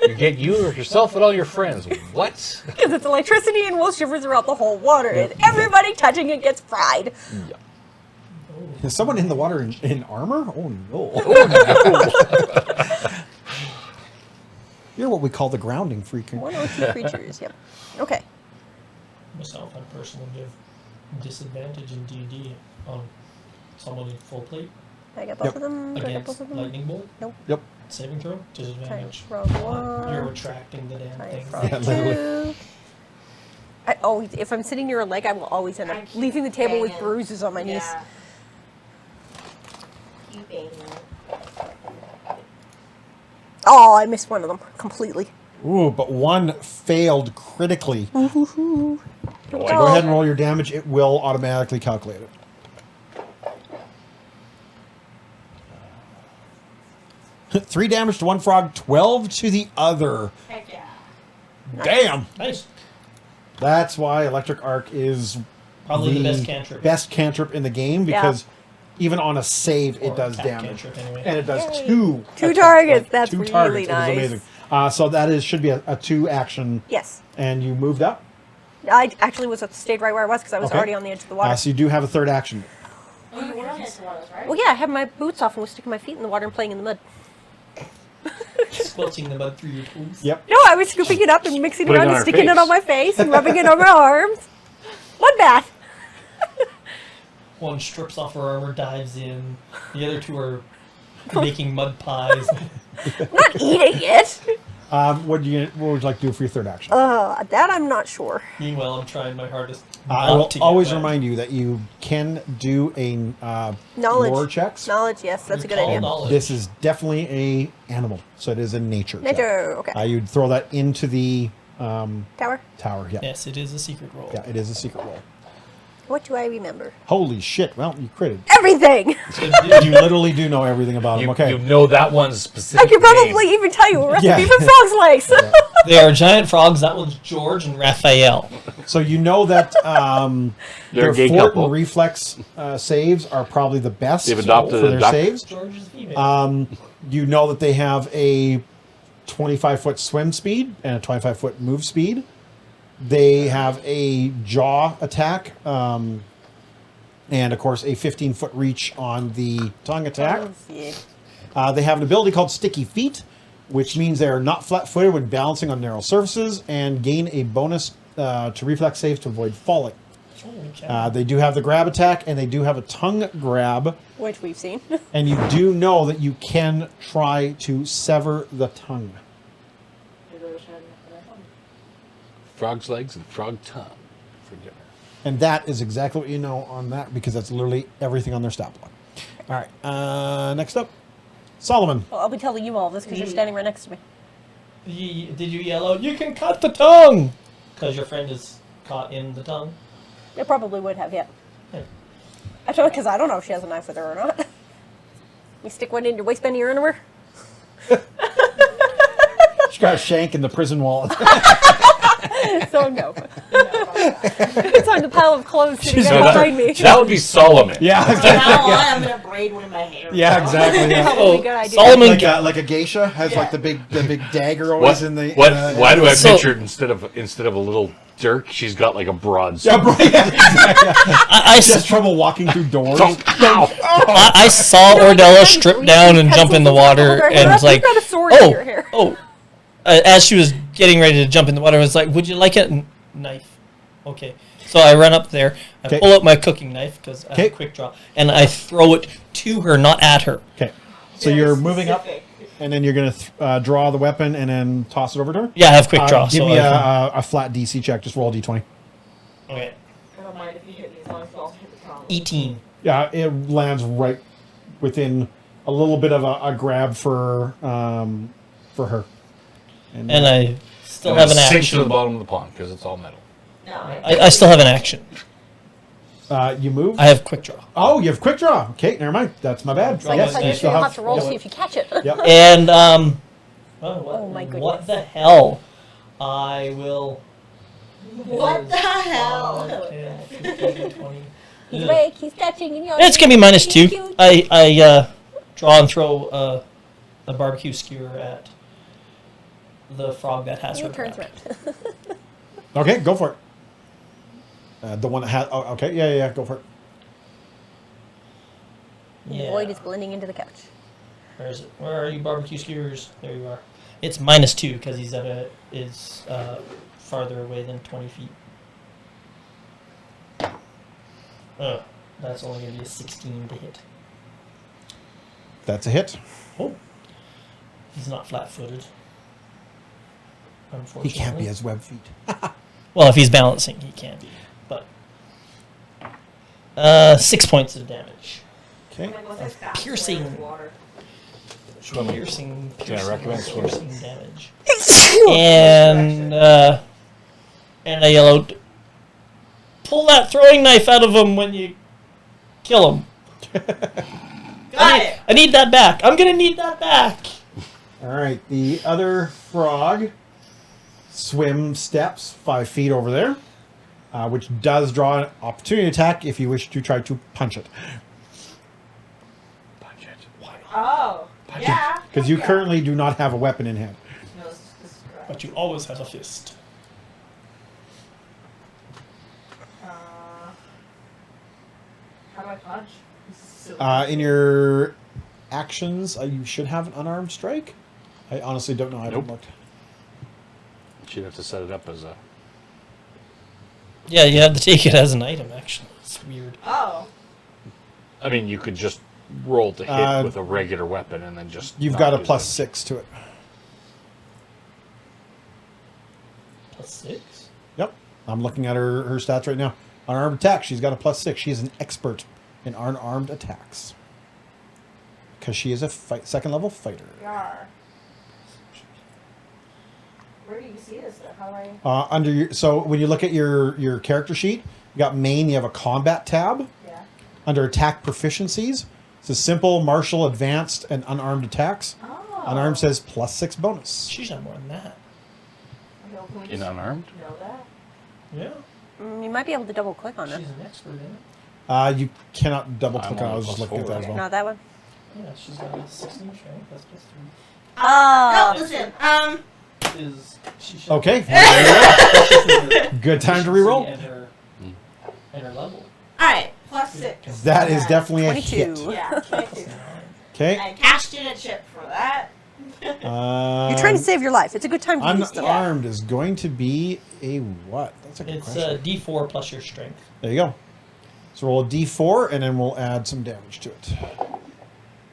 You get you or yourself and all your friends. What? Because it's electricity and will shiver throughout the whole water, and everybody touching it gets fried. Yeah. Is someone in the water in armor? Oh no. You're what we call the grounding freak. One or two creatures, yep. Okay. Myself, I personally give disadvantage in D&D on someone in full plate I got both Yep. of them. Do I get against both of them? lightning bolt. Yep. Saving throw, Try disadvantage. frog one. You're retracting the damn Try thing. frog Yeah, literally. two. I always, if I'm sitting near a leg, I will always end up I keep leaving the table with banging. bruises on my knees. Yeah. Keep banging. Oh, I missed one of them completely. Ooh, but one failed critically. Oh. Go ahead and roll your damage. It will automatically calculate it. Three damage to one frog, 12 to the other. Heck yeah. Damn! Nice. That's why Electric Arc is Probably the best cantrip. best cantrip in the game, because even on a save, it Or does attack damage. cantrip anyway. And it does Yay. two. Two attack- targets. That's two really targets. It nice. is amazing. So that should be a two action, Yes. and you moved up. I actually stayed right where I was because I was Okay. already on the edge of the water. So you do have a third action. Oh, you were on this one, right? Well, yeah, I had my boots off and was sticking my feet in the water and playing in the mud. Squelching the mud through your toes. Yep. No, I was scooping it up and mixing it Put it around on and our sticking it face. on my face and rubbing it on my arms. Mud bath. One strips off her armor, dives in. The other two are making mud pies. Not eating it. What would you like to do for your third action? That I'm not sure. Meanwhile, I'm trying my hardest. I not will to get always wet. remind you that you can do a Knowledge. lore checks. Knowledge, yes, that's a good Recall idea. knowledge. This is definitely a animal, so it is a nature. check. Nature, okay. You'd throw that into the Tower. tower. Yeah. Yes, it is a secret roll. Yeah, it is a secret roll. What do I remember? Holy shit! Well, you critted. Everything! You literally do know everything about him. You, Okay. you know that one's I specific could probably name. even tell you a recipe Yeah. for frog's legs. They are giant frogs. That one's George and Raphael. So you know that They're their a gay fort couple. and reflex saves are probably the best They've adopted for a their duck. saves. George is female. You know that they have a 25-foot swim speed and a 25-foot move speed. They have a jaw attack, and of course a 15-foot reach on the tongue attack. Yeah. They have an ability called Sticky Feet, which means they are not flat-footed when balancing on narrow surfaces and gain a bonus to reflex saves to avoid falling. Holy cow. They do have the grab attack, and they do have a tongue grab. Which we've seen. And you do know that you can try to sever the tongue. Frog's legs and frog tongue for dinner. And that is exactly what you know on that, because that's literally everything on their stat block. All right, next up, Solomon. Well, I'll be telling you all this because you're standing right next to me. Did you yell out, "You can cut the tongue"? Because your friend is caught in the tongue. It probably would have, yeah. Hey. Actually, because I don't know if she has a knife with her or not. You stick one in your waistband of your underwear? She got a shank in the prison wall. So no. It's on the pile of clothes sitting She's right not- behind me. That would be Solomon. Yeah, From exactly. now on, I'm gonna braid one in my hair. Yeah, exactly. Yeah. Probably a good idea. Solomon Like a geisha has like the big dagger always What? in the. Why do I So- picture instead of a little dirk, she's got like a broad Yeah, sword? bro, yeah, exactly. I, She has trouble walking through doors. I saw Ordella strip down and jump in the water, and was like, You've got a sword in your hair. As she was getting ready to jump in the water, I was like, "Would you like a knife?" Okay. So I run up there, I Okay. pull out my cooking knife because I have Okay. a quick draw, and I throw it to her, not at her. Okay, so you're moving up, and then you're gonna draw the weapon and then toss it over to her. Yeah, I have quick draw. Give so me I a flat DC check. Just roll a d20. okay. I don't mind if you hit me as long as you also hit the tongue. 18. Yeah, it lands right within a little bit of a grab for her. And I still have an Sink to action. the bottom of the pond because it's all metal. No, I still have an action. You move. I have quick draw. Oh, you have quick draw. Okay, never mind. That's my bad. Draw Yes, my you knife. still You'll have to roll to yep. see if you catch it. Yep. And Oh my goodness. What the hell? I will. What the hell? 10, 15, 20. He's awake, he's touching, and you're It's gonna be minus cute. 2. I draw and throw a barbecue skewer at the frog that has her It turns trapped. red. Okay, go for it. The one that had. Oh, okay, yeah, go for it. The Yeah. void is blending into the couch. Where is it? Where are you, barbecue skewers? There you are. It's minus 2 because he's is farther away than 20 feet. That's only going to be a 16 to hit. That's a hit. Oh, he's not flat-footed. He Unfortunately, can't be as web feet. Well, if he's balancing, he can be. But 6 points of damage. Okay. I'm like, what's this fast Piercing. flare of water? Piercing recommend swimming? damage. And I yell out, "Pull that throwing knife out of him when you kill him." Got it! I need that back. I'm gonna need that back. All right. The other frog swim steps 5 feet over there, which does draw an opportunity attack if you wish to try to punch it. Punch it. Oh, yeah. Because you Yeah. currently do not have a weapon in hand. No, this is correct. But you always have a fist. How do I punch? This is silly. In your actions, you should have an unarmed strike. I honestly don't know. I haven't Nope. looked. She'd have to set it up as a. Yeah, you have to take it as an item. Actually, it's weird. Oh. I mean, you could just roll to hit with a regular weapon and then just. You've not got a use plus them. 6 to it. Plus 6? Yep. I'm looking at her stats right now. Unarmed attack, she's got a plus 6. She is an expert in unarmed attacks. Because she is a second level fighter. Yar. Where do you see this stuff? How do I? Under your, so when you look at your character sheet, you got main, you have a combat tab. Yeah. Under attack proficiencies, it says simple, martial, advanced, and unarmed attacks. Oh. Unarmed says plus 6 bonus. She's not more than that. Okay, well, can we In just unarmed? know that? Yeah. You might be able to double click on She's it. an expert in it. You cannot double click I'm on it. I on was just plus looking at 4. that as well. Not that one. Yeah, she's got a 16 strength. That's plus 3. Oh. No, listen. Is she should Okay. Good time to reroll. And her level. Alright, plus 6. That is definitely a 22. hit. Yeah, 22. Okay. I cashed in a chip for that. You're trying to save your life. It's a good time to use them. Unarmed is going to be a what? That's a good It's question. D4 plus your strength. There you go. So roll a d4, and then we'll add some damage to it.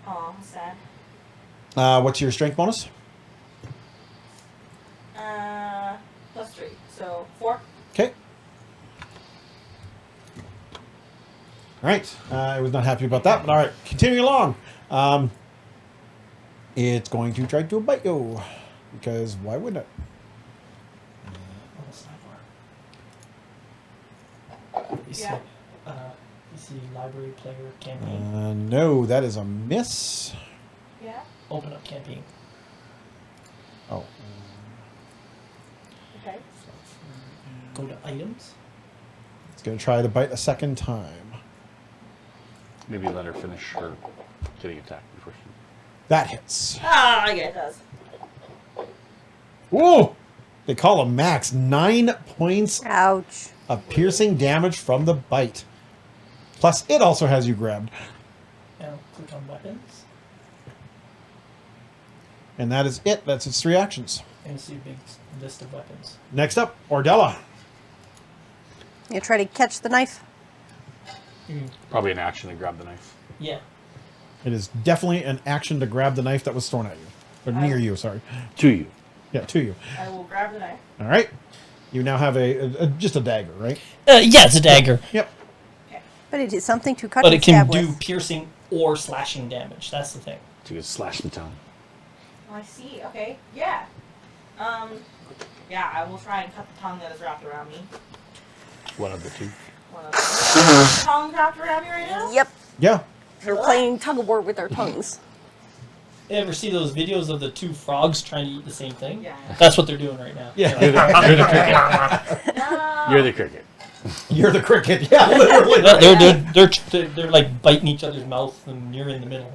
Oh, sad. What's your strength bonus? Plus 3. So 4. Okay. All right. I was not happy about that, but all right. Continuing along. It's going to try to bite you. Because why wouldn't it? You see, Yeah. you see library player campaign. No, that is a miss. Yeah. Open up campaign. Oh. Okay. Go to items. It's going to try to bite a second time. Maybe let her finish her getting attacked before she. That hits. Ah, yeah, it does. Whoa! They call a max 9 points Ouch. of piercing damage from the bite. Plus, it also has you grabbed. Now click on weapons. And that is it. That's its 3 actions. And you see a big list of weapons. Next up, Ordella. You try to catch the knife. Probably an action to grab the knife. Yeah. It is definitely an action to grab the knife that was thrown at you. Or near you, sorry. To you. Yeah, to you. I will grab the knife. All right. You now have just a dagger, right? Yeah, it's a dagger. Yep. But it is something to cut But and it can stab do with. piercing or slashing damage. That's the thing. To slash the tongue. Oh, I see. Okay. Yeah. Yeah, I will try and cut the tongue that is wrapped around me. One of the two. One of the tongue wrapped around me right now? Yep. Yeah. They're playing tug of war with their tongues. You ever see those videos of the 2 frogs trying to eat the same thing? Yeah. That's what they're doing right now. Yeah. You're the cricket. No. You're the cricket. You're the cricket. Yeah, literally. They're like biting each other's mouth, and you're in the middle.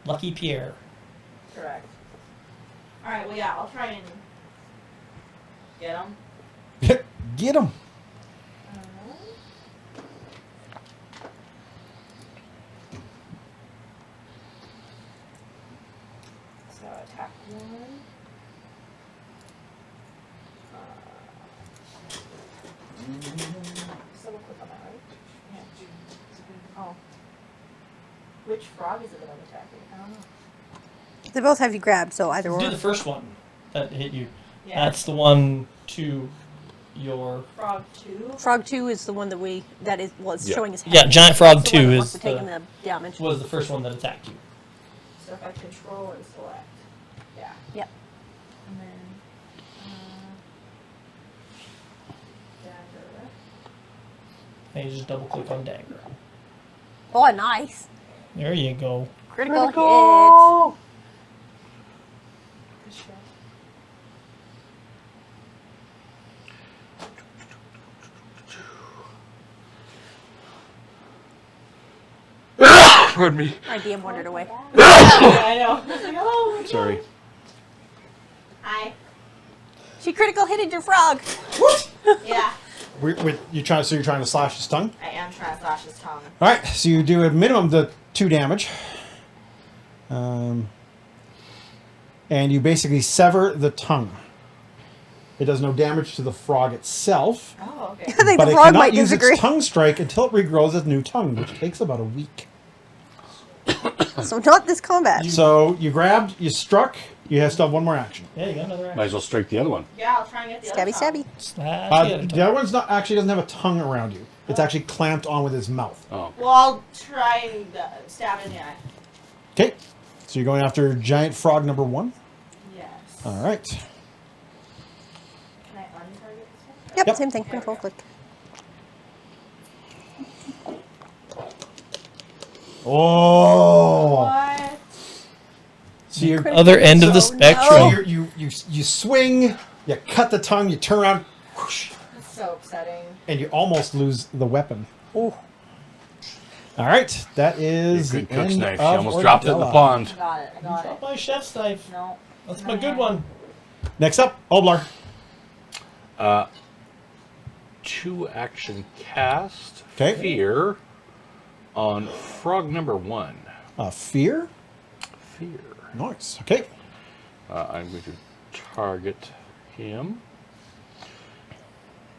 Lucky Pierre. Correct. Alright, well, yeah, I'll try and get him. Get him. So attack 1. Double click on that, right? Yeah. Oh. Which frog is it that I'm attacking? I don't know. They both have you grabbed, so either or. Do the first one that hit you. Yeah. That's the one to your... Frog 2. Frog 2 is the one that is it's Yeah. showing his head. Yeah, Giant Frog It's the one 2 that is must have taken the, the damage. was the first one that attacked you. So if I control and select. Yeah. Yep. And then dagger. And you just double click on dagger. Oh, nice. There you go. Critical hit. Good shit. Pardon me. My DM wandered away. I know. I was like, oh my God. Sorry. Hi. She critical hitted your frog. Yeah. You're trying to slash his tongue? I am trying to slash his tongue. All right, so you do a minimum the 2 damage. And you basically sever the tongue. It does no damage to the frog itself, Oh, okay. I think but the it frog cannot might use disagree. its tongue strike until it regrows a new tongue, which takes about a week. So not this combat. So you grabbed, you struck, you still have one more action. Yeah, you got another Might action. as well strike the other one. Yeah, I'll try and get the Stabby, other tongue. stabby. Slash the other The other one's not actually doesn't have a tongue around you. It's actually clamped on with his mouth. Oh. Well, I'll try and stab it in the eye. Okay. So you're going after giant frog number 1. Yes. All right. Can I untarget this one? Yep, Yep. same thing. Control click. Oh. What? So you're Other end of the So spectrum. no. you swing, you cut the tongue, you turn around, whoosh, That's so upsetting. and you almost lose the weapon. Ooh. All right, that is Good the cook's end knife. She of almost dropped it in the Ordella. pond. I got it. I got Drop it. my chef's knife. No. That's in my good hand. one. Next up, Oblar. 2 action cast. 'Kay. Fear on frog number 1. Fear. Fear. Nice. Okay. I'm going to target him.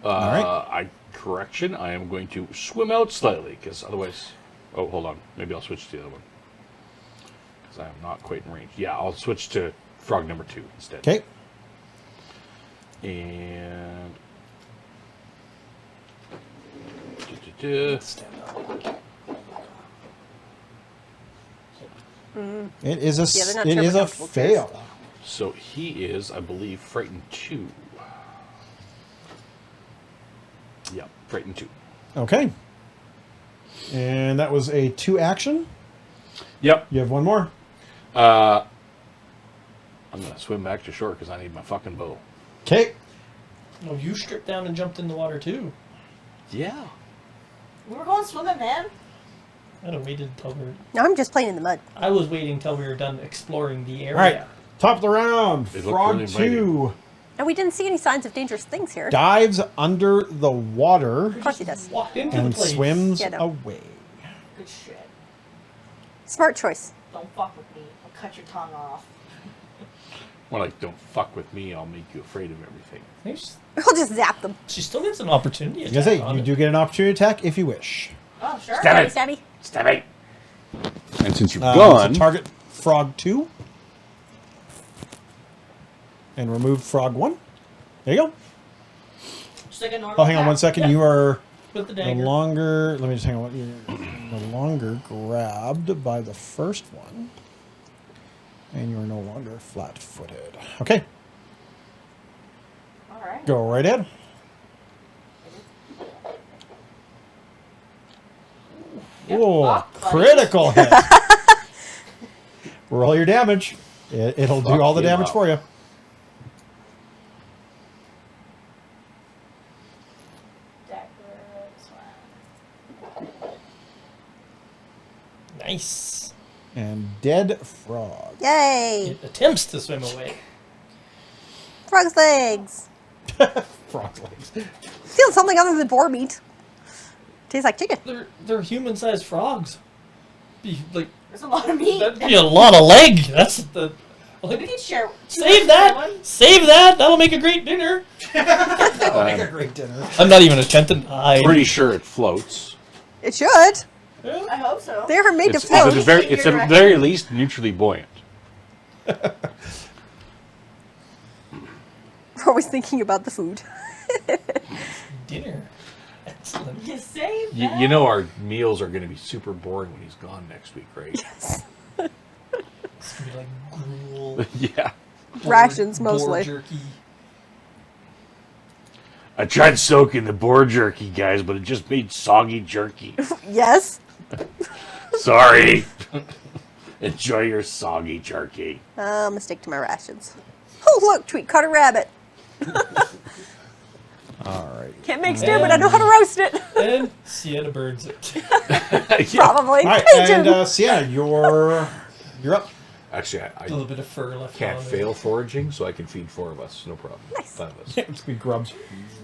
right. Correction. I am going to swim out slightly because otherwise. Oh, hold on. Maybe I'll switch to the other one because I am not quite in range. Yeah, I'll switch to frog number 2 instead. Okay. And. It is a Yeah, they're not it terribly is a comfortable fail. So he is, I believe, frightened 2. Yep, frightened 2. Okay. And that was a 2 action. Yep. You have one more. I'm gonna swim back to shore because I need my fucking bow. Okay. No, you stripped down and jumped in the water too. Yeah. We were going swimming, man. I don't waited until we were. No, I'm just playing in the mud. I was waiting until we were done exploring the area. All right. Top of the round. They look Frog really 2 And we didn't see any signs of dangerous things here. dives under the water Of course he does. Walked into and the place. swims Yeah, no. away. Good shit. Smart choice. Don't fuck with me. I'll cut your tongue off. Well, like, don't fuck with me. I'll make you afraid of everything. We'll just zap them. She still gets an opportunity. Like I say, attack on you it. do get an opportunity attack if you wish. Oh, sure. Stab Stabby, it. stabby. Stab it. And since you're So gone, target frog 2. And remove frog 1. There you go. Just like a normal Oh, hang on attack. 1 second. Yeah. You are With the no dagger. longer. Let me just hang on. You're no longer grabbed by the first one. And you are no longer flat footed. Okay. All right. Go right ahead. Oh, Fuck, buddy. critical hit. Roll your damage. It'll do Fuck all the him damage up. for you. Nice. And dead frog. Yay! It attempts to swim away. Frog's legs. Frog legs. Feel something other than boar meat. Tastes like chicken. They're human-sized frogs. Be like There's a lot of meat. that'd be a lot of leg. That's the. We can share. Save that! Save that! That'll make a great dinner. That'll make a great dinner. I'm not even attempting to hide. pretty sure it floats. It should. I hope so. They are made to It's float. at the very least neutrally buoyant. We're always thinking about the food. Dinner. Excellent. You saved You know our meals are going to be super boring when he's gone next week, right? It's gonna be like gruel. Yeah. Rations, boar mostly. jerky. I tried soaking the boar jerky, guys, but it just made soggy jerky. Yes. Sorry. Enjoy your soggy jerky. Mistake to my rations. Oh, look, Tweet caught a rabbit. All right. Can't make stew, but I know how to roast it. And Sienna burns it. Probably. All right, Pigeon. and Sienna, you're up. Actually, A little bit of fur left can't on fail foraging, so I can feed 4 of us. No problem. Nice. 5 of us. It's be grubs.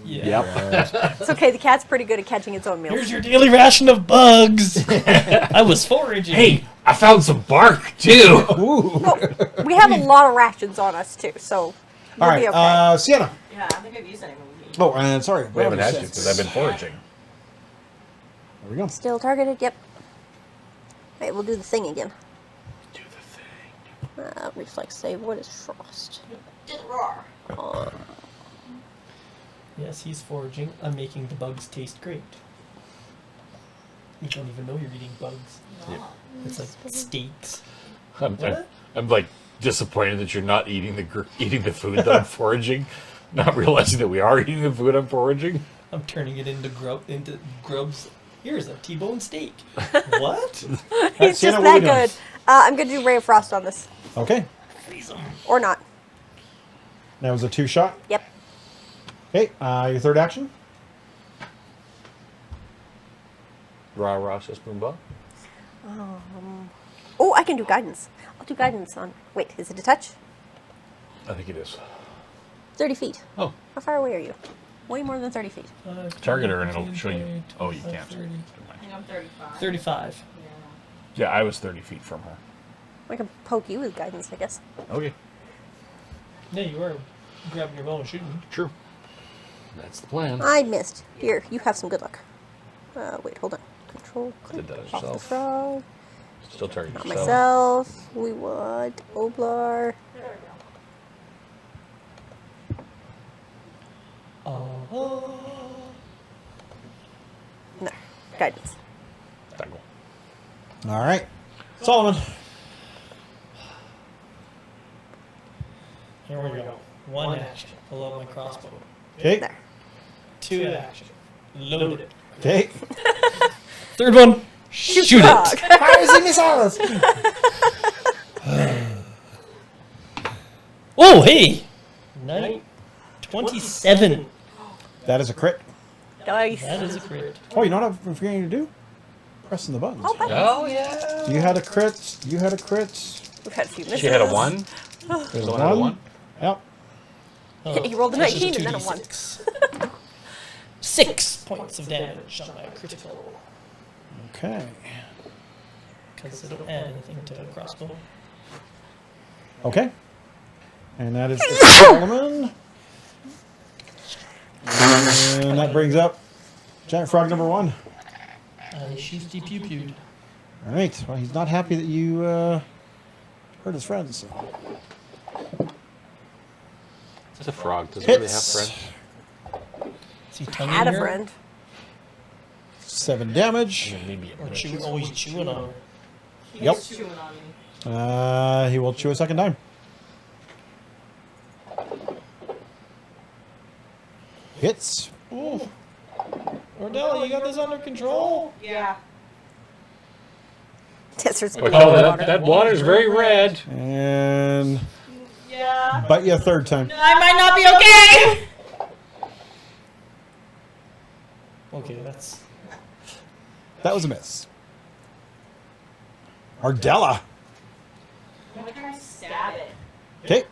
Yeah. Yep. It's okay, the cat's pretty good at catching its own meals. Here's your daily ration of bugs. I was foraging. Hey, I found some bark, too. Ooh. We have a lot of rations on us, too, so we'll All right, be okay. Sienna. Yeah, I don't think I've used any of them. Oh, and sorry. We haven't had to There because I've been foraging. we go. Still targeted, yep. Right, we'll do the thing again. Reflex save. What is frost? Just roar. Yes, he's foraging. I'm making the bugs taste great. You don't even know you're eating bugs. Yeah. It's like steaks. I'm, What? I'm like disappointed that you're not eating the food that I'm foraging, not realizing that we are eating the food I'm foraging. I'm turning it into grubs. Here's a T-bone steak. What? He's Sienna, just what are we that doing? good. I'm gonna do Ray of Frost on this, Okay. or not. That was a 2-shot. Yep. Okay. Your third action. Rah rah, says Boomba. Oh, I can do guidance. I'll do guidance on. Wait, is it a touch? I think it is. 30 feet. Oh, How far away are you? Way more than 30 feet. target her and it'll show you. Oh, you can't. 30, Never mind. I think I'm 35. 35. Yeah. Yeah, I was 30 feet from her. I can poke you with guidance, I guess. Okay. Yeah, you are grabbing your bow and shooting. True. That's the plan. I missed. Here, you have some good luck. Wait, hold on. Control. Did that Off the yourself. frog. Still target Not yourself. myself. We want Oblar. There we go. Oh. No, guidance. Tangle. All right. Solomon. Here we go. One action. Pull out my crossbow. Okay. There. 2 action. Load it. Okay. Third one. Shoot frog. it. Fires missiles. Oh, hey. 27. That is a crit. Nice. That is a crit. Oh, you know what I'm forgetting to do? Pressing the buttons. Oh, but Oh, yeah. You had a crit. You had a crit. we've had a few misses. She had a 1. There's Someone had a 1. Yep. Oh, He rolled a this is 19 and then a 1. 2d6. 6 points of damage on my critical. Okay. Because they don't add anything to a crossbow. Okay. And that is the Solomon. And that brings up Giant Frog number 1. Shifty pew pewed. All right. Well, he's not happy that you hurt his friends. So. It's a frog. Does it really have Hits. friends? Is he tonguing Had a her? friend. 7 damage. Maybe Or always chewing on her? He's Yep. chewing on me. He will chew a second time. Hits. Ooh. Ordella, you got this under control? Yeah. Tesser's Oh, that water's very red. And Yeah. bite you a third time. I might not be okay. Okay, that's... That was a miss. Ardella. I'm gonna try to stab it. Okay.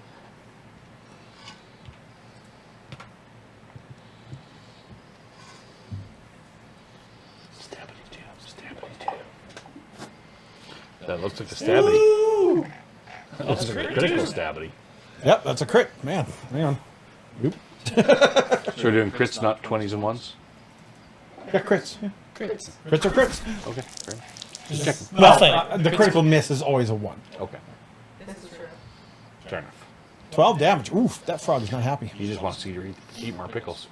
That looks like a stabby. Ooh! That looks like a critical stabby. Yep, that's a crit. Man, hang on. Oop. So we're doing crits, not 20s and 1s? Yeah, crits. Yeah. Crits. Crits are crits. Okay, fair enough. Just checking. Well, the critical miss is always a 1. Okay, This is true. fair enough. 12 damage. Oof, that frog is not happy. He just wants to eat more pickles.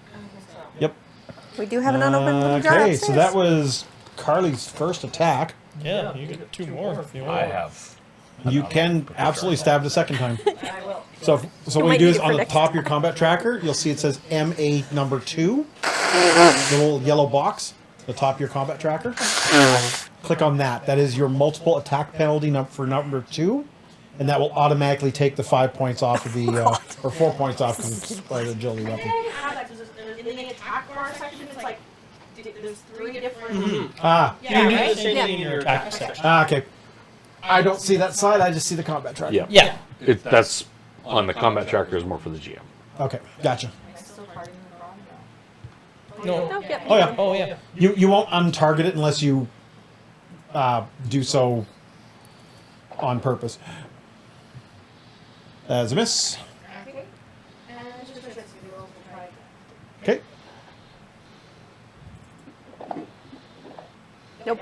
Yep. We do have an unopened little jar Okay, upstairs. so that was Carly's first attack. Yeah, you get 2 more if you want. I have. You can absolutely stab it a second time. I will. So what might you do need is it for on the next top of your combat tracker, you'll see it says MA number 2. Little yellow box, the top of your combat tracker. Click on that. That is your multiple attack penalty for number 2. And that will automatically take the 5 points off of the, or 4 points off because it's quite an agility Maybe weapon. I can add that because in the attack bar section, it's like there's 3 different. Ah, Yeah, You need right? the same Yeah. thing in your attack section. okay. I don't see that side, I just see the combat tracker. Yeah. Yeah. That's on the combat tracker is more for the GM. Okay, gotcha. Am I still targeting the wrong No. Nope, yep. Oh, yeah. Oh, yeah. You won't untarget it unless you do so on purpose. That's a miss. Okay. And just a bit we'll try again. Okay. Nope.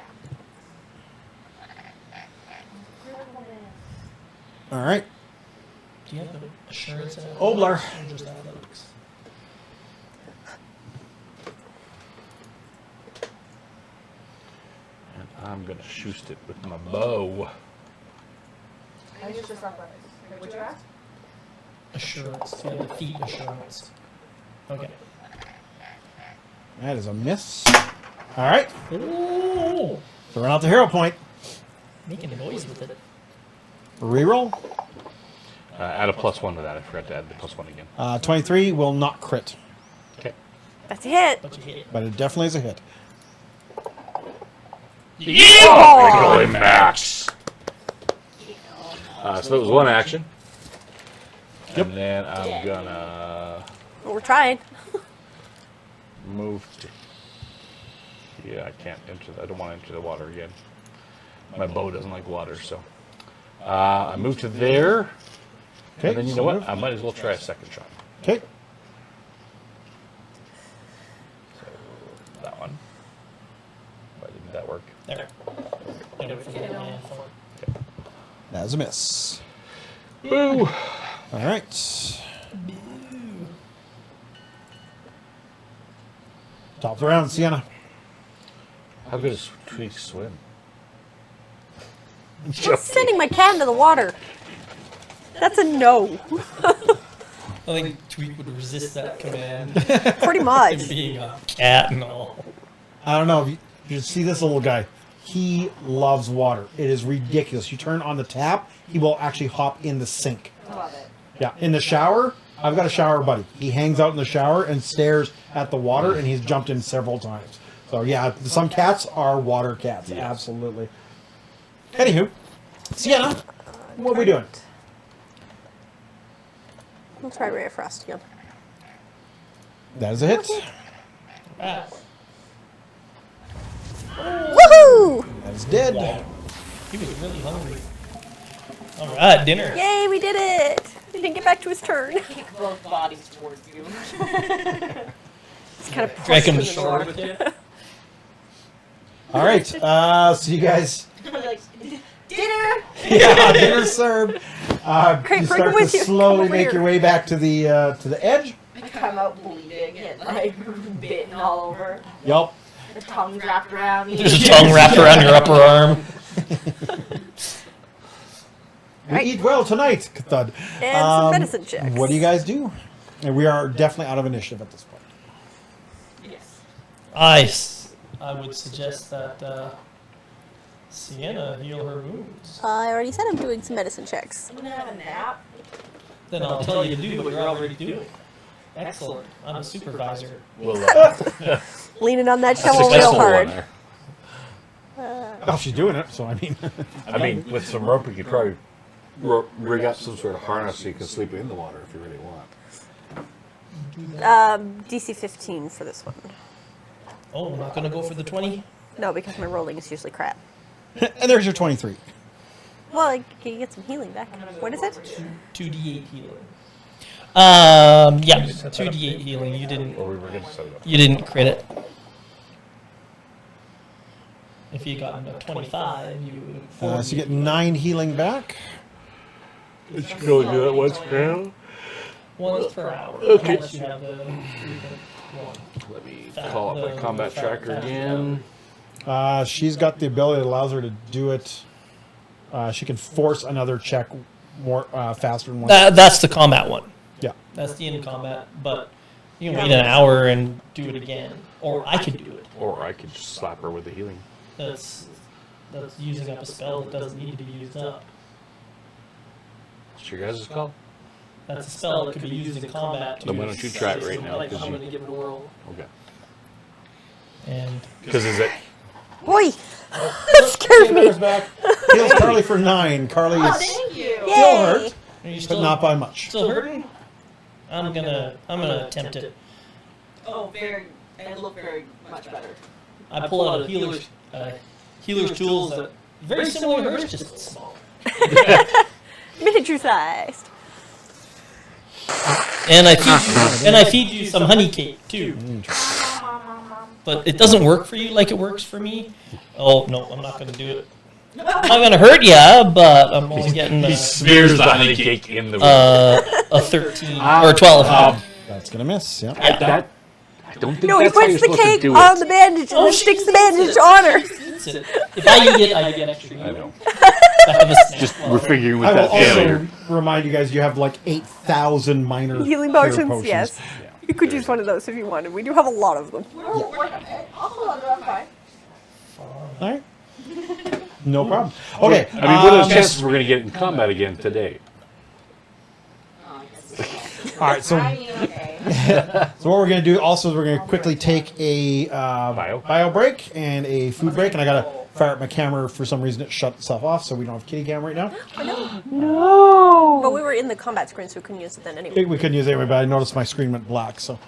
All right. Do you have an assurance? In Obler. Or just athletics? And I'm gonna shoot it with my bow. I think it's just athletics. What'd you ask? Assurance. Yeah, the feat assurance. Okay. That is a miss. All right. Ooh, Throwing out the hero point. making a noise with it. Reroll. Add a +1 to that. I forgot to add the +1 again. 23 will not crit, Okay. That's a hit. But you hit it. but it definitely is a hit. Holy max! So that was one action. And then I'm gonna Well, we're trying. move to. Yeah, I can't enter. I don't want to enter the water again. My bow doesn't like water, so I move to there. Okay. And then you know what? I might as well try a second shot. Okay. So that one. Why didn't that work? There. Yeah, for the hand form. That is a miss. Boo! All right. Top of the round, Sienna. How good is Tweak swim? I'm sending my cat into the water. That's a no. I think Tweak would resist that command. Pretty much. Being a cat and all. I don't know if you see this little guy. He loves water. It is ridiculous. You turn on the tap, he will actually hop in the sink. I love it. Yeah, in the shower, I've got a shower buddy. He hangs out in the shower and stares at the water, and he's jumped in several times. So yeah, some cats are water cats. Yes. Absolutely. Anywho, Sienna, what are we doing? We'll try Ray of Frost again. That is a hit. Ah, Woohoo! That is dead. he was really hungry. All right, dinner. Yay, we did it! He didn't get back to his turn. Keep both bodies towards you. It's kind of Drag him pushed him in the ashore water. with you. All right. So you guys, Like, dinner! yeah, dinner served. Great, You bring start him to with you. slowly Come over make here. your way back to the edge. I come out bleeding and like bitten all over. Yup. The tongue's wrapped around me. There's a tongue wrapped around your upper arm. We Right. eat well tonight, Thud. And some medicine checks. What do you guys do? And we are definitely out of initiative at this point. Yes. I would suggest that Sienna heal her wounds. I already said I'm doing some medicine checks. I'm gonna have a nap. Then I'll tell you to do what you're already doing. Excellent. I'm a supervisor. Well, Leaning on that shovel real successful one hard. there. Oh, she's doing it, so I mean. I mean, with some rope, you could probably rig up some sort of harness so you can sleep in the water if you really want. DC 15 for this one. Oh, we're not gonna go for the 20. No, because my rolling is usually crap. And there's your 23. Well, I can get some healing back. What is it? 2d8 healing. Yeah, 2d8 healing. You didn't. Or we were going to set it up. You didn't crit it. If you got a 25, you would. So you get 9 healing back. Did you go do that once now? Once per hour. Okay. Unless you have the one. Let me call up my combat tracker again. She's got the ability that allows her to do it. She can force another check more faster than one. That's the combat one. Yeah. That's the in combat. But you can wait an hour and do it again, or I could do it. Or I could just slap her with the healing. That's using up a spell that doesn't need to be used up. What's your guys' call? That's a spell that could be used in combat. Then why don't you try it right now, Like, 'cause I'm you- going to give it a whirl. Okay. And Because is it? Boy! That scared me! Heals Carly for 9. Carly Oh, is thank you. still Yay! hurt, are you but still not by much. still hurting? I'm gonna attempt it. Oh, I look very much better. I pull out a healer's tools that very similar to hers, just small. Miniature sized. And I feed you some honey cake too. But it doesn't work for you like it works for me. Oh no, I'm not gonna do it. I'm not gonna hurt ya, but I'm only getting He smears the honey cake in the wound. a 13 or 12. That's gonna miss. Yeah. I don't think No, he that's how you're puts the supposed to cake do on it. the bandage and Oh, then she sticks the eats bandage it. on her. If I eat it, I get extra. I know. I have a snack. Just we're figuring with I will that also failure. remind you guys you have like 8,000 minor Healing cure potions, yes. Yeah. You could use one of those if you wanted. We do have a lot of them. We're working on it. I'll hold on to it, fine. All right. No problem. Okay. I mean, what are the chances we're going to get in combat again today? Oh, I guess. All right. So I mean, okay. So what we're going to do also is we're going to quickly take a bio break and a food break, and I got to fire up my camera. For some reason it shut itself off, so we don't have kitty cam right now. No. But we were in the combat screen, so we couldn't use it then anyway. We couldn't use it anyway, but I noticed my screen went black, so.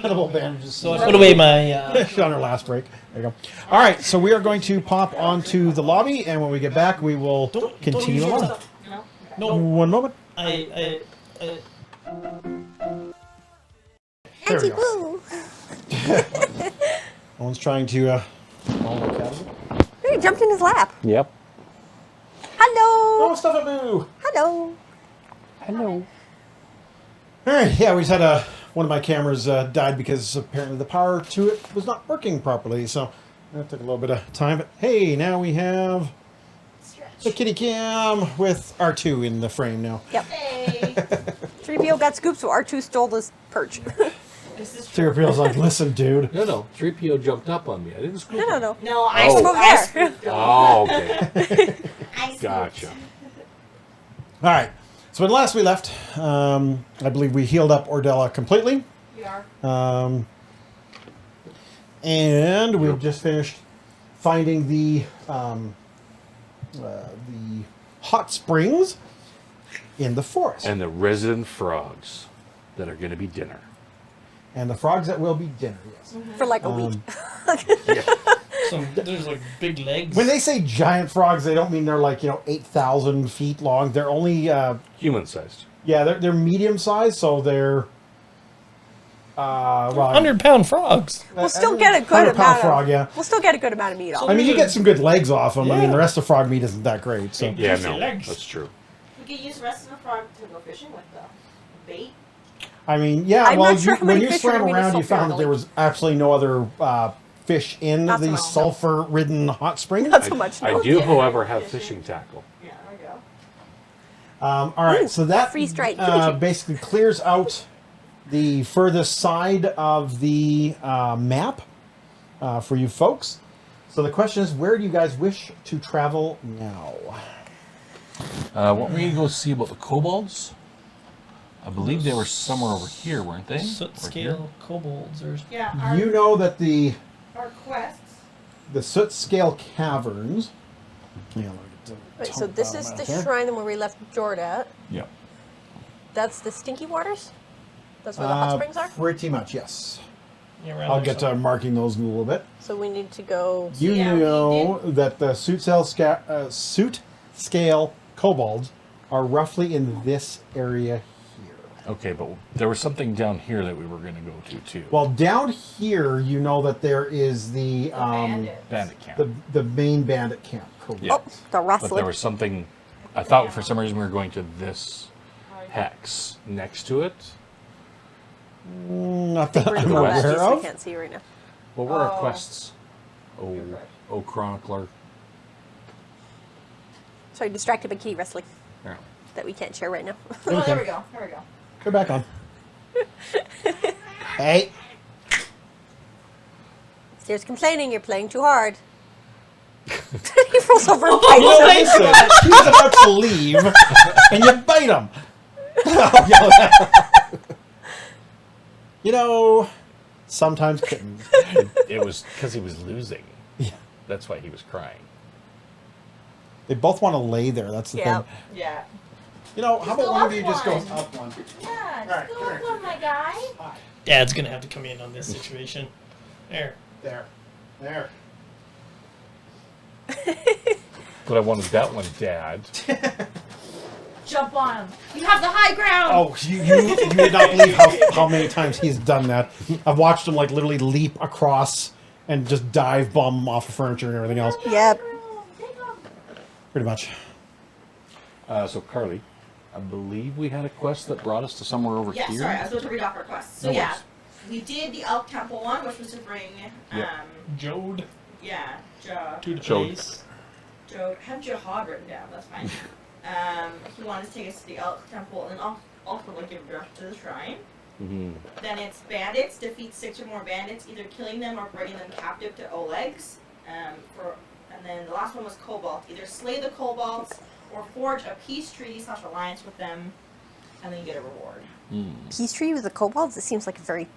Edible bandages. So I put away my. On our last break. There you go. All right, so we are going to pop onto the lobby, and when we get back, we will continue use your along. stuff. No? No, One moment. I There we go. Boo. No one's trying to. Follow the cat. He jumped in his lap. Yep. Hello. Oh, stuff it boo. Hello. Hello. All right, yeah, we just had one of my cameras died because apparently the power to it was not working properly, so that took a little bit of time. But hey, now we have the kitty cam with R2 in the frame now. Yep. Hey. 3PO got scooped, so R2 stole his perch. This is true. Tyrapil's like, listen, dude. No. 3PO jumped up on me. I didn't scoop No. him. No, I Oh. Over I there. scooped him. Oh, okay. I scooped. Gotcha. All right, so when last we left, I believe we healed up Ordella completely. We are. And we've just finished finding the hot springs in the forest. And the resident frogs that are going to be dinner. And the frogs that will be dinner, yes. For like a week. there's like big legs. When they say giant frogs, they don't mean they're like, 8,000 feet long. They're only, Human-sized. they're medium sized, so they're, 100-pound frogs. We'll still get a good 100-pound amount frog, of. yeah. We'll still get a good amount of meat off. I mean, you get some good legs off them. I mean, the rest of frog meat isn't that great, so. Yeah, Juicy no, legs. that's true. We could use the rest of the frog to go fishing with, though. Bait. I mean, yeah, I'm well, not sure how when many you fish swam are gonna be around, you found that sulfur there was absolutely no other fish in Not so these much, no. sulfur-ridden hot springs. Not so much. I No. do, however, have fishing tackle. Yeah, there we go. All right, Ooh, so that free strike. basically clears out the furthest side of the map for you folks. So the question is, where do you guys wish to travel now? Weren't we going to go see about the kobolds? I believe they were somewhere over here, weren't they? Soot Or here? scale kobolds or Yeah, You know that the our quests. Soot Scale Caverns. Yeah, let me get to Wait, top so this bottom is out the here. shrine where we left Jord at. Yeah. That's the Stinky Waters? That's where the hot springs are? Pretty much, yes. yeah, around I'll there get to somewhere. marking those in a little bit. So we need to go. You Yeah, we know that the Soot Scale Kobolds are roughly in this area here. Okay, but there was something down here that we were going to go to, too. Well, down here, you know that there is the Bandit camp. the main bandit camp. Correct. Yeah. Oh, the But there rustling. was something... I thought for some reason we were going to this hex next to it. Not that We're in I'm the aware so we of. can't see right now. What were our Oh. quests? Oh, Chronicler. Sorry, distracted by kitty wrestling Yeah. that we can't share right now. Oh, there we go. There we go. Go back on. Hey. Steer's complaining you're playing too hard. He rolls over and You know, bites him. listen, he's about to leave, and you bite him. You know, sometimes kittens. It was because he was losing. Yeah. That's why he was crying. They both want to lay there. That's the Yeah. thing. Yeah. You know, how about Go one of up you just goes one. up one? Yeah, Alright, just come go here. up one, my guy. Dad's gonna have to come in on this situation. There. There. There. But I wanted that one, Dad. Jump on him. You have the high ground. Oh, you would not believe how many times he's done that. I've watched him like literally leap across and just dive bomb them off of furniture and everything else. Yep. Pretty much. So Carly, I believe we had a quest that brought us to somewhere over Yeah, here. sorry, I was about to read off our quest. So No yeah, worries. we did the Elk Temple one, which was to bring, Jode to the Jode. place. Joe, I have Jihad written down, that's fine. He wanted to take us to the Elk Temple and then ultimately give birth to the shrine. Mm-hmm. Then it's bandits, defeat 6 or more bandits, either killing them or bringing them captive to Oleg's. And then the last one was Cobalt, either slay the Cobalts or forge a peace treaty/alliance with them, and then you get a reward. Peace treaty with the kobolds? It seems like a very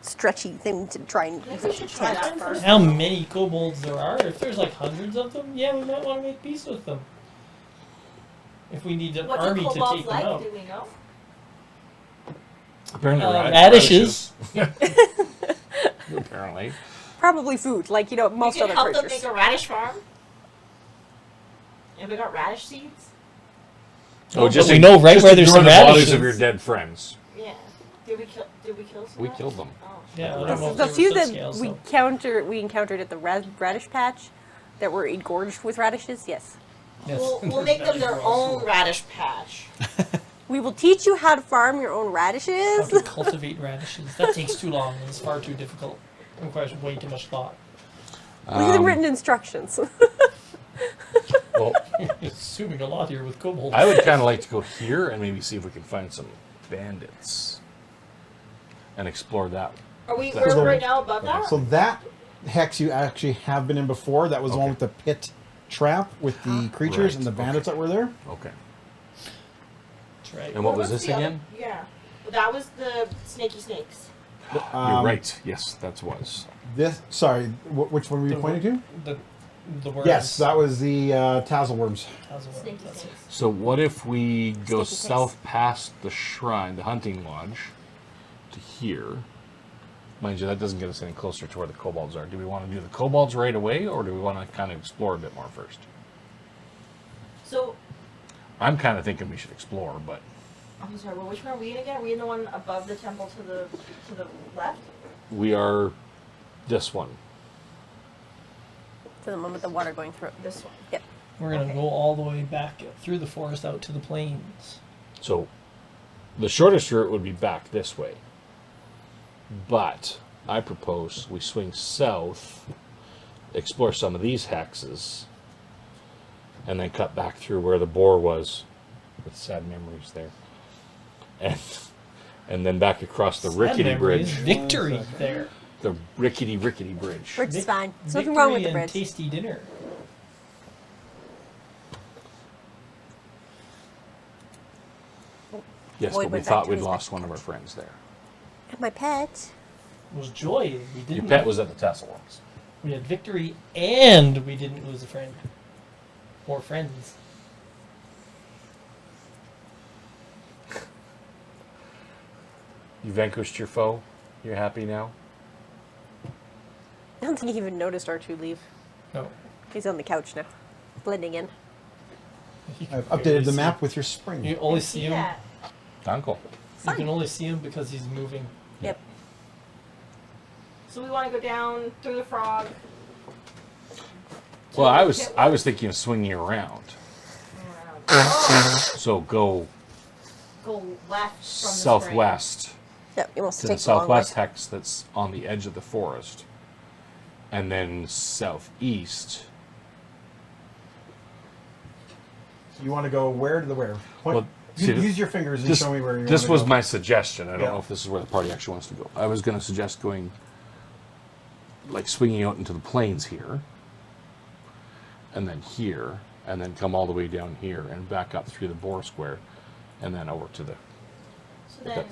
stretchy thing to try and I think we should try that first. How many kobolds there are? If there's like hundreds of them, yeah, we might want to make peace with them. If we need an What's army the to Kobolds take them like? out. Do we know? Apparently, Radishes. Apparently. Probably food, like, most We could other help them creatures. make a radish farm. And we got radish seeds. Oh, But we know right just where there's ignore some the bodies radishes. of your dead friends. Yeah. Did we kill some? We radishes? killed them. Oh. Yeah, I don't know if The they few were that scales, we though. encountered at the radish patch that were engorged with radishes, yes. Yes. We'll make them their own radish patch. We will teach you how to farm your own How radishes. to cultivate radishes. That takes too long and it's far too difficult. It requires way too much thought. Look at the written instructions. Well, Assuming a lot here with kobolds. I would kind of like to go here and maybe see if we can find some bandits and explore that. Are we? That's We're the- right now above that. So that hex you actually have been in before. That was the one with the pit trap with the creatures Right, and the bandits okay. that were there. Okay. That's right. And what was What's this the other- again? Yeah. That was the snaky snakes. You're right. Yes, that was. This, sorry, which one were you The pointing to? The worms. Yes, that was the tassel worms. How's it work? Snaky That's it. snakes. So what if we go Sticky taste. south past the shrine, the hunting lodge, to here? Mind you, that doesn't get us any closer to where the kobolds are. Do we want to do the kobolds right away, or do we want to kind of explore a bit more first? So, I'm kind of thinking we should explore, but I'm sorry. Well, which one are we in again? Are we in the one above the temple to the left? we are this one. To the moment the water going through. This one. Yep. We're going to Okay. go all the way back through the forest out to the plains. So the shortest route would be back this way. But I propose we swing south, explore some of these hexes, and then cut back through where the boar was, with sad memories there. And then back across the Sad rickety memories. bridge. Victory there. The rickety bridge. Which is Vic- fine. There's nothing wrong with the victory and bridge. tasty dinner. Yes, Boyd but we went back thought to we'd his lost back one of our couch. friends there. And my pet. It was joy. We Your didn't. pet was at the tassel ones. We had victory and we didn't lose a friend. Or friends. You vanquished your foe. You're happy now? I don't think he even noticed R2 leave. No. He's on the couch now, blending in. I've updated the map with your spring. You only see him. that. Uncle. You can only see him because he's moving. Yep. So we want to go down through the frog. Well, I was thinking of swinging around. So go Go left from the southwest Yep. It must to the take a long way. southwest hex that's on the edge of the forest, and then southeast. You want to go where to the where? Point, Well, see, use your fingers and This, show me where you want this to was go. my suggestion. I don't Yeah. know if this is where the party actually wants to go. I was going to suggest going, like swinging out into the plains here, and then here, and then come all the way down here and back up through the Boar Square, and then over to the. So then,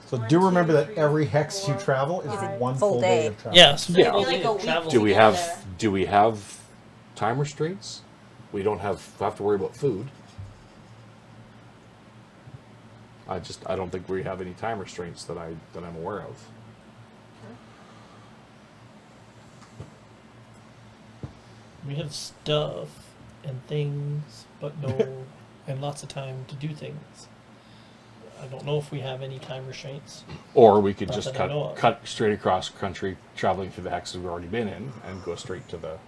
So 1, do 2, remember that 3, every hex you 4, travel is 5. one Full full day. day of travel. Yes. Yeah. It'd be like a week Travel. Do we get have there. Do we have time restraints? We don't have to worry about food. I don't think we have any time restraints that I'm aware of. We have stuff and things, but no, and lots of time to do things. I don't know if we have any time restraints. Or we could Not just that I know of. cut straight across country, traveling through the hexes we've already been in, and go straight to the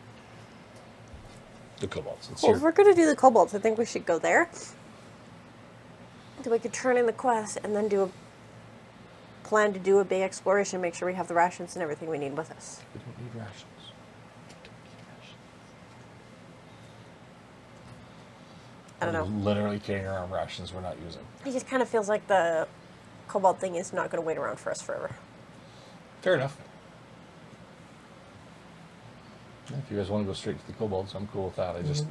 kobolds. It's Well, if your- we're gonna do the kobolds, I think we should go there. So we could turn in the quest and then do a plan to do a big exploration, make sure we have the rations and everything we need with us. We don't need rations. I don't know. Literally carrying around rations we're not using. It just kind of feels like the kobold thing is not going to wait around for us forever. Fair enough. If you guys want to go straight to the kobolds, I'm cool with that. I just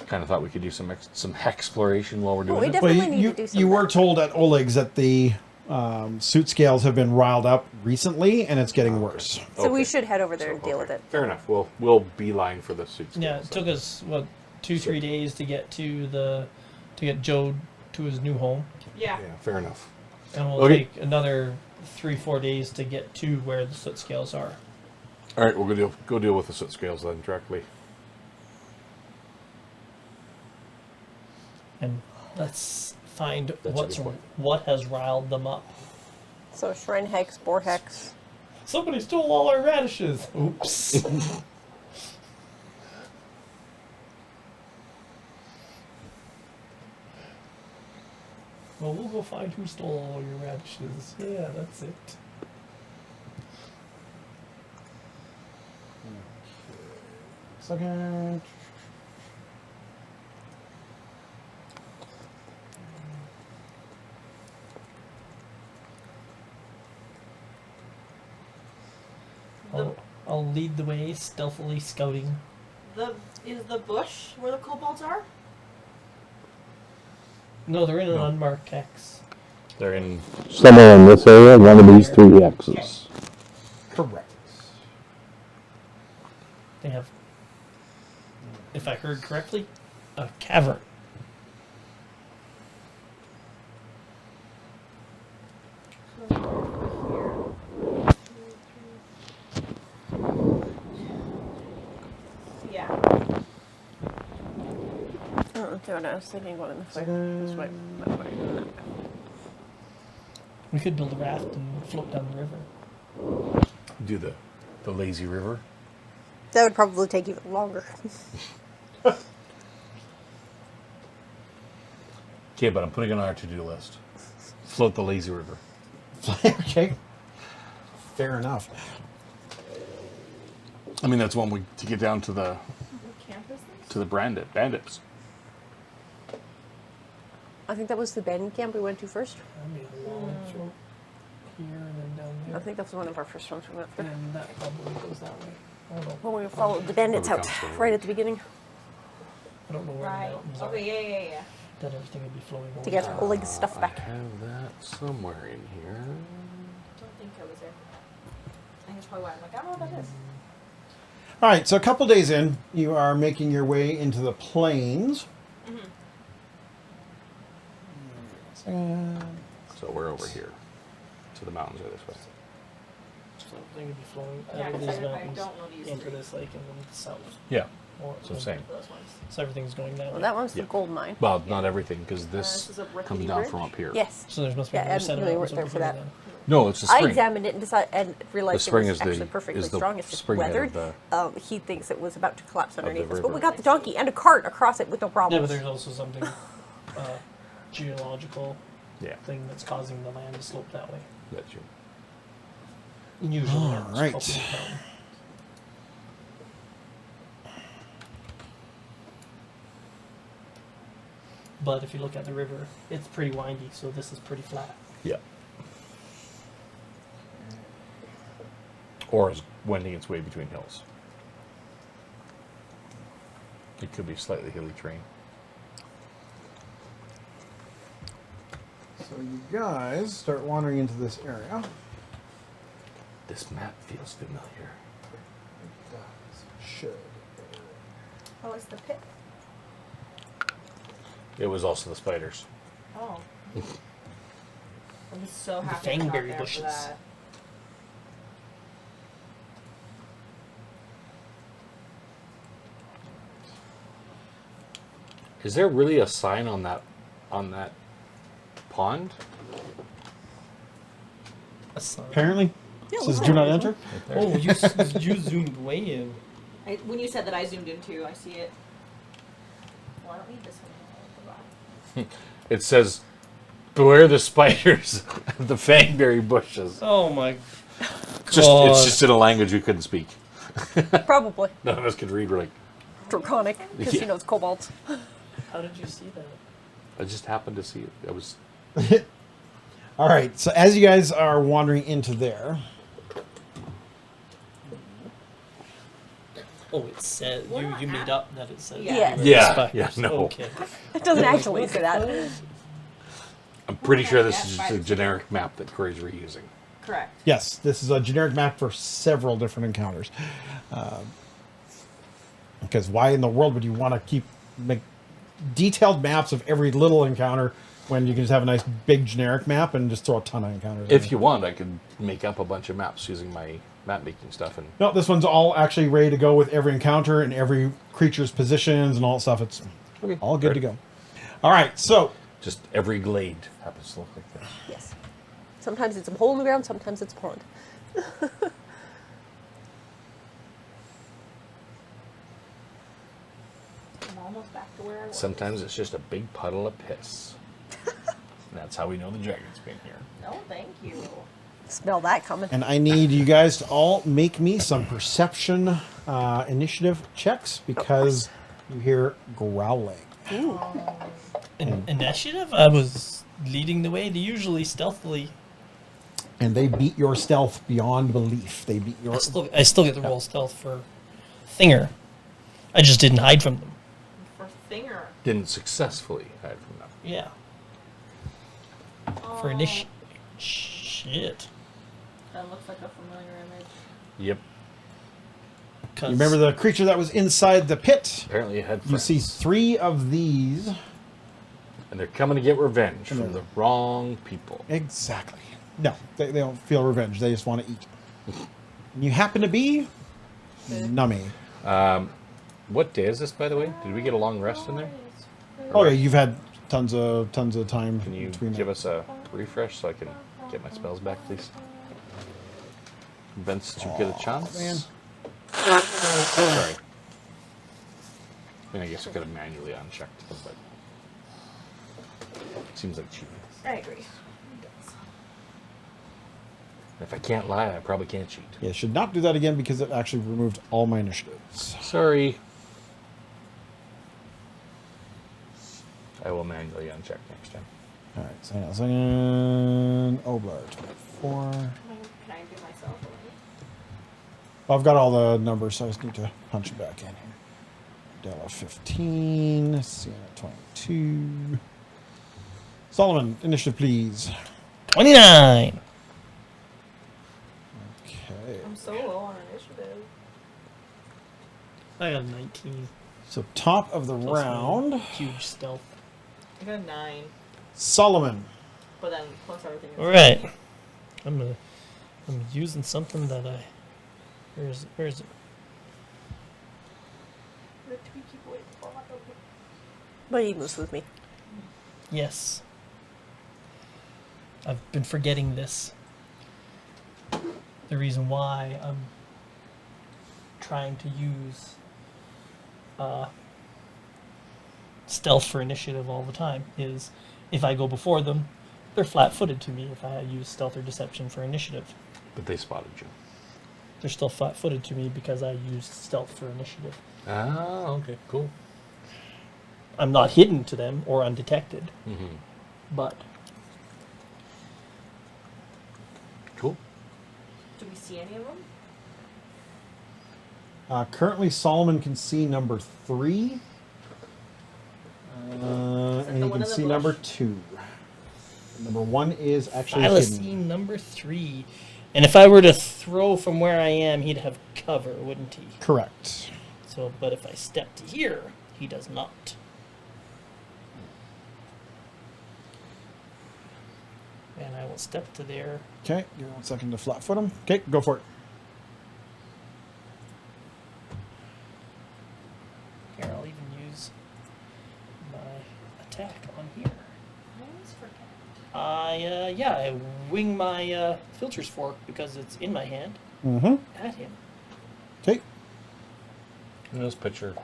kind of thought we could do some exploration while we're doing we it. definitely Well, need you, to do some you of were that. told at Oleg's that the suit scales have been riled up recently, and it's getting worse. So we Okay. should head over there and deal Okay. with it. Fair enough. We'll beeline for the suits. Yeah, it took us what 2-3 days to get to get Joe to his new home, Yeah. Yeah, fair enough. and we'll Okay. take another 3-4 days to get to where the soot scales are. All right, we'll go deal with the soot scales then directly. And let's find That's a good point. what has riled them up. So shrine hex, boar hex. Somebody stole all our radishes. Oops. Well, we'll go find who stole all your radishes. Yeah, that's it. Second. I'll lead the way, stealthily scouting. Is the bush where the kobolds are? No, they're in an No. unmarked hex. They're in. Somewhere in this area, one of these three X's. Correct. They have, if I heard correctly, a cavern. Yeah. Oh, dude, I was thinking going in this way. This way. That way. We could build a raft and float down the river. Do the lazy river. That would probably take even longer. Okay, but I'm putting it on our to-do list. Float the lazy river. Okay. Fair enough. I mean, that's one way to get down to the What camp is this? to the bandits. I think that was the bandit camp we went to first. That'd be a long float here and then down I there. think that was one of our first ones we went through. And that probably goes that way. I don't know. When we followed the bandits Probably out comes from- right at the beginning I don't know where Right. the mountains are. Okay, yeah. That everything would be flowing away. to get Oleg's stuff back. I have that somewhere in here. Don't think I was there. I think that's probably why I'm like, I don't know what that is. All right, so a couple days in, you are making your way into the plains. Second. So we're over here. So the mountains are this way. So everything would be flowing Yeah, out of 'cause these I mountains don't know these into three. this lake and then the south. Yeah. Or That's what I'm saying. Those ones. So everything's going that Well, way. that one's the Yeah. gold mine. Well, not everything, because this this is a rickety comes down bridge? from up here. Yes. So there's must be Yeah, another and set of we mountains weren't there over for here that. then. No, it's the I spring. examined it and decided and realized spring it was is the- actually perfectly is the strong. It's just spring head of weathered. the- He thinks it was about to collapse underneath us, but river. we got the donkey and a cart across it with no Yeah, problems. but there's also something geological Yeah, thing that's causing the land to slope that way. that's true. Usually, All it's right. sloping down. But if you look at the river, it's pretty windy, so this is pretty flat. Yeah. Or is wending its way between hills. It could be slightly hilly terrain. So you guys start wandering into this area. This map feels familiar. Should. Oh, it's the pit. It was also the spiders. Oh. I'm so happy The I'm not fangberry there bushes. for that. Is there really a sign on that pond. Apparently, Yeah, says looks do like not it. enter. Right there. Oh, you zoomed way in. When you said that, I zoomed in too. I see it. Well, I don't need this one. It says, "Beware the spiders of the fangberry bushes." Oh my It's just in a language we couldn't speak. Probably. None of us could read. We're like, Draconic, because Yeah. he knows cobalt. How did you see that? I just happened to see it. I was. All right. So as you guys are wandering into there, Oh, it says We're you not made at- up that it says. Yeah. you were Yeah, spiders. yeah, no. Okay. It doesn't actually say that. I'm pretty sure this Yeah, is just a spiders. generic map that Corey's reusing. Correct. yes, this is a generic map for several different encounters. Because why in the world would you want to make detailed maps of every little encounter when you can just have a nice big generic map and just throw a ton of encounters? If in you want, I could make up a bunch of maps using my map making stuff and. No, this one's all actually ready to go with every encounter and every creature's positions and all that stuff. It's Okay, all good to great. go. All right, so Just every glade happens to look like this. Yes. Sometimes it's a hole in the ground, sometimes it's a pond. I'm almost back to where I was. Sometimes it's just a big puddle of piss. And that's how we know the dragon's been here. No, thank you. Smell that coming. and I need you guys to all make me some perception initiative checks because you hear growling. Initiative? I was leading the way to usually stealthily. And they beat your stealth beyond belief. They beat your I still get to roll stealth for Thinger. I just didn't hide from them. For Thinger. Didn't successfully hide from them. Yeah. For initiative. Shit. That looks like a familiar image. Yep. You remember the creature that was inside the pit? Apparently it had You friends. see 3 of these. And they're coming to get revenge from the wrong people. Exactly. No, they don't feel revenge. They just want to eat. And you happen to be Nummy. What day is this, by the way? Did we get a long rest in there? Oh yeah, you've had tons of time Can you between give them. us a refresh so I can get my spells back, please? Vince, did you get a chance? man. Sorry. I mean, I guess I could have manually unchecked them, but it seems like cheating. I agree. If I can't lie, I probably can't cheat. Yeah, should not do that again because it actually removed all my initiatives. Sorry. I will manually uncheck next time. All right, so hang on a second. Oblar 24. Can I do myself a little? Well, I've got all the numbers, so I just need to punch it back in here. Della 15. Sienna 22. Solomon, initiative, please. 29. Okay. I'm so low on initiative. I got a 19. So top of the Plus round, my huge stealth. I got a 9, Solomon. but then plus everything. All right. I'm using something that I. Where is it? But he moves with me. Yes. I've been forgetting this. The reason why I'm trying to use stealth for initiative all the time is if I go before them, they're flat-footed to me if I use stealth or deception for initiative. But they spotted you. They're still flat-footed to me because I used stealth for initiative. Ah, okay, cool. I'm not hidden to them or undetected, Mm-hmm. but Cool. Do we see any of them? Currently, Solomon can see number 3. And the he one can in the see bush? number 2. Number 1 is actually I'll hidden. see number 3. And if I were to throw from where I am, he'd have cover, wouldn't he? Correct. So, but if I step to here, he does not. And I will step to there. Okay, give me 1 second to flat foot him. Okay, go for it. Here, I'll even use my attack on here. I always forget. I wing my filter's fork because it's in my hand Mm-hmm. at him. Okay. In this picture,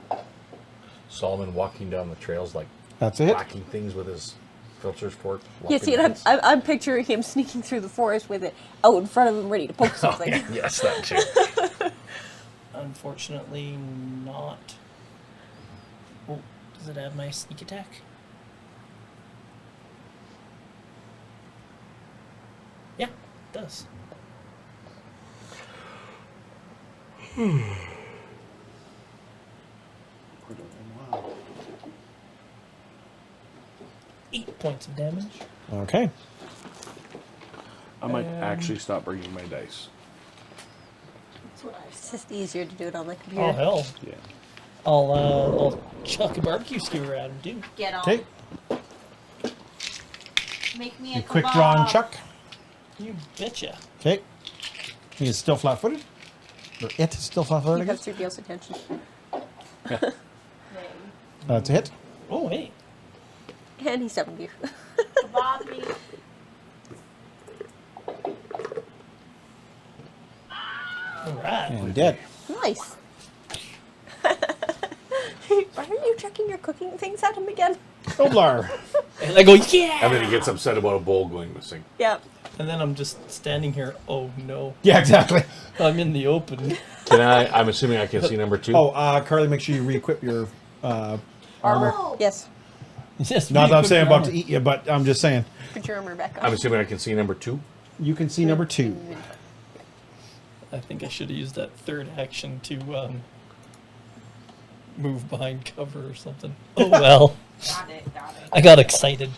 Solomon walking down the trails like That's a hit. whacking things with his filter's fork. Yeah, see, and I'm picturing him sneaking through the forest with it out in front of him, ready to poke something. Yes, that too. Unfortunately, not. Oh, does it have my sneak attack? Yeah, it does. Eight points of damage. Okay. I might actually stop bringing my dice. It's just easier to do it on the Oh computer. hell! Yeah. I'll chuck a barbecue skewer at him too. Get on. Okay. Make me a A quick draw and kebab. chuck. You betcha. Okay. He is still flat-footed. Or it is still You flat-footed. I have guess. 3PL's attention. That's a hit. Oh hey. And he summoned you. Kebab me. All right. And dead. Nice. Why are you chucking your cooking things at him again? Oblar. And I go yeah. And then he gets upset about a bowl going missing. Yeah. And then I'm just standing here. Oh no. Yeah, exactly. I'm in the open. Can I? I'm assuming I can see number 2. Oh, Carly, make sure you re-equip your armor. Oh. Yes. Yes. Not that I'm saying about armor. to eat you, but I'm just saying. Put your armor back I'm on. assuming I can see number 2. You can see number 2. I think I should have used that third action to move behind cover or something. Oh well. Got it. I got excited.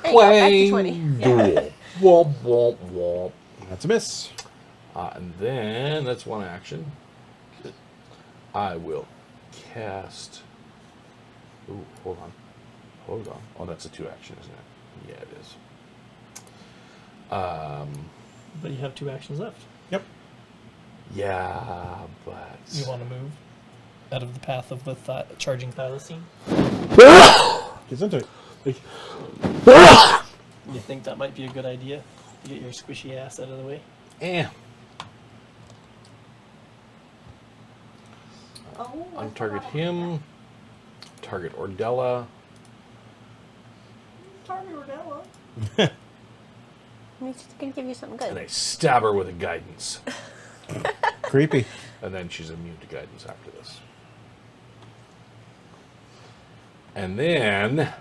There you go, back to 20. Womp womp womp. That's a miss. And then that's one action. I will cast. Ooh, hold on. Hold on. Oh, that's a 2 action, isn't it? Yeah, it is. But you have 2 actions left. Yep. Yeah, but You want to move out of the path of the charging thylacine? Gets into it. You think that might be a good idea? To get your squishy ass out of the way? eh. Oh. Untarget him. Target Ordella. Target Rodella. He's gonna give you something And good. I stab her with a guidance. Creepy. And then she's immune to guidance after this. And then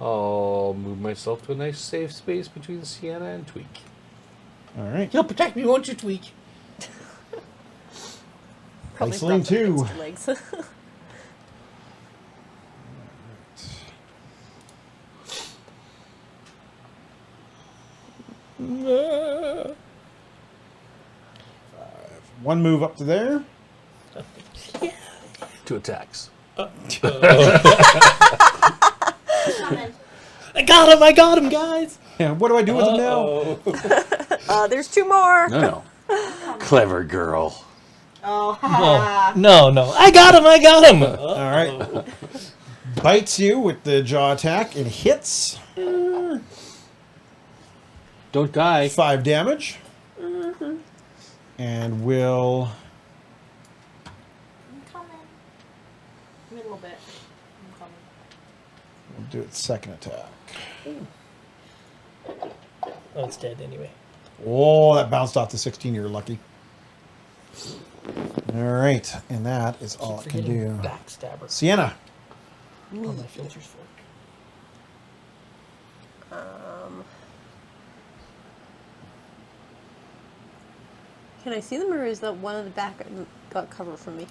I'll move myself to a nice safe space between Sienna and Tweak. All right. You'll protect me, won't you, Tweak? Probably Iceland brought them 2. against your legs. One move up to there. 2 attacks. Coming. I got him, guys! Yeah. What do I do with him now? There's 2 more. No. Clever girl. Oh, ha No. I got him! All right. Bites you with the jaw attack and hits. Don't die. 5 damage. And will I'm coming. Give me a little bit. I'm coming. do its second attack. Oh, it's dead anyway. Oh, that bounced off the 16. You're lucky. All right. And that is all it can do. Backstabber. Sienna. Oh, my filter's fork. Can I see them, or is that one of the back got cover from me?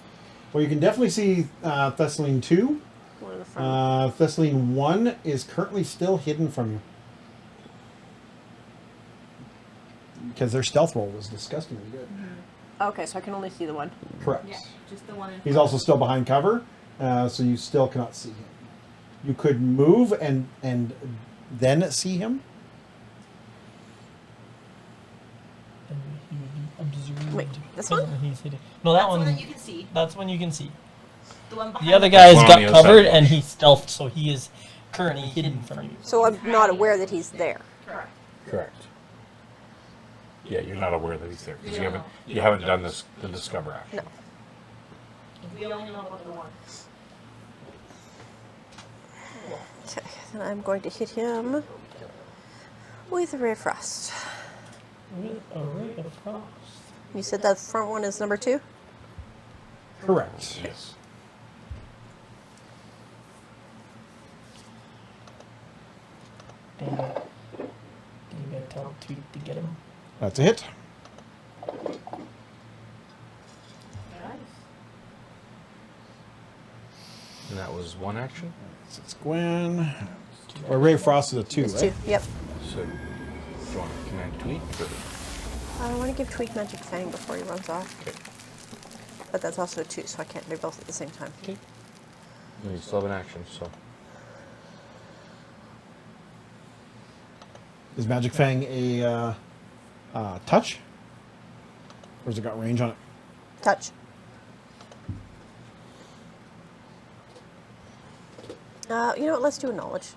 Well, you can definitely see Thessaline 2. One of the front. Thessaline 1 is currently still hidden from you. Because their stealth roll was disgustingly good. Okay, so I can only see the one. Correct. Yeah, just the one in He's front. also still behind cover, so you still cannot see him. You could move and then see him. Wait, this one? No, that That's the one. one that you can see. That's one you can see. The one behind The other guy's one on got the other covered side. and he stealthed, so he is currently hidden from you. So I'm not aware that he's there. Correct. Correct. Yeah, you're not aware that he's there because you haven't done the discover action. No. We only know about the one. Okay, then I'm going to hit him with a ray of frost. With a ray of frost. You said that front one is number 2? Correct. Yes. Dang it. You gotta tell Tweet to get him. That's a hit. And that was one action. So it's Gwen. Or Ray of Frost is a 2, It's right? 2. Yep. So, do you want to command tweak? Or? I want to give Tweak Magic Fang before he runs off. Okay. But that's also a 2, so I can't do both at the same time. Okay. And you still have an action, so. Is Magic Fang a touch? Or has it got range on it? Touch. You know what? Let's do a knowledge.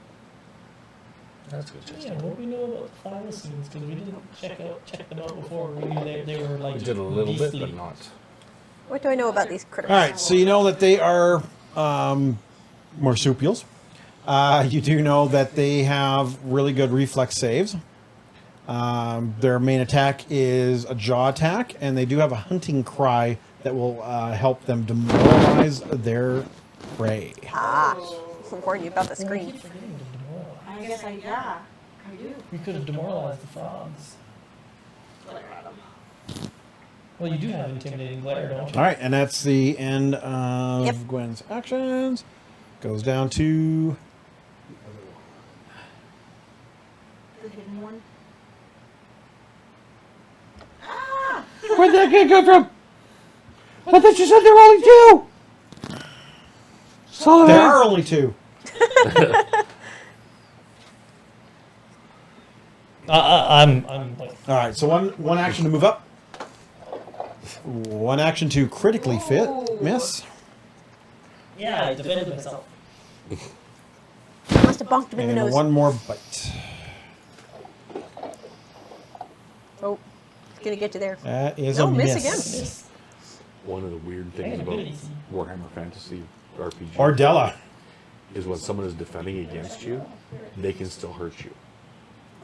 That's a good chance. Yeah, what do we know about the thylacines? Because we didn't check them out before. We knew they were like We did a little bit, beastly. but not. What do I know about these critters? All right, so you know that they are marsupials. You do know that they have really good reflex saves. Their main attack is a jaw attack, and they do have a hunting cry that will help them demoralize their prey. Ah, I'm worried about the Well, I screen. keep forgetting to demoralize. I guess I do. We could have demoralized the frogs. Glare at 'em. Well, you do have intimidating glare, don't you? All right, and that's the end of Yep. Gwen's actions. Goes down to The hidden one. Where'd that kid come from? I thought you said there were only 2. Solid. there are only 2. I'm like, All right, so one action to move up. One action to critically fit, miss. yeah, I defended myself. Must have bonked him in the And nose. one more bite. Oh, gonna get you there. That is No, a miss miss. again. Miss. One of the weird things Hey, about good easy. Warhammer Fantasy RPG Or Della. is when someone is defending against you, they can still hurt you.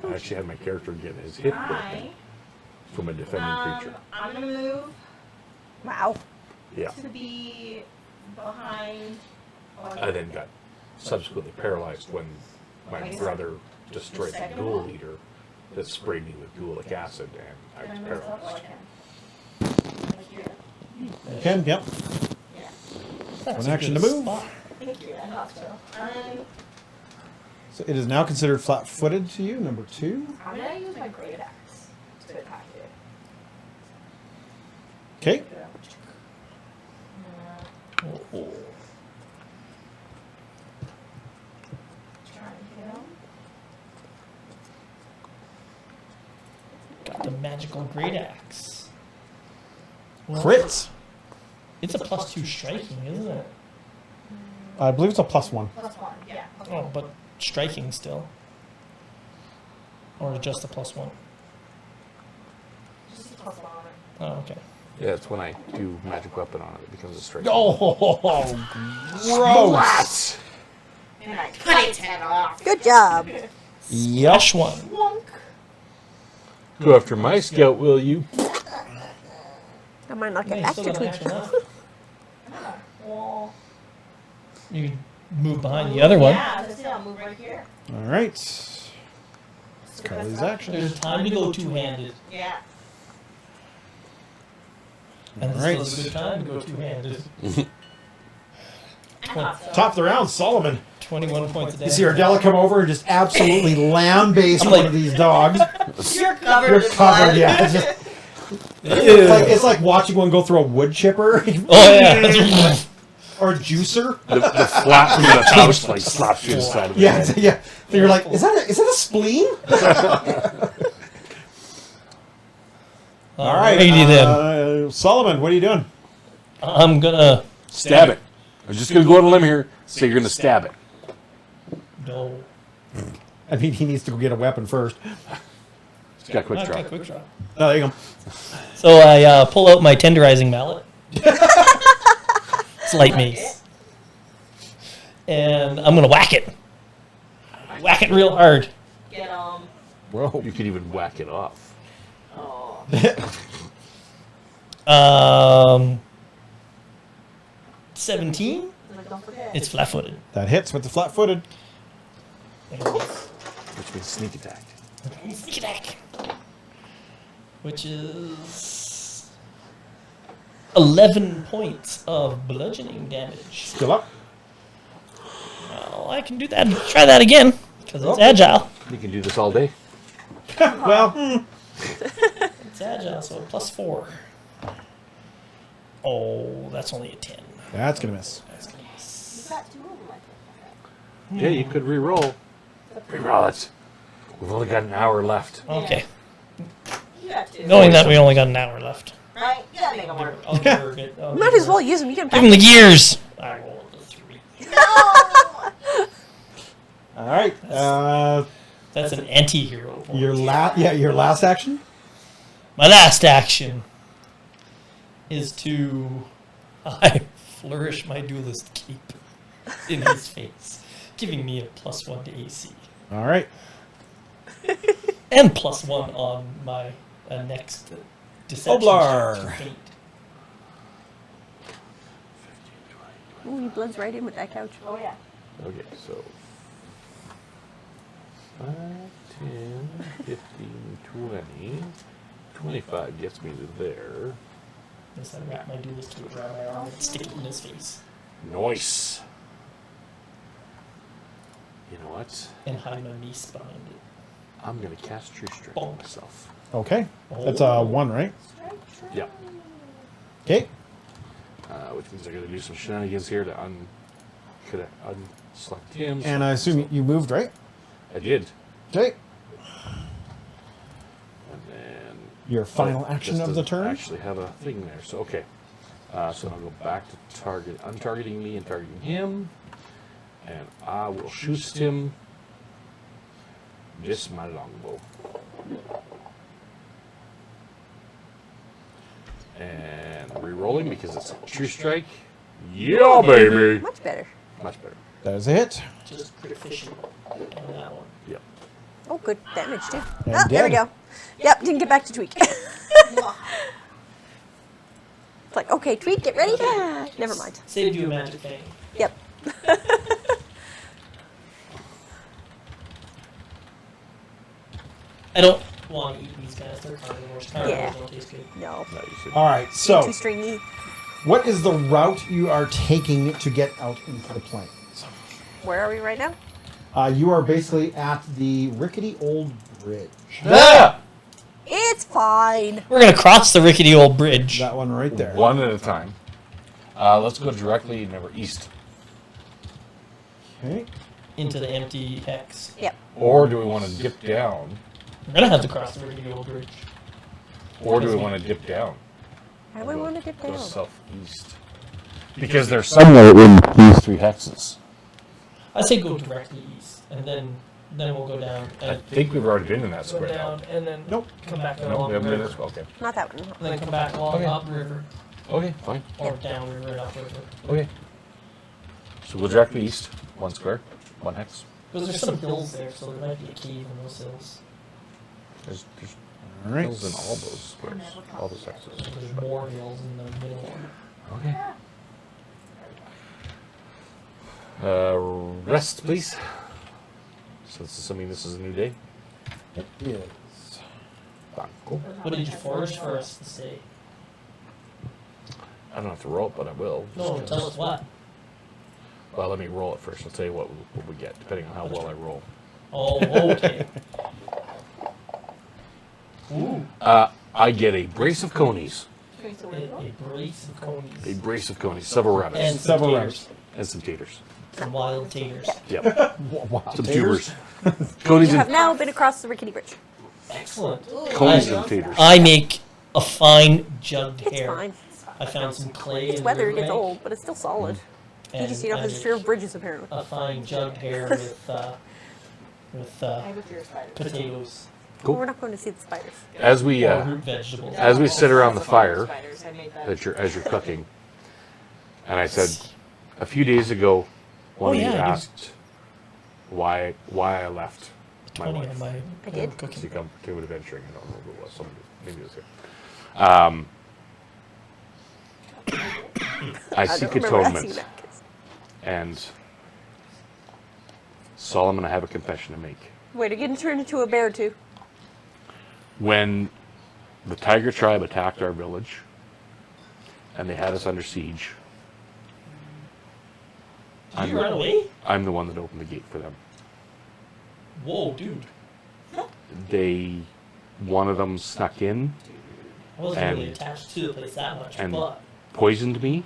I actually had my character get his hit broken I, from a defending creature. I'm gonna move Wow. Yeah. to be behind. I then got subsequently paralyzed when my brother destroyed the ghoul leader that sprayed me with ghoulic acid, and I was paralyzed. Okay, yep. That's One a action good to move. spot. Thank you. I thought so. So it is now considered flat-footed to you, number 2. I'm gonna use my great axe to attack it. Okay. Oh, oh. Try and hit him. Got the magical great axe. Well, Crits. It's a +2 striking, isn't it? I believe it's a +1. +1. Yeah. Okay. Oh, but striking still. Or just a +1. Just +1 on it. Oh, okay. Yeah, it's when I do magic weapon on it, it becomes a straight. Oh, gross. And I cut its head off. Good job. Yep. Flash one. Wonk. Go after my scout, will you? I might not Yeah, get you back still to got an action Tweak. left. Well, You can move behind the other one. yeah, just I'll move right here. All right. Let's call these actions. There's time to go two-handed. Yeah. And this Alright. is a good time to go two-handed. I thought so. Top of the round, Solomon. 21 points a day. You see Ardella come over and just absolutely lambaste I'm one like- of these dogs. You're covered You're in covered, blood. yeah. It's like watching one go through a wood chipper Oh, yeah. or a juicer. The flap from the pouch like slaps you in the side of the Yeah, head. yeah. So you're like, is that a spleen? All right, Alrighty then. Solomon, what are you doing? I'm gonna Stab it. I'm just gonna go on a limb here. Say you're gonna stab it. No. I mean, he needs to go get a weapon first. It's got quick Not draw. a quick draw. Oh, there you go. So I pull out my tenderizing mallet. It's light mace. And I'm going to whack it. Whack it real hard. Get Whoa. You could even whack it off. Oh. 17? Like, don't forget. It's flat-footed. That hits with the flat-footed. Which means sneak attack. Sneak attack. Which is 11 points of bludgeoning damage. Still up. Well, I can do that. Try that again because it's agile. You can do this all day. Well, It's agile, so +4. Oh, that's only a 10. that's going to miss. That's gonna miss. You got two of them, I think. Yeah, you could re-roll. Re-roll it. We've only got an hour left. Okay. You got two. Knowing that we only got an hour left. Right? You gotta make them work. I'll give her a bit. I'll Might give as her- well use them. You can Give him the gears. I rolled a 3. No! All right. That's an anti-hero point. Your last action. My last action is to I flourish my duelist cape in his face, giving me a +1 to AC All right. and +1 on my next deception Oblar. check to fate. Ooh, he blends right in with that couch. Oh, yeah. Okay, so 5, 10, 15, 20, 25 gets me to there. As I wrap my duelist cape around my arm and stick it in his face Nice. You know what? and hide my mace behind it. I'm gonna cast True Strike on Bonk. myself. Okay. That's Oh. 1, right? Yeah. Okay. Which means I gotta do some shenanigans here to unselect him. And I assume you moved, right? I did. Okay. And then Your final action this of the doesn't turn. actually have a thing there. So okay. So I'll go back to target, untargeting me and targeting him, and I will shoot him. Just my longbow. And re-rolling because it's a True Strike. Yeah, baby. Much better. Much better. That is a hit. Just proficient on that one. Yep. Oh, good damage too. And Ah, there we dead. go. Yep, didn't get back to tweak. It's like, okay, tweak, get ready. Ah, never mind. Saved you a magic thing. Yep. I don't want to eat these guys. They're carnivores. Carnivores Yeah. don't taste good. No. No, you should. All right. So, Too stringy. what is the route you are taking to get out into the plains? Where are we right now? You are basically at the rickety old bridge. Ah! It's fine. We're gonna cross the rickety old bridge. That one right there. One at a time. Let's go directly never east. Okay. Into the empty hex. Yep. Or do we want to dip down? We're gonna have to cross the rickety old bridge. Or do we want to dip down? How do we want to get Go down? southeast. Because there's somewhere in these 3 hexes. I say go directly east, and then we'll go down. I And think we've already been in that go square down, now. and then come back No, along we the haven't been in river. this one. Okay. Not that one. And then come back along Okay. upriver, Okay, fine. or downriver and upriver. Okay. So we'll directly east. 1 square. 1 hex. Because there's some hills there, so there might be a cave in those hills. There's All right. hills in all those squares. All those hexes. So there's more hills in the middle one. Okay. Rest, please. So this is assuming this is a new day. It is. Cool. What did you forge for us to say? I don't have to roll it, but I will. No, tell us what. Well, let me roll it first. I'll tell you what we get, depending on how well I roll. Oh, okay. Ooh, I get a brace of conies. a brace of conies. A brace of conies. Several rabbits. And Several some rabbits. taters. And some taters. Some wild taters. Yep. Wow. Some tubers. Conies You have and now been across the rickety bridge. Excellent. conies and taters. I make a fine jugged It's hair. fine. I found some clay. It's in weathered, the it's riverbank. old, but it's still solid. You don't have and fear of bridges, apparently. a fine jugged hare with I have a fear of spiders. potatoes Well, we're not going to see the spiders. As we or root vegetables. as we sit around the fire Spiders, I made that. as you're cooking, and I said a few days ago, one of you I do. asked why I left my 20 wife. on my I did. To cooking. come to adventuring. I don't know who it was. Somebody, maybe it was here. I seek don't remember asking atonement, that, 'cause- and Solomon, I have a confession to make. Wait, are you going to turn into a bear, too? When the Tiger tribe attacked our village, and they had us under siege, Did you run away? I'm the one that opened the gate for them. Whoa, dude. One of them snuck in, I wasn't really And- attached to the place that much, and but poisoned me,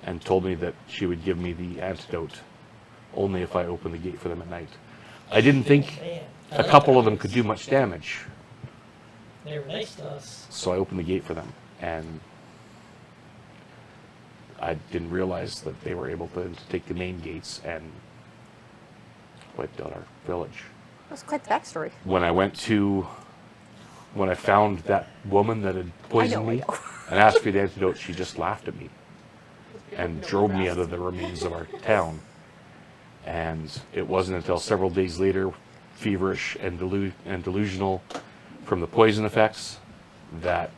and told me that she would give me the antidote only if I opened the gate for them at night. I didn't think man, I a like couple that of them place. could do much damage, They were nice to us. so I opened the gate for them, and I didn't realize that they were able to take the main gates and wiped out our village. That's quite the backstory. When I found that woman that had poisoned I me know. and asked for the antidote, she just laughed at me and drove me out of the remains of our town. And it wasn't until several days later, feverish and delusional from the poison effects, that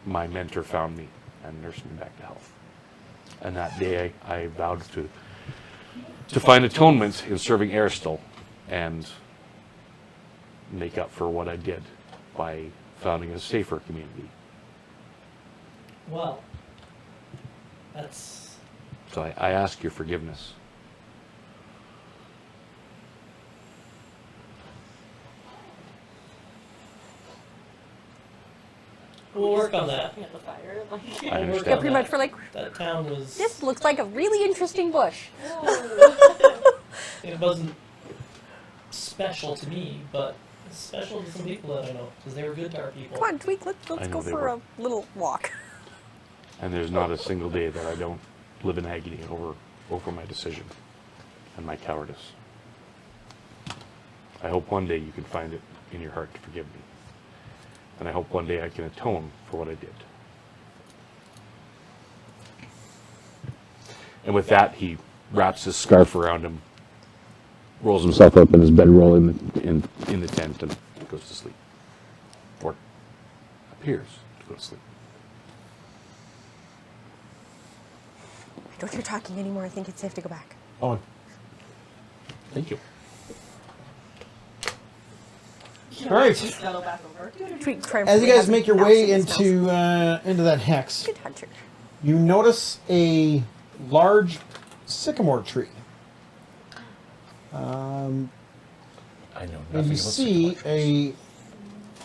my mentor found me and nursed me back to health. And that day I vowed to find atonement in serving Aristal and make up for what I did by founding a safer community. Well, that's So I ask your forgiveness. we'll work on that. At the fire, like. I We'll work Yeah, understand. on pretty much for like, that town was. this looks like a really interesting bush. It wasn't special to me, but it's special to some people that I know because they were good to our people. Come on, Tweak, let's I know go they for were. a little walk. And there's not a single day that I don't live in agony over my decision and my cowardice. I hope one day you can find it in your heart to forgive me. And I hope one day I can atone for what I did. And with that, he wraps his scarf around him, rolls himself up in his bedroll in the tent, and goes to sleep. Or appears to go to sleep. I don't hear talking anymore. I think it's safe to go back. Oh, Thank you. all right. Scuttle back over. Tweak, try and As you play guys how make your nasty way it smells. into that hex, Good hunter. you notice a large sycamore tree. I know And you see a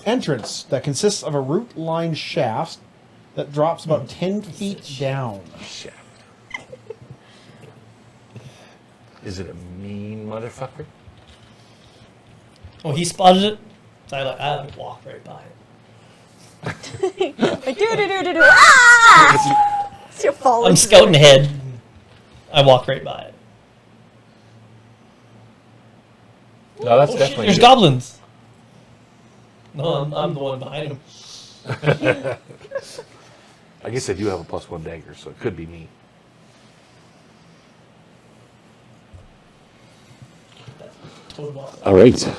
entrance that consists of a root-lined shaft that drops about 10 feet down. Shit. Is it a mean motherfucker? Oh, he spotted it. So I walked right by it. Do. Ah! You're falling. I'm scouting ahead. I walk right by it. No, that's Oh shit! definitely There's good. goblins. No, I'm the one behind him. I guess I do have a +1 dagger, so it could be me. Total off. All right.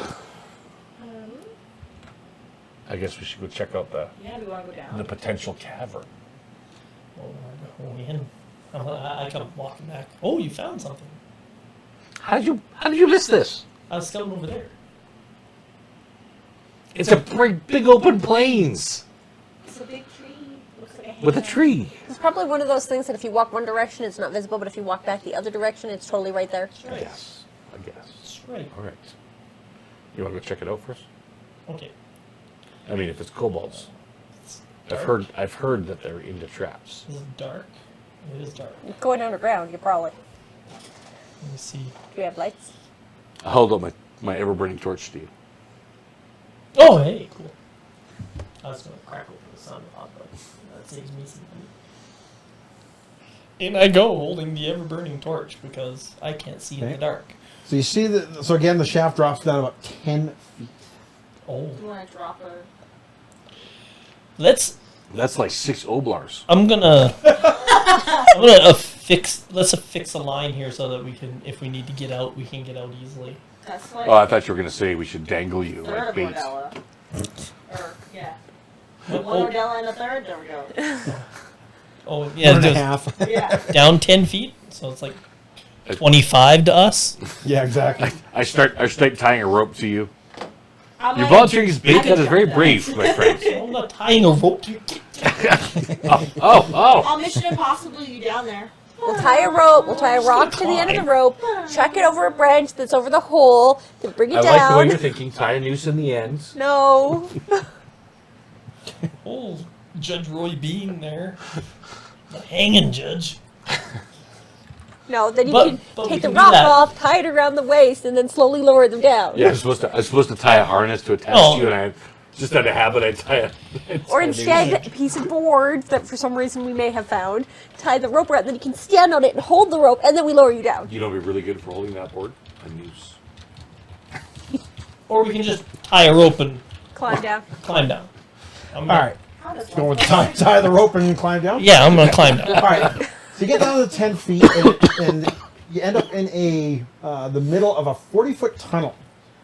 I guess we should go check out Yeah, we want to go down. the potential cavern. Oh man. I come walking back. Oh, you found something. How did you miss this? I was scouting over there. It's a big open plains It's a big tree. Looks like a with a hand. tree. It's probably one of those things that if you walk one direction, it's not visible, but if you walk back the other direction, it's totally right there. That's right. I guess. That's right. All right. You want to go check it out first? Okay. I mean, if it's kobolds, It's I've dark. heard that they're into traps. Is it dark? It is dark. Going underground, you probably. Let me see. Do you have lights? I hold up my ever-burning torch to you. Oh, hey, cool. I was gonna crack open the sun pot, but that saves me some In I go, holding the ever-burning torch because I can't see in Okay. the dark. So you see that. So again, the shaft drops down about 10 feet. Oh. You want to drop a... Let's... That's like 6 oblars. I'm gonna affix. Let's affix a line here so that we can, if we need to get out, we can get out easily. That's like Oh, I thought you were going to say we should dangle you third like of bait. Ordella. Or, yeah. Oh, One Ordella and a third, there we go. oh yeah, One and it a goes half. Yeah. down 10 feet, so it's like 25 to us. Yeah, exactly. I start tying a rope to you. I'm You're like- volunteering as bait. I can That is very jump brave, my friends. I'm not tying a rope to you. Oh! I'll Mission Impossible you down there. We'll tie a rope. We'll tie a rock to the end of the rope. Chuck it over a branch that's over the hole. Then bring it I like the way down. you're thinking. Tie a noose in the ends. No. Oh, Judge Roy Bean there. The hanging judge. No, then you But- can but we take the can do rock that. off, tie it around the waist, and then slowly lower them down. Yeah, I'm supposed to tie a harness to attach Oh. to you, and I just out of habit I tie a. Or instead, a piece of board that for some reason we may have found, tie the rope around, then you can stand on it and hold the rope, and then we lower you down. You know, what'd be really good for holding that board. A noose. Or we can just tie a rope and Climb down. climb down. I'm All gonna- right. How does Going with one- tie the rope and climb down? Yeah, I'm gonna climb down. All right. So you get down to 10 feet and you end up in the middle of a 40-foot tunnel.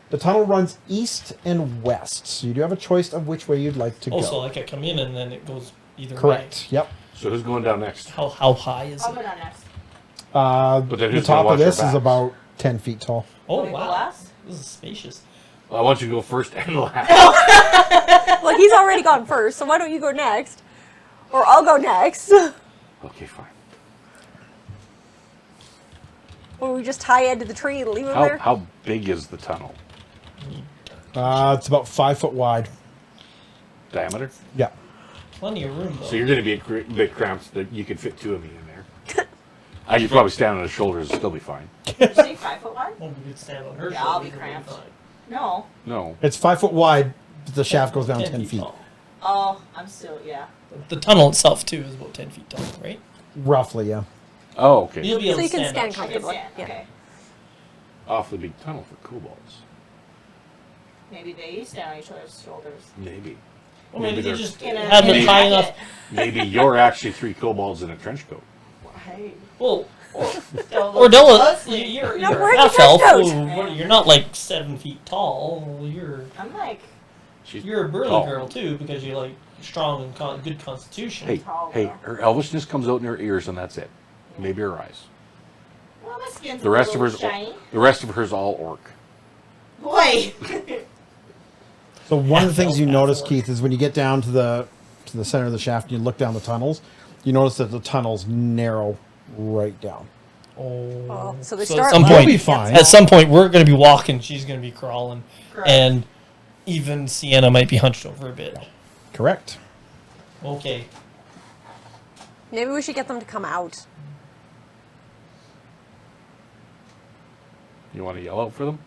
The tunnel runs east and west, so you do have a choice of which way you'd like to Oh, go. so like I come in and then it goes either Correct. Yep. So who's going down next? way. How high is I'll it? go down next. But then The who's top gonna of watch this our is backs? about 10 feet tall. Oh Want me to go wow, last? this is spacious. Well, I want you to go first and last. Well, he's already gone first, so why don't you go next? Or I'll go next. Okay, fine. Or we just tie Ed to the tree and leave him How there. how big is the tunnel? It's about 5 foot wide. Diameter? Yeah. Plenty of room though. So you're going to be a bit cramped that you could fit 2 of me in there. I could probably stand on his shoulders and still be fine. Did you say 5 foot wide? Oh, we could stand on her Yeah, I'll be shoulders, cramped. it'll fine. No. No. It's 5 foot wide, but the shaft goes down 10 feet. tall. Oh, I'm still, yeah. The tunnel itself too is about 10 feet tall, right? Roughly, yeah. Oh, okay. You'll be able So you to can stand stand up. I can comfortably. stand, Yeah. okay. Awfully big tunnel for kobolds. Maybe they stand on each other's shoulders. Maybe. Well, maybe they they're- just In a- have in it a high jacket. enough. Maybe you're actually 3 kobolds in a trench coat. Hey. Well, Don't or look Della, closely. you're No, a we're in the half elf. trench So coat. you're not like 7 feet tall. I'm like, You're a burly tall. girl too because you're like strong and good constitution. Hey, Tall hey, girl. her elvishness comes out in her ears and that's it. Maybe her eyes. well, my skin's The rest a of little her's shiny. the rest of her's all orc. Boy. So one of the things you Half notice, orc. Keith, is when you get down to the center of the shaft and you look down the tunnels, you notice that the tunnels narrow right down. Oh, so they at start some low. You'll point, be fine. at some point, we're going to be walking. She's going to be crawling, Correct. and even Sienna might be hunched over a bit. Correct. Okay. Maybe we should get them to come out. You want to yell out for them?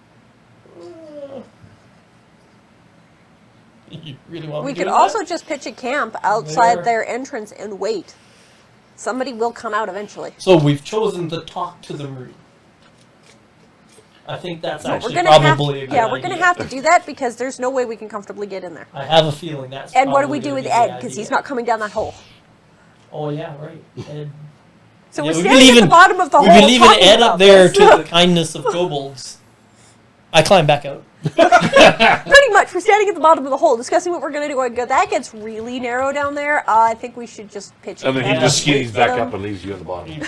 You really want We me to could do also that? just pitch a camp outside There. their entrance and wait. Somebody will come out eventually. So we've chosen to talk to the room. I think that's We're actually gonna have probably a good yeah, we're idea. gonna have to do that because there's no way we can comfortably get in there. I have a feeling that's. And what do we probably do with gonna be Ed? the Because he's idea. not coming down that hole. Oh yeah, right. Ed. So Yeah, we're we've standing been at the leaving- bottom of the We've hole. been leaving talking Ed up about there this. to the kindness of kobolds. I climb back out. Pretty much, we're standing at the bottom of the hole discussing what we're gonna do. I go, that gets really narrow down there. I think we should just pitch it. And then he Yeah. just skinnies back Um, up and leaves you at the bottom.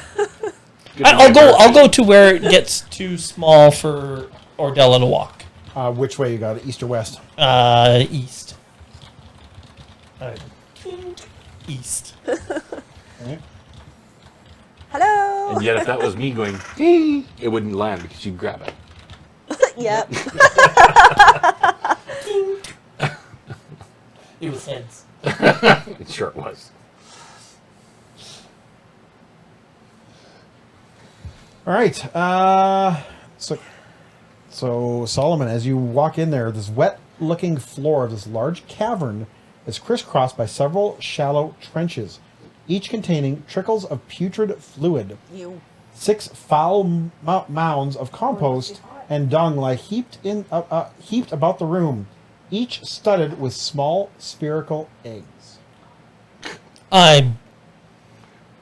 I'll go to where it gets too small for Ordella to walk. Which way you got it, east or west? East. East. Hello. And yet, if that was me going, it wouldn't land because you'd grab it. Yep. It was heads. It sure was. All right. So Solomon, as you walk in there, this wet-looking floor of this large cavern is crisscrossed by several shallow trenches, each containing trickles of putrid fluid. You. 6 foul mounds of compost and dung lie heaped about the room, each studded with small spherical eggs. I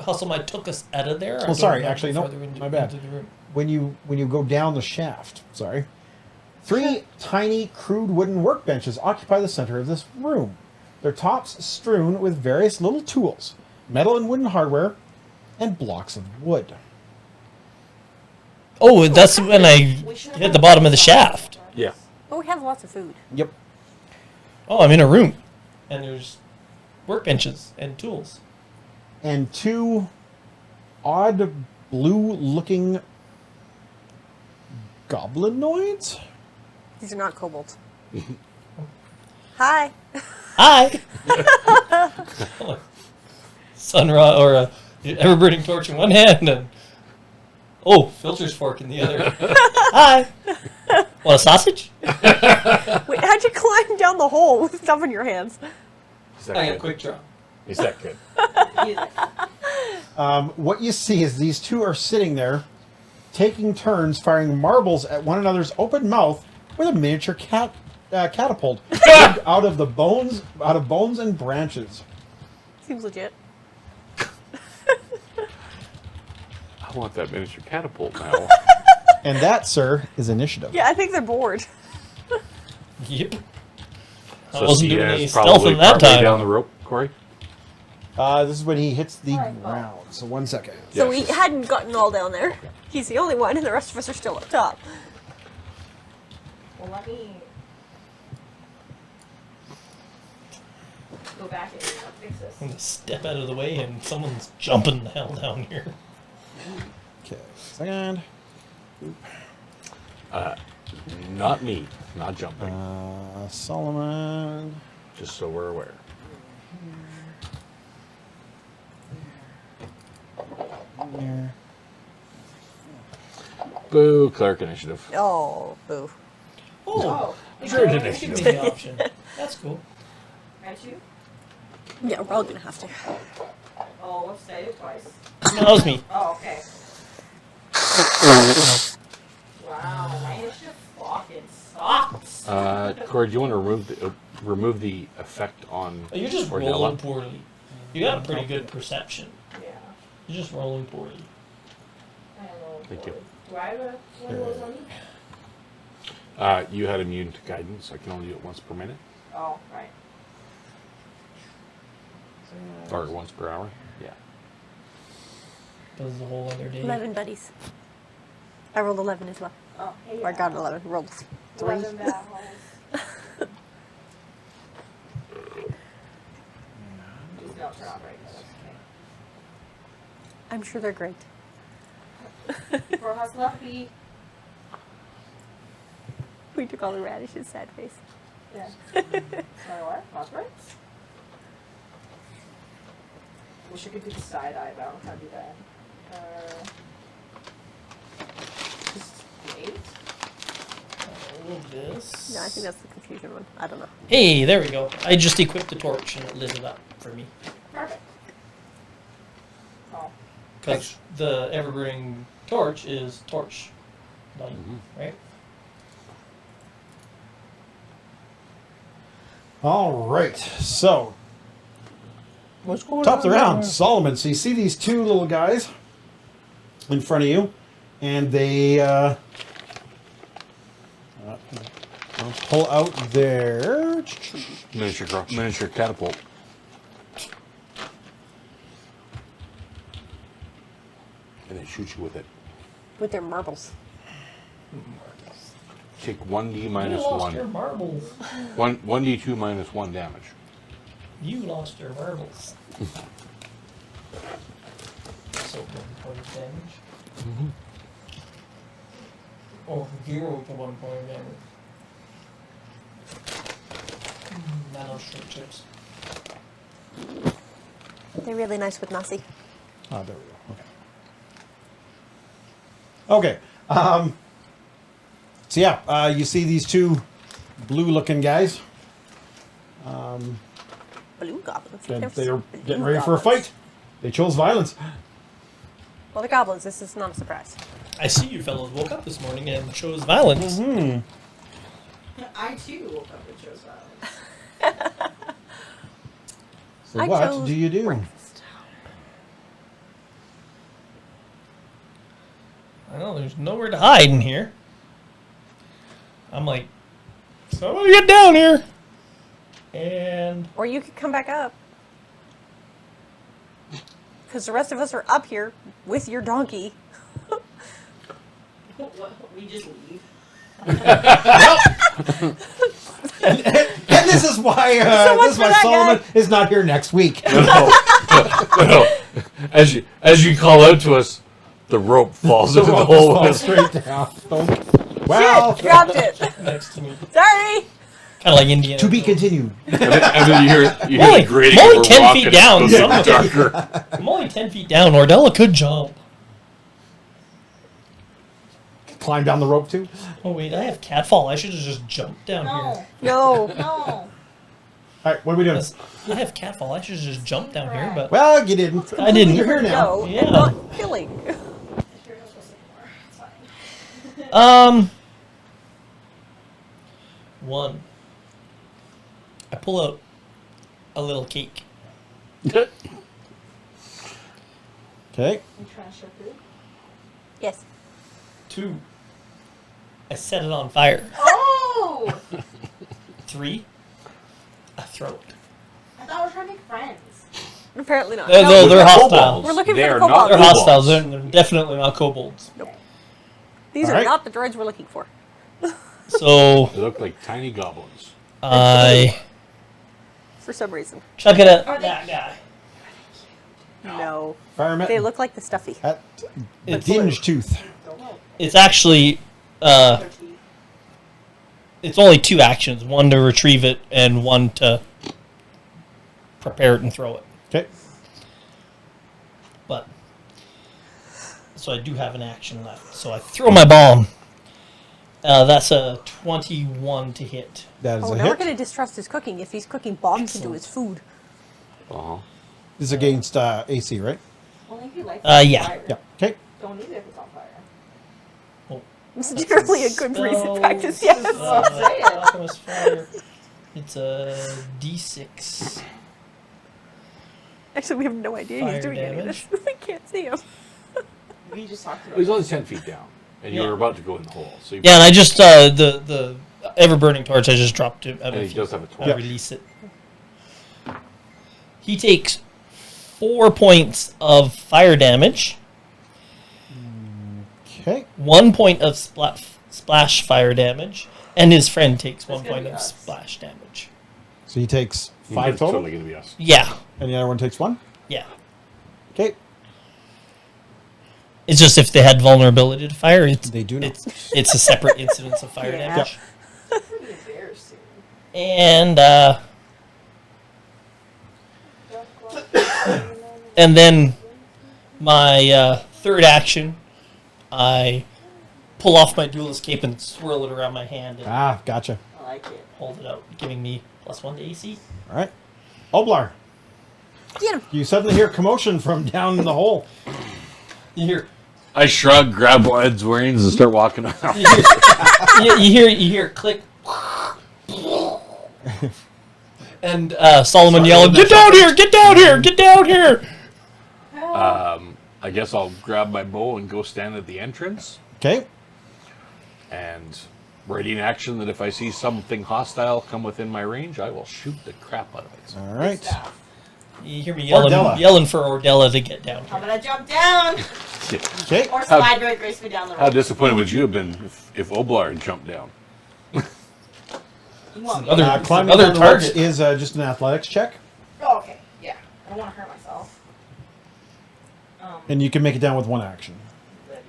hustle my tuchus out of there. Oh, sorry, actually, no, my bad. Into the room. When you go down the shaft, 3 tiny, crude wooden workbenches occupy the center of this room. Their tops strewn with various little tools, metal and wooden hardware, and blocks of wood. Oh, that's when I hit the bottom of the shaft. Yeah. Oh, we have lots of food. Yep. Oh, I'm in a room, and there's workbenches and tools. And 2 odd blue-looking goblinoids? These are not kobolds. Hi. Hi. Sunrise or a ever-burning torch in one hand, and filter's fork in the other. Hi. Want a sausage? Wait, how'd you climb down the hole with stuff in your hands? Is that I got a good? quick draw. Is that good? What you see is these 2 are sitting there, taking turns firing marbles at one another's open mouth with a miniature catapult rigged out of bones and branches. Seems legit. I want that miniature catapult now. And that, sir, is initiative. Yeah, I think they're bored. Yep. I So wasn't he doing any is stealth probably in that partway time. down the rope, Corey. This is when he hits the ground. So 1 second. So Yes. we hadn't gotten all down there. He's the only one, and the rest of us are still up top. Well, let me go back and fix this. I'm gonna step out of the way, and someone's jumping the hell down here. Okay, second. Not me. Not jumping. Solomon. Just so we're aware. There. Boo, cleric initiative. Oh, boo. Oh, Sure, Give initiative. me the option. That's cool. aren't you? Yeah, we're all gonna have to. Oh, what's that? You twice. No, that was me. Oh, okay. Wow, my initiative fucking sucks. Corey, do you want to remove the effect on You're just Ornella? rolling poorly. You got a pretty good perception. Yeah, You're just rolling poorly. I don't know. Thank you. Do I have one of those on me? You had immune to guidance. I can only do it once per minute. Oh, right. Or once per hour. Yeah. That was a whole other day. 11 buddies. I rolled 11 as well. Oh, hey. Or I got 11. Rolled 3. 11 battles. Just don't turn off right now. That's I'm sure they're great. okay. For us lucky. We took all the radishes, sad face. Yeah. Sorry, what? Phosphorus? Wish I could do the side eye, but I don't know how to do that. Just wait. All this. No, I think that's the confusion one. I don't know. Hey, there we go. I just equipped the torch and it lit it up for me. Perfect. Oh. Because the ever-burning torch is torch light, right? All right. So, What's going top of the round, Solomon. So you see these 2 little guys in front of you, and they pull out their Miniature catapult. And they shoot you with it. With their marbles. Take 1d You minus lost your 1. marbles. 1d2 minus 1 damage. You lost your marbles. So 1 point of damage. Or 0 to 1 point of damage. Nano shrimp chips. They're really nice with nasi. Oh, there we go. Okay. Okay. So yeah, you see these 2 blue-looking guys. Blue goblins. And There's they're blue getting ready for a goblins. fight. They chose violence. Well, the goblins. This is not a surprise. I see you fellows woke up this morning and chose violence. Hmm. I too woke up and chose violence. So I what chose do you do? breakfast. I know there's nowhere to hide in here. I'm like, somebody get down here. And Or you could come back up. Because the rest of us are up here with your donkey. We just leave. And this is why So much this is for why that Solomon guy. is not here next week. No. As you call out to us, the rope falls The into the rope hole. falls straight down. Well, Shit, dropped it. next to me, Sorry. kind of like Indiana. to be Jones. continued. And then you hear Molly- the grating Molly of a 10 rock feet and down, it goes even someone- darker. I'm only 10 feet down. Ordella could jump. Climb down the rope too. Oh wait, I have catfall. I should have just jumped down here. No, No. no. All right, what are we doing? I have catfall. I should have just jumped down here, but Well, you didn't. I didn't. You're here now. No. Yeah. I'm not killing. If you're not supposed to anymore, it's fine. One. I pull out a little cake. Okay. You trying to ship it? Yes. Two. I set it on fire. Oh! Three. I throw it. I thought we were trying to make friends. Apparently not. No, No, they're hostile. Kobolds. We're looking for They the are kobolds. not They're kobolds. hostiles. They're definitely not kobolds. These All are right. not the droids we're looking for. So They look like tiny goblins. I For some reason. chuck it at Are they- that guy. No. Fireman. They look like the stuffy. At It's, Dinge Tooth. Don't know. it's actually Their teeth. it's only two actions: one to retrieve it and one to prepare it and throw it. Okay. But so I do have an action left. So I throw my bomb. That's a 21 to hit. That is Oh, a now we're hit. going to distrust his cooking if he's cooking bombs into his food. Uh-huh. This is against AC, right? Only if you like Yeah. fire. Yeah. Okay. Don't eat it if it's on fire. It's generally a good recent practice, yes. Alchemist fire. It's a D6. Actually, we have no idea Fire he's doing any of this. damage. We can't see him. We just talked about He's only 10 feet down, and you Yeah. were about to go in the hole. So you Yeah, and I just the ever burning torch. I just dropped it. and he does have a I 12. release it. He takes 4 points of fire damage, Okay. 1 point of splash fire damage, and his friend takes That's 1 gonna point be of us. splash damage. So he takes It's 5 total, totally going to be us. Yeah, and the other one takes 1. yeah. Okay. It's just if they had vulnerability to fire, They do not. it's a separate incidence of fire Yeah. damage. pretty embarrassing. And and then my third action, I pull off my duelist cape and swirl it around my hand and Ah, gotcha. I like it. hold it out, giving me +1 to AC. All right. Oblar, Get him. you suddenly hear commotion from down in the hole. You hear, I shrug, grab Ed's reins, and start walking out. you hear click. And Solomon yelling, "Get down here! Get down here! Get down here!" I guess I'll grab my bow and go stand at the entrance. Okay. And ready in action that if I see something hostile come within my range, I will shoot the crap out of it. All right. Staff. You hear me Ordella. yelling for Ordella to get down How here. about I jump down? Okay. Or slide very gracefully down the How road? disappointed would you have been if Oblar had jumped down? You want me Other- to- Climbing Another down the ropes target. is just an athletics check, Oh, okay. Yeah. I don't want to hurt myself. and you can make it down with 1 action. Ready.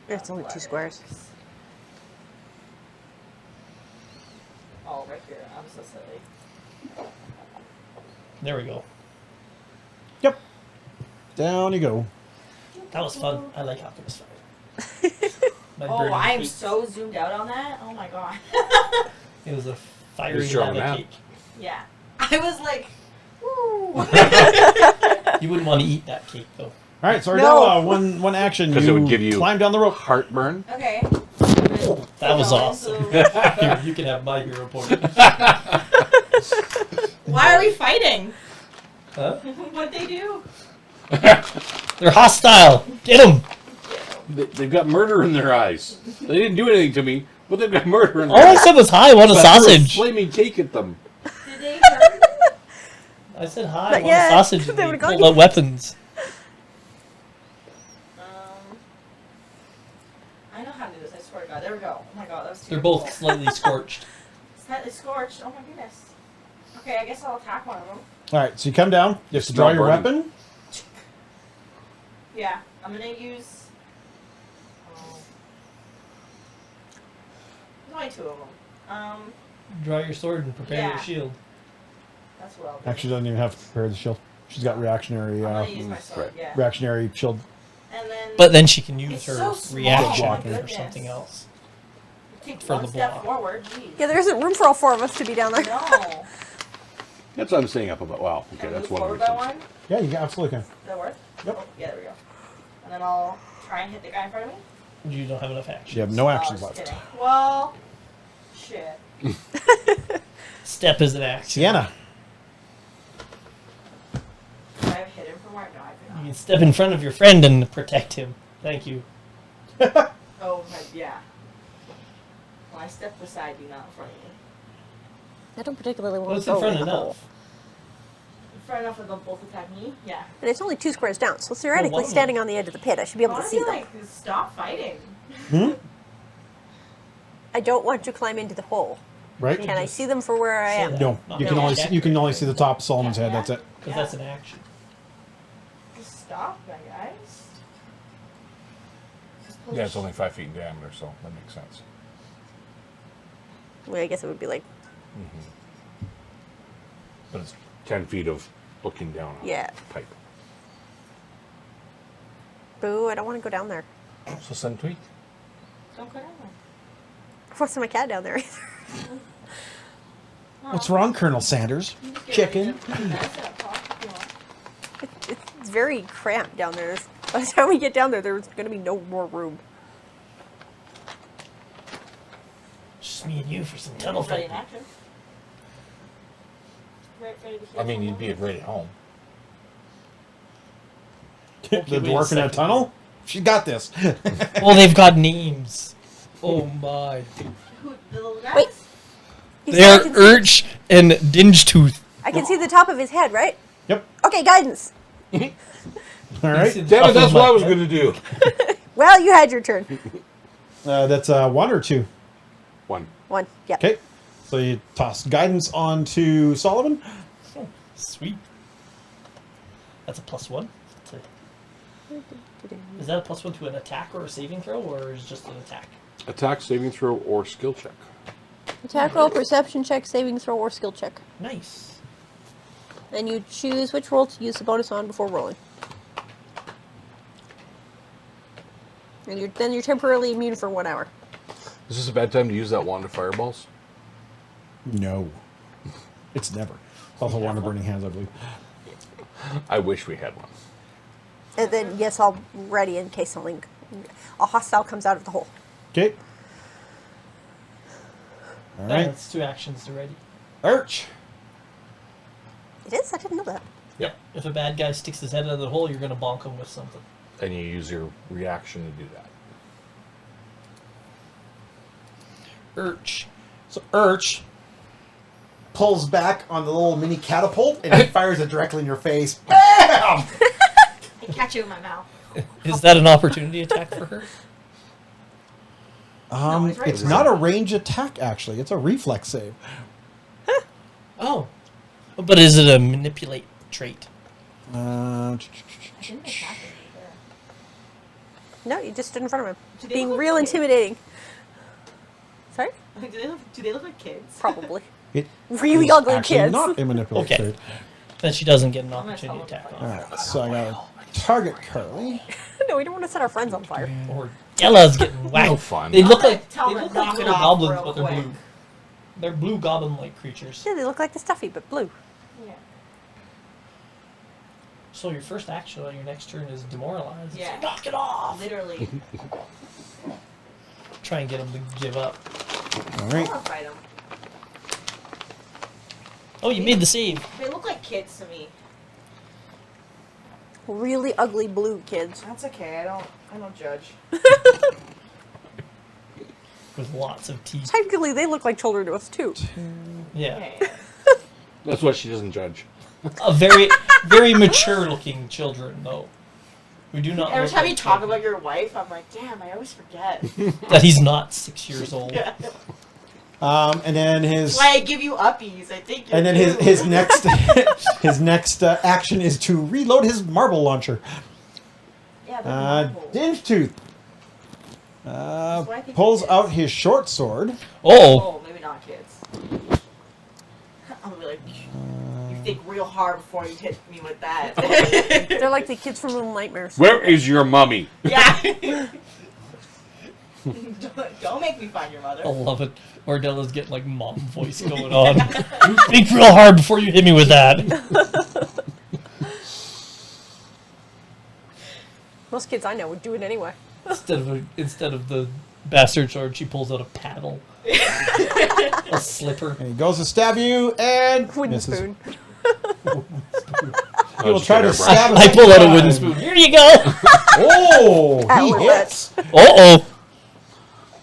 It's only 2 squares. Oh, right here. I'm so silly. There we go. Yep. Down you go. That was fun. I like Alchemist Fire. My Oh, burning I am cake. so zoomed out on that. Oh my god. It was a fiery Just throwing lava them out. cake. Yeah. I was like, Woo! You wouldn't want to eat that cake though. All right, so No. Ardella, one action. 'Cause it would give you- climb down the rope. Heartburn. Okay. That was Going, awesome. so- Here, you can have my hero point. Why are we fighting? Huh? What'd they do? They're hostile. Get them. They've got murder in their eyes. They didn't do anything to me, but they've got murder in their All I eyes. said was hi. Want a But I threw sausage? flaming cake at them. Did they hurt? I said hi. Not Want yet. a sausage? They They would've pulled gone. out weapons. I know how to do this. I swear to God. There we go. Oh my God, that was. They're terrible. both slightly scorched. Slightly scorched. Oh my goodness. Okay, I guess I'll attack one of them. All right, so you come down. You have to It's draw not your burning. weapon. Yeah, I'm gonna use. There's only two of them. Draw your sword and prepare your Yeah. shield. That's what I'll do. Actually, doesn't even have to prepare the shield. She's got reactionary, I'm gonna use my sword. right. Yeah. reactionary shield. And then. But then she can use It's her so small, reaction my for goodness. something else. Take for one the step block. forward. Jeez. Yeah, there isn't room for all four of us to be down there. No. That's what I'm saying up about. Wow. Can Okay, I that's move one of forward the by reasons. one? Yeah, you absolutely can. Does that work? Yep. Oh, yeah, there we go. And then I'll try and hit the guy in front of me. You don't have enough action. You have no Oh, actions just left. kidding. Well, shit. Step is an action. Sienna. Could I have hit him from where? No, I could You not. can step in front of your friend and protect him. Thank you. Oh, yeah. Well, I stepped beside you, not in front of you. I don't particularly want What's to go in front in the enough? hole. Far enough for them both attack me? Yeah. And it's only 2 squares down, so theoretically, wow. standing on the edge of the pit, I should be able I to wanna see be them. like, stop fighting. I don't want to climb into the hole. Right? Can I see them for where I Say am? that. No, Not you can really only check. you can only see the top of Solomon's head. Yeah. That's it. Because that's an action. Just stop, my guys. Just pull Yeah, the it's only 5 feet in diameter, so that makes sense. Well, I guess it would be like, But it's 10 feet of looking down on yeah. pipe. Boo, I don't want to go down there. so send tweet. Don't go down there. I want to send my cat down there either. What's wrong, Colonel Sanders? You just get Chicken. ready to- you guys gotta talk if you want. It's very cramped down there. By the time we get down there, there's going to be no more room. Just me and you for some tunnel Ready fighting. in action. Ready to heal I mean, you'd someone? be great at home. The wait a dwarf in a second. tunnel? She got this. Well, they've got names. Oh my. Who, the little guys? Wait. You said They're I can see- Urch and Dingetooth. I can see the top of his head, right? Yep. Okay, guidance. All right. Damn it, that's what I was going to do. Well, you had your turn. That's 1 or 2. 1. 1. Yep. Okay. So you toss guidance onto Solomon. Sweet. That's a +1. Is that a +1 to an attack or a saving throw, or is it just an attack? Attack, saving throw, or skill check. Attack roll, perception check, saving throw, or skill check. Nice. And you choose which roll to use the bonus on before rolling. And then you're temporarily immune for 1 hour. Is this a bad time to use that wand of fireballs? No. It's never. It's also one of Burning Hands, I believe. I wish we had one. And then, yes, I'll ready in case something, a hostile comes out of the hole. Okay. All right. That's 2 actions already. Arch. It is? I didn't know that. Yeah. If a bad guy sticks his head out of the hole, you're gonna bonk him with something. And you use your reaction to do that. Urch. So Urch pulls back on the little mini catapult and he fires it directly in your face. Bam! I catch you in my mouth. Is that an opportunity attack for her? he's right It's beside not a me. range attack, actually. It's a reflex save. Oh. But is it a manipulate trait? I didn't attack him either. No, you just stood in front of him. Do they Being look real like intimidating. Sorry? Do they look like kids? Probably. It Really is ugly actually kids. not a manipulate Okay. trait. Then she doesn't get an I'm gonna opportunity tell attack them. on. Alright, so I got to target Curly. No, we don't want to set our friends on fire. Or Ella's getting whacked. No fun. They look I'm like gonna tell they them look to like knock it little off goblins, real but they're quick. blue. They're blue goblin-like creatures. Yeah, they look like the stuffy, but blue. Yeah. So your first action on your next turn is demoralize. It's Yeah. like, knock it off. Literally. Try and get him to give up. All I right. want to fight them. Oh, you made the save. They look like kids to me. Really ugly blue kids. That's okay. I don't judge. With lots of teeth. Technically, they look like children to us too. Yeah. Okay. That's why she doesn't judge. A very, very mature looking children, though. We do not. Every look time like you talk children. about your wife, I'm like, damn, I always forget. That he's not 6 years old. Yeah. And then his That's why I give you uppies. I think. and then his next his next action is to reload his marble launcher. Yeah. they're marble. Dinge Tooth why I think pulls it is. out his short sword. Oh, Oh, maybe not kids. I'm gonna be like, you think real hard before you hit me with that. They're like the kids from Little Nightmares. Where is your mummy? Yeah. Don't make me find your mother. I love it. Mardella's getting like mom voice going on. Think real hard before you hit me with that. Most kids I know would do it anyway. Instead of the bastard sword, she pulls out a paddle, a slipper. And he goes to stab you and Wooden misses. spoon. He will try to stab us. I pull out a wooden spoon. Here you go. Oh, That he was hits. Oh.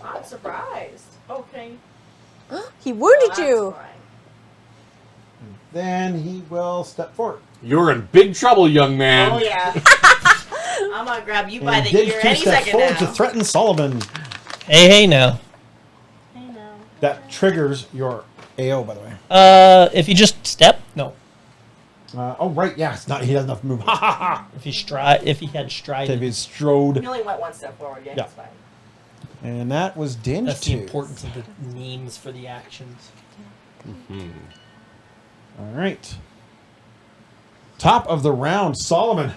I'm surprised. Okay. He wounded That's you. fine. Then he will step forward. You're in big trouble, young man. Oh yeah. I'm gonna grab you by And the Dinge ear Tooth any steps second forward now. to threaten Solomon. Hey now. I know. That triggers your AO, by the way. If you just step, no. Oh, right, yeah. It's not, he doesn't have to move. Ha ha ha. If he had stride, If he's strode. He only went one step forward. Yeah, Yeah. it's fine. And that was Dinge that's the Tooth. importance of the names for the actions. All right. Top of the round, Solomon.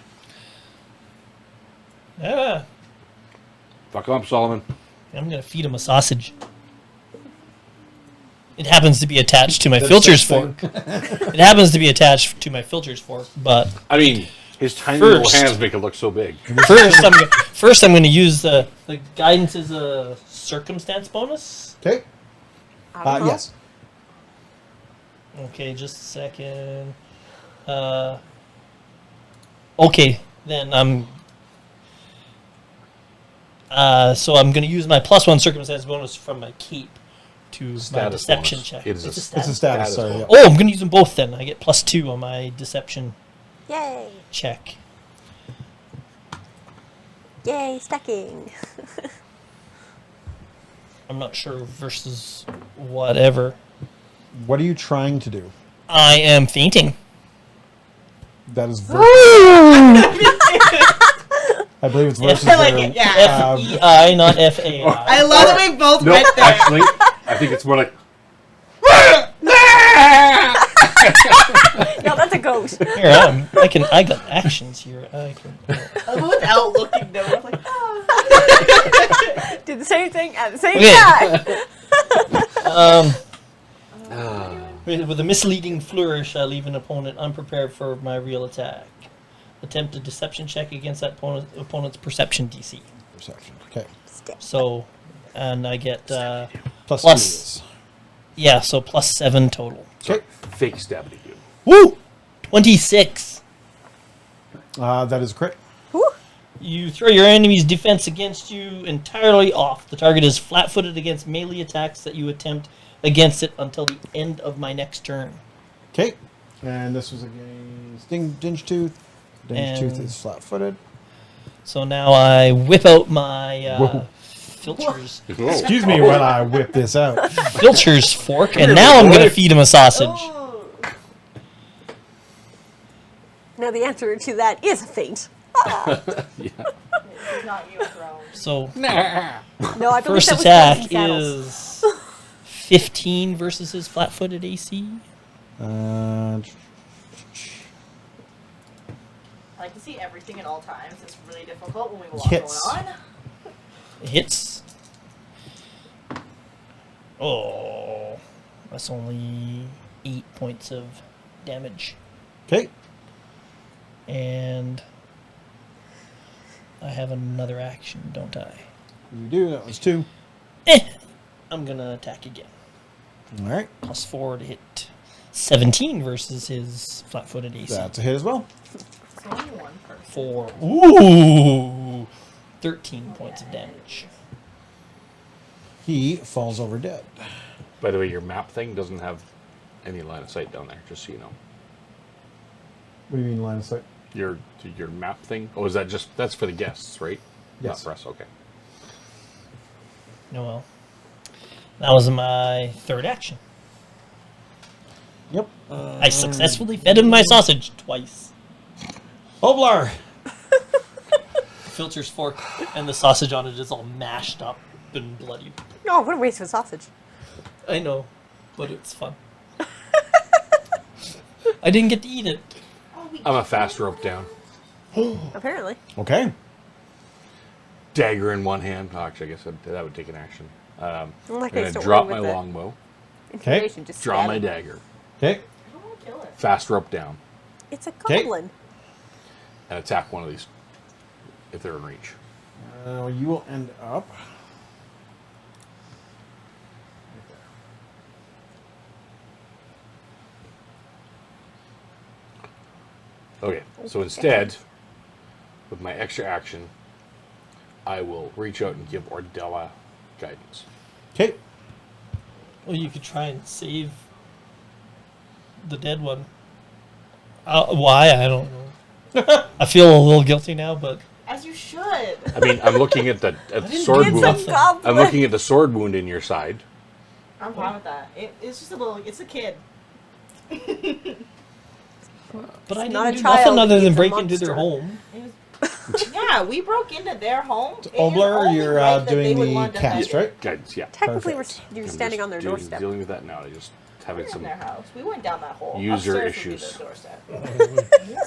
Yeah, Fuck up, Solomon. I'm gonna feed him a sausage. It happens to be attached to my That's filters something. fork. It happens to be attached to my filters fork, but I mean, his tiny First. little hands make it look so big. first I'm going to use the guidance as a circumstance bonus. Okay. I don't know. Yes. Okay, just a second. Okay, then so I'm going to use my +1 circumstance bonus from my keep to my Status deception bonus. check. It is It's a a- status. It's a status, Status sorry. bonus. Yeah. Oh, I'm going to use them both then. I get +2 on my deception Yay. check. Yay, stacking. I'm not sure versus whatever. What are you trying to do? I am fainting. That is versus. I believe it's versus I like their, it, yeah. F-E-I, not F-A-I. I love that we both No, went there. actually, I think it's more like. No, that's a goat. Here, I got actions here. I can. Without looking though, I'm like, Did the same thing at the same Okay. time. With a misleading flourish, I leave an opponent unprepared for my real attack. Attempt a deception check against that opponent's perception DC. Perception. Okay. So, and I get Plus Plus. two. yeah, so +7 total. Okay. Fake stabbing at you. Woo! 26. That is a crit. Whew. You throw your enemy's defense against you entirely off. The target is flat-footed against melee attacks that you attempt against it until the end of my next turn. Okay. And this was against Dinge Tooth. Dinge Tooth is flat-footed. So now I whip out my Whoa. filters Excuse me while I whip this out. filters fork, and now I'm going to feed him a sausage. oh. Now the answer to that is a feint. This is not you, Throne. So No, I believe first that was attack Blazing Saddles. is 15 versus his flat-footed AC. I like to see everything at all times. It's really difficult when we have a lot Hits. going on. Hits. Oh, that's only 8 points of damage. Okay. And I have another action, don't I? You do. That was 2. I'm gonna attack again. All right. +4 to hit. 17 versus his flat-footed AC. That's a hit as well. It's only one person. 4. Ooh! 13 points of damage. He falls over dead. By the way, your map thing doesn't have any line of sight down there, just so you know. What do you mean line of sight? Your map thing? Oh, is that just... That's for the guests, right? Yes. Not for us, okay. No, well. That was my third action. Yep. I successfully fed him my sausage twice. Oblar! Filter's fork and the sausage on it is all mashed up and bloody. No, what a waste of sausage. I know, but it's fun. I didn't get to eat it. I'm a fast rope down. Apparently. Okay. Dagger in one hand. Oh, actually, I guess that would take an action. I'm Like going I to still drop worry my with the longbow, intimidation, just draw stab my him. dagger, Okay. I don't want to kill it. fast rope down, It's a 'Kay. goblin. and attack one of these if they're in reach. You will end up. Okay, so instead, with my extra action, I will reach out and give Ordella guidance. Okay. Well, you could try and save the dead one. Why? I don't know. I feel a little guilty now, but As you should. I mean, I'm looking at the didn't sword get wound. some goblin. I'm looking at the sword wound in your side. I'm fine with that. It's just a little. It's a kid. but I not didn't a do child, nothing other than it's a break into their monster. home. It was, yeah, we broke into their home. It is Oblar, only you're right that they doing would the want to cast, defend it. right? Guidance, yeah. Technically, Perfect. you're I'm standing just on their dealing- doorstep. Dealing with that now. I just having We're in some. their house. We went down that hole. User Upstairs would be issues. the doorstep. We're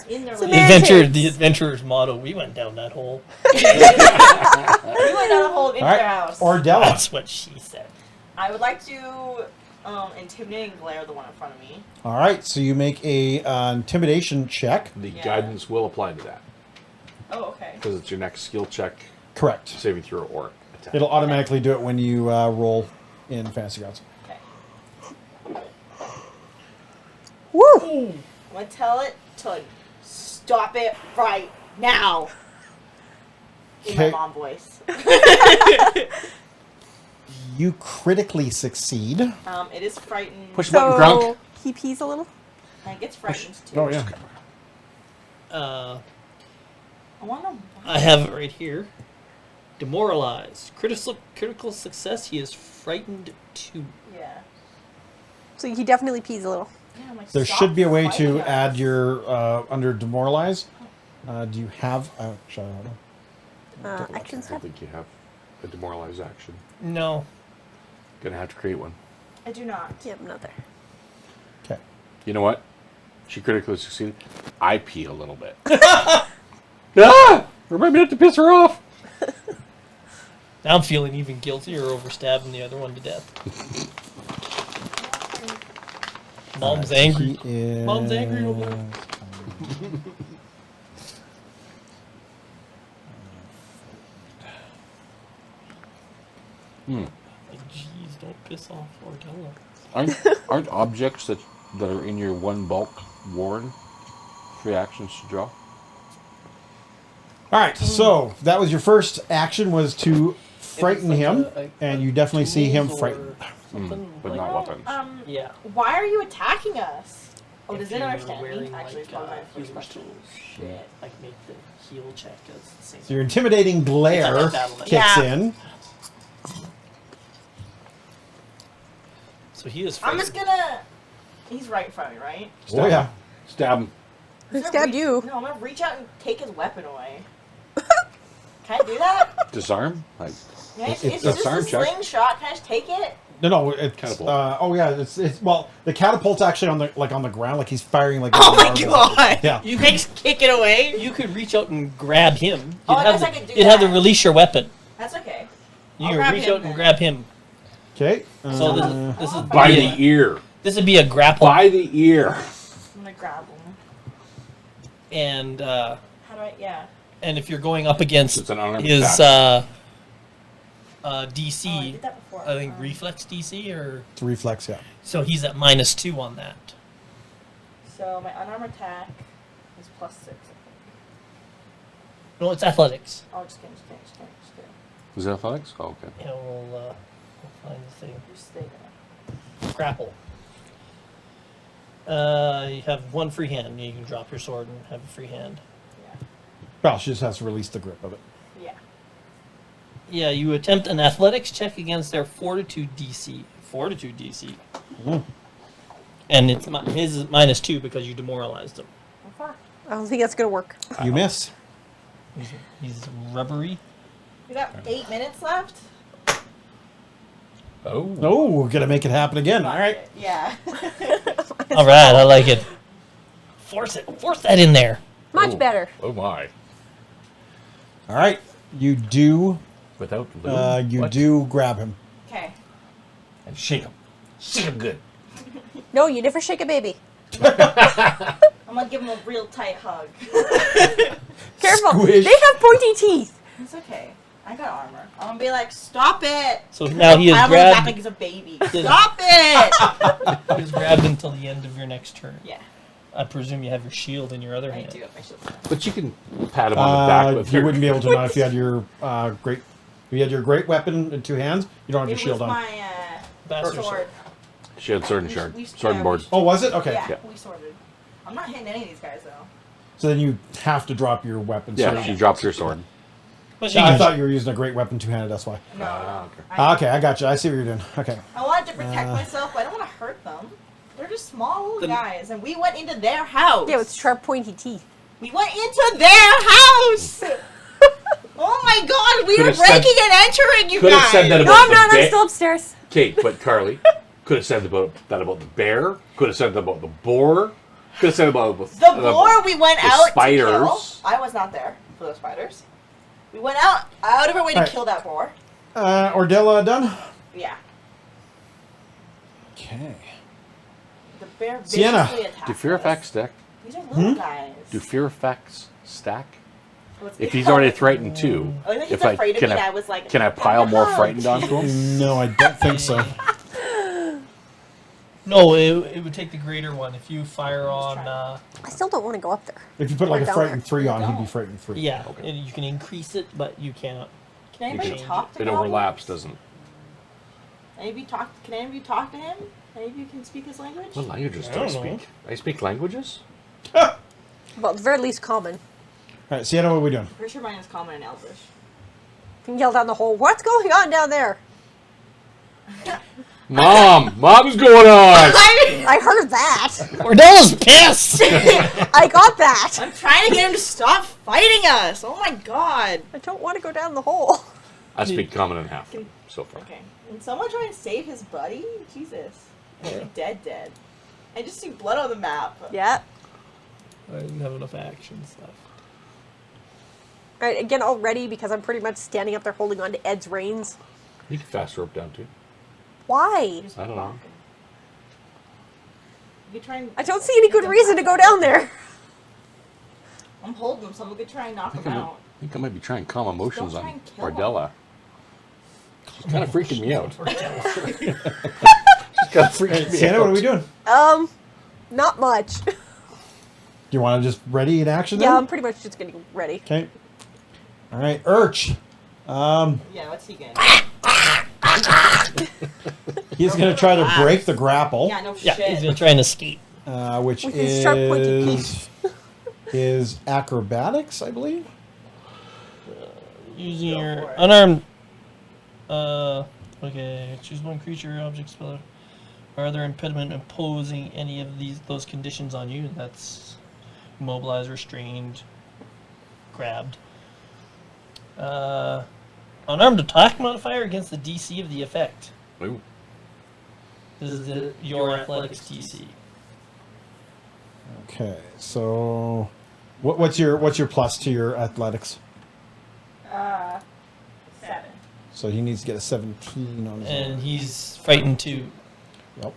in their So room. man- The adventurer's motto: we went down that hole. We went down the hole into All their right. house. Ordella. That's what she said. I would like to intimidate and glare the one in front of me. All right. So you make a intimidation check. The Yeah. guidance will apply to that Oh, okay. because it's your next skill check, Correct. saving throw, or attack. It'll automatically do it when you roll in Fantasy Gods. Okay. Woo! I'm gonna tell it to stop it right now. In my Okay. mom voice. You critically succeed. It is frightened. Push button, Grunk. So he pees a little. And it gets frightened too. Oh yeah. I wonder why. I have it right here. Demoralized. Critical success. He is frightened too. Yeah. So he definitely pees a little. Yeah, I'm like, There stop should be a way fighting to us. add your under demoralize. Do you have? Shut up. Action I step. think you have a demoralized action. No. Gonna have to create one. I do not. Yep, not there. Okay. You know what? She critically succeeded. I pee a little bit. Ah! Remind me not to piss her off. Now I'm feeling even guiltier over stabbing the other one to death. Mom's angry. He is... Mom's angry over there. Like, jeez, don't piss off Ordella. Aren't objects that are in your one bulk worn? 3 actions to draw. All right. So that was your first action was to frighten It's like him, a- and you definitely see him tools or frightened. something but like- not weapons. Yeah. Why are you attacking us? Oh, If does it you're understand me? wearing, Actually, it's like, probably my first healer's question. tools, Shit. like make the heal check as the same. So your intimidating glare It's like battle kicks Yeah. in. So he is. I'm just frightened. gonna. He's right in front of me, right? Oh yeah. Stab him. Who I'm gonna stabbed reach- you? No, I'm gonna reach out and take his weapon away. Can I do that? Disarm? Like, Can I, It's it's a just a disarm check. slingshot. Can I just take it? No, it's Catapult. oh yeah, it's well, the catapult's actually on the ground, like he's firing like. Oh a my marble. god! Yeah. You Can I could, just kick it away? you could reach out and grab him. You'd Oh, I have guess the, I could do You'd have to that. release your weapon. That's okay. You I'll can grab reach him out and then. grab him. Okay. So this is by be the ear. this would be a grapple. By the ear. I'm gonna grab him. and How do I? Yeah. and if you're going up against It's an unarmed his attack. DC, Oh, I did that before. I think reflex DC, or It's a reflex, yeah. so he's at -2 on that. So my unarmed attack is +6. I think. No, it's athletics. Oh, just kidding. Is that athletics? Oh, okay. Yeah, we'll find the thing. You stay there. Grapple. You have one free hand. You can drop your sword and have a free hand. Yeah. Well, she just has to release the grip of it. Yeah. Yeah, you attempt an athletics check against their fortitude DC. Fortitude DC. Mm. And it's his is -2 because you demoralized him. Okay. I don't think that's gonna work. You missed. He's rubbery. We got 8 minutes left. Oh. Oh, we're gonna make it happen again. All right. Yeah. All right, I like it. Force it. Force that in there. Much Oh. better. Oh my. All right. You do. Without lube? You What? do grab him. Okay. And shake him. Shake him good. No, you never shake a baby. I'm gonna give him a real tight hug. Careful. Squish. They have pointy teeth. It's okay. I got armor. I'm gonna be like, stop it! So now he is I'm gonna back like grabbed. he's a baby. Stop it! He is grabbed until the end of your next turn. Yeah, I presume you have your shield in your other I hand. do have my shield. But you can pat him on the back with You your... wouldn't be able to not if you had your great. If you had your great weapon in two hands. You don't have your It shield was on. my Bastard sword. She had sword and We- shard. we- Sword and yeah, board. we- Oh, was it? Okay. Yeah, Yeah. we sorted. I'm not hitting any of these guys though. So then you have to drop your weapon. Yeah, so she drops her sword. But she I can thought you were using a great weapon two-handed. That's why. No. okay. Okay, I got you. I see what you're doing. Okay. I wanted to protect myself, but I don't want to hurt them. They're just small little The- guys, and we went into their house. Yeah, with sharp, pointy teeth. We went into their house. Oh my God, we Could've were breaking and entering, you could've guys. said that No, about I'm the not. I'm bear. still upstairs. Okay, but Carly could have said that about the bear. Could have said that about the boar. Could have said about The boar we went the out to spiders. kill. I was not there for those spiders. We went out of our way to Alright. kill that boar. Ordella done? Yeah. Okay. The bear Sienna. viciously attacked Do fear us. effects stack? These are little guys. Do fear effects stack? Let's If get he's already help. threatened too, Oh, he's if I afraid of can me, and I I was like, can I pile more frightened onto him? No, I don't think so. No, it would take the greater one. If you fire on, I still don't want to go up there. If you put like Or a down frightened there. 3 on, he'd be frightened 3. yeah, Okay. and you can increase it, but you cannot. Can anybody can- talk to It him? overlaps, doesn't it? Can any of you talk to him? Any of you can speak his language? What languages I do I don't know. speak? I speak languages? Well, at the very least, common. All right, Sienna, what are we doing? Pretty sure mine is common and Elvish. You can yell down the hole. What's going on down there? Mom's going on! I heard that. Ordella's pissed. I got that. I'm trying to get him to stop fighting us. Oh my God. I don't want to go down the hole. I speak common and half so far. Okay. Can someone try and save his buddy? Jesus. He's dead. I just see blood on the map. Yeah. I didn't have enough action stuff. All right, again, all ready because I'm pretty much standing up there holding on to Ed's reins. You can fast rope down too. Why? Just I don't know. walking. You could try and I don't see any good reason to go down there. I'm holding him, someone could try and knock him out. I think I might be trying calm emotions Don't try on and kill him. Ardella. She's kind of freaking me out. She's kind of freaking me Sienna, out. what are we doing? Not much. Do you want to just ready in action then? Yeah, I'm pretty much just getting ready. Okay. All right, Urch. Yeah, what's he gonna He's going to try to break the grapple, Yeah, no Yeah, shit. he's gonna try and escape. which With his sharp, pointed is his acrobatics, I believe. Using Go your for it. unarmed. Okay. Choose one creature or object spell. Or other impediment imposing any of those conditions on you. That's immobilized, restrained, grabbed. Unarmed attack modifier against the DC of the effect. Ooh. This is your athletics DC. Okay, so what's your plus to your athletics? 7. So he needs to get a 17 on his. And he's fighting too. Yep.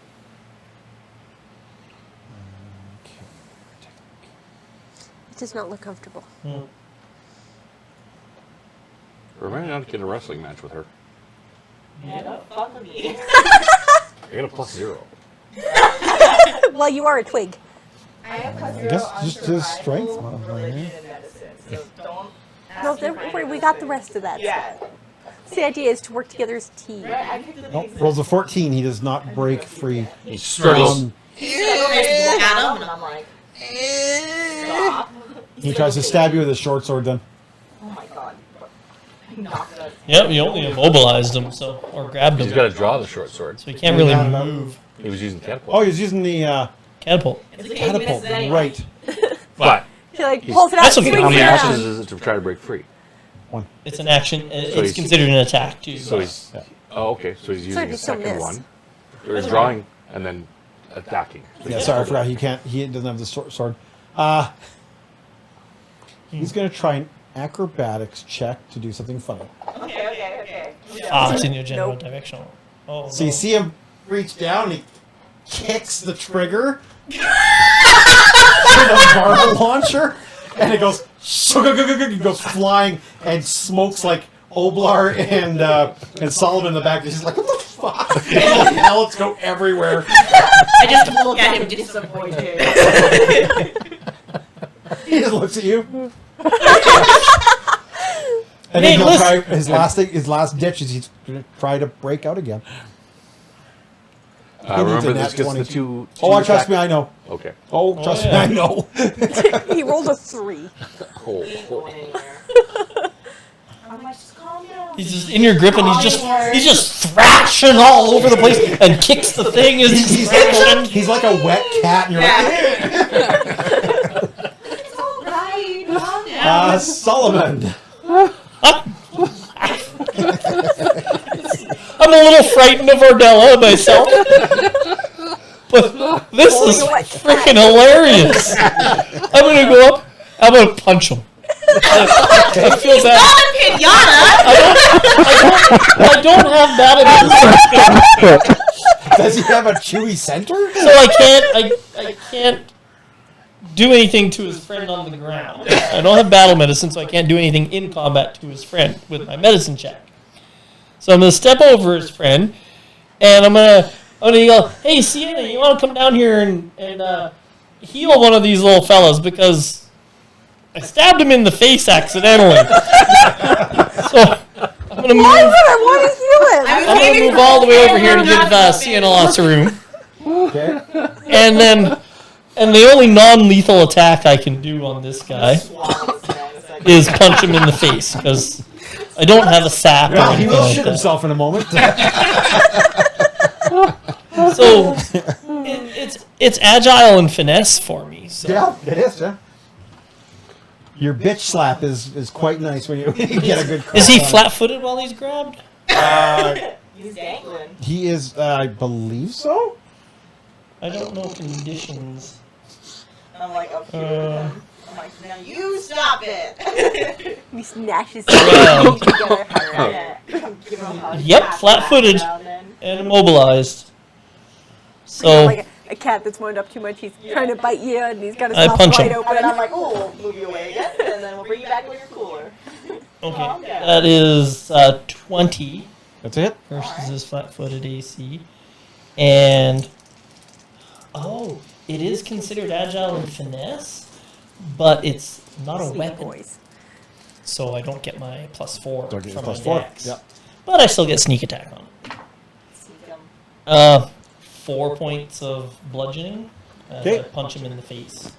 does not look comfortable. Remind me not to get a wrestling match with her. Yeah, don't fuck with me. I got a +0. Well, you are a twig. I have +0 guess on just his survival, strength modifier, religion, yeah. and medicine. So don't ask No, me don't for any worry, of we those got the things. rest of that Yeah. stuff. So the idea is to work together as a team. Right, I picked the Nope, things rolls a that- 14. He does not break free. He struggles. He's like, okay, look at him, and I'm like, stop. He tries to stab you with his short sword then. Oh my god. I knocked it. Yep, you only immobilized him, or grabbed He's him. got to draw the short sword. So he can't really Yeah, no. move. He was using catapult. Oh, he's using the Catapult. It's okay, catapult. he misses anyway. Right. But He like He's- pulls it out, That's okay. swings how many it actions around. is it to try to break free? It's an action. It's he's- considered an attack, too. So he's. Yeah. Oh, okay. So he's using he a still second miss. one. Or he's drawing and then attacking. Yeah, sorry, I forgot. He doesn't have the sword. He's going to try an acrobatics check to do something funny. Okay. It's in your general direction. Oh, So you see him reach down and he kicks the trigger with a marble launcher, and it goes he goes flying and smokes like Oblar and Solomon in the back. He's like, what the fuck? And the pellets go everywhere. I just look at him disappointed. He just looks at you. And Hey, then he'll listen. try his last ditch is he's gonna try to break out again. He needs Remember a this nat gets 20. the two. Oh, two trust me, attack- I know. Okay. Oh, trust yeah. me, I know. He rolled a 3. Oh, Ain't going anywhere. I'm like, just calm down. He's just in your grip, and he's just thrashing all over the place and kicks the thing as he's thrashing. He's like a wet cat, and you're like, It's alright, calm down. Solomon. I'm a little frightened of Ordella myself, but this is freaking hilarious. I'm gonna go up. I'm gonna punch him. I feel bad. I don't have that in this, Does he have a chewy center? so I can't do anything to his friend on the ground. I don't have battle medicine, so I can't do anything in combat to his friend with my medicine check. So I'm gonna step over his friend, and I'm gonna go, hey Sienna, you wanna come down here and heal one of these little fellas because I stabbed him in the face accidentally. So I'm gonna move. Why would I want to heal him? I'm gonna move all the way over here to give Sienna lots of room, Okay. and the only non-lethal attack I can do on this guy is punch him in the face because I don't have a sap or Well, he anything will like shit that. himself in a moment. So it's agile and finesse for me. So. Yeah, it is, yeah. Your bitch slap is quite nice when you get a good crack Is he on it. flat-footed while he's grabbed? He's dangling. He is, I believe so. I don't know conditions. And I'm like, up here with him. I'm like, now you stop it. He snatches Yeah. him together. Yeah. Give him a hug. Yep, Pat flat-footed. him down then. And immobilized. You know, So like a cat that's wound up too much, he's trying to bite you, and he's got his I mouth punch wide him. And then I'm open. like, oh, we'll move you away again, and then we'll bring you back when you're cooler. okay, that is 20 That's it. versus his flat-footed AC, and it is considered agile and finesse, but it's not a Sneak weapon, boys. so I don't get my +4 Don't get from your my +4. dex. Yep. But I still get sneak attack on it. Sneak 'em. 4 points of bludgeoning. Okay. I punch him in the face.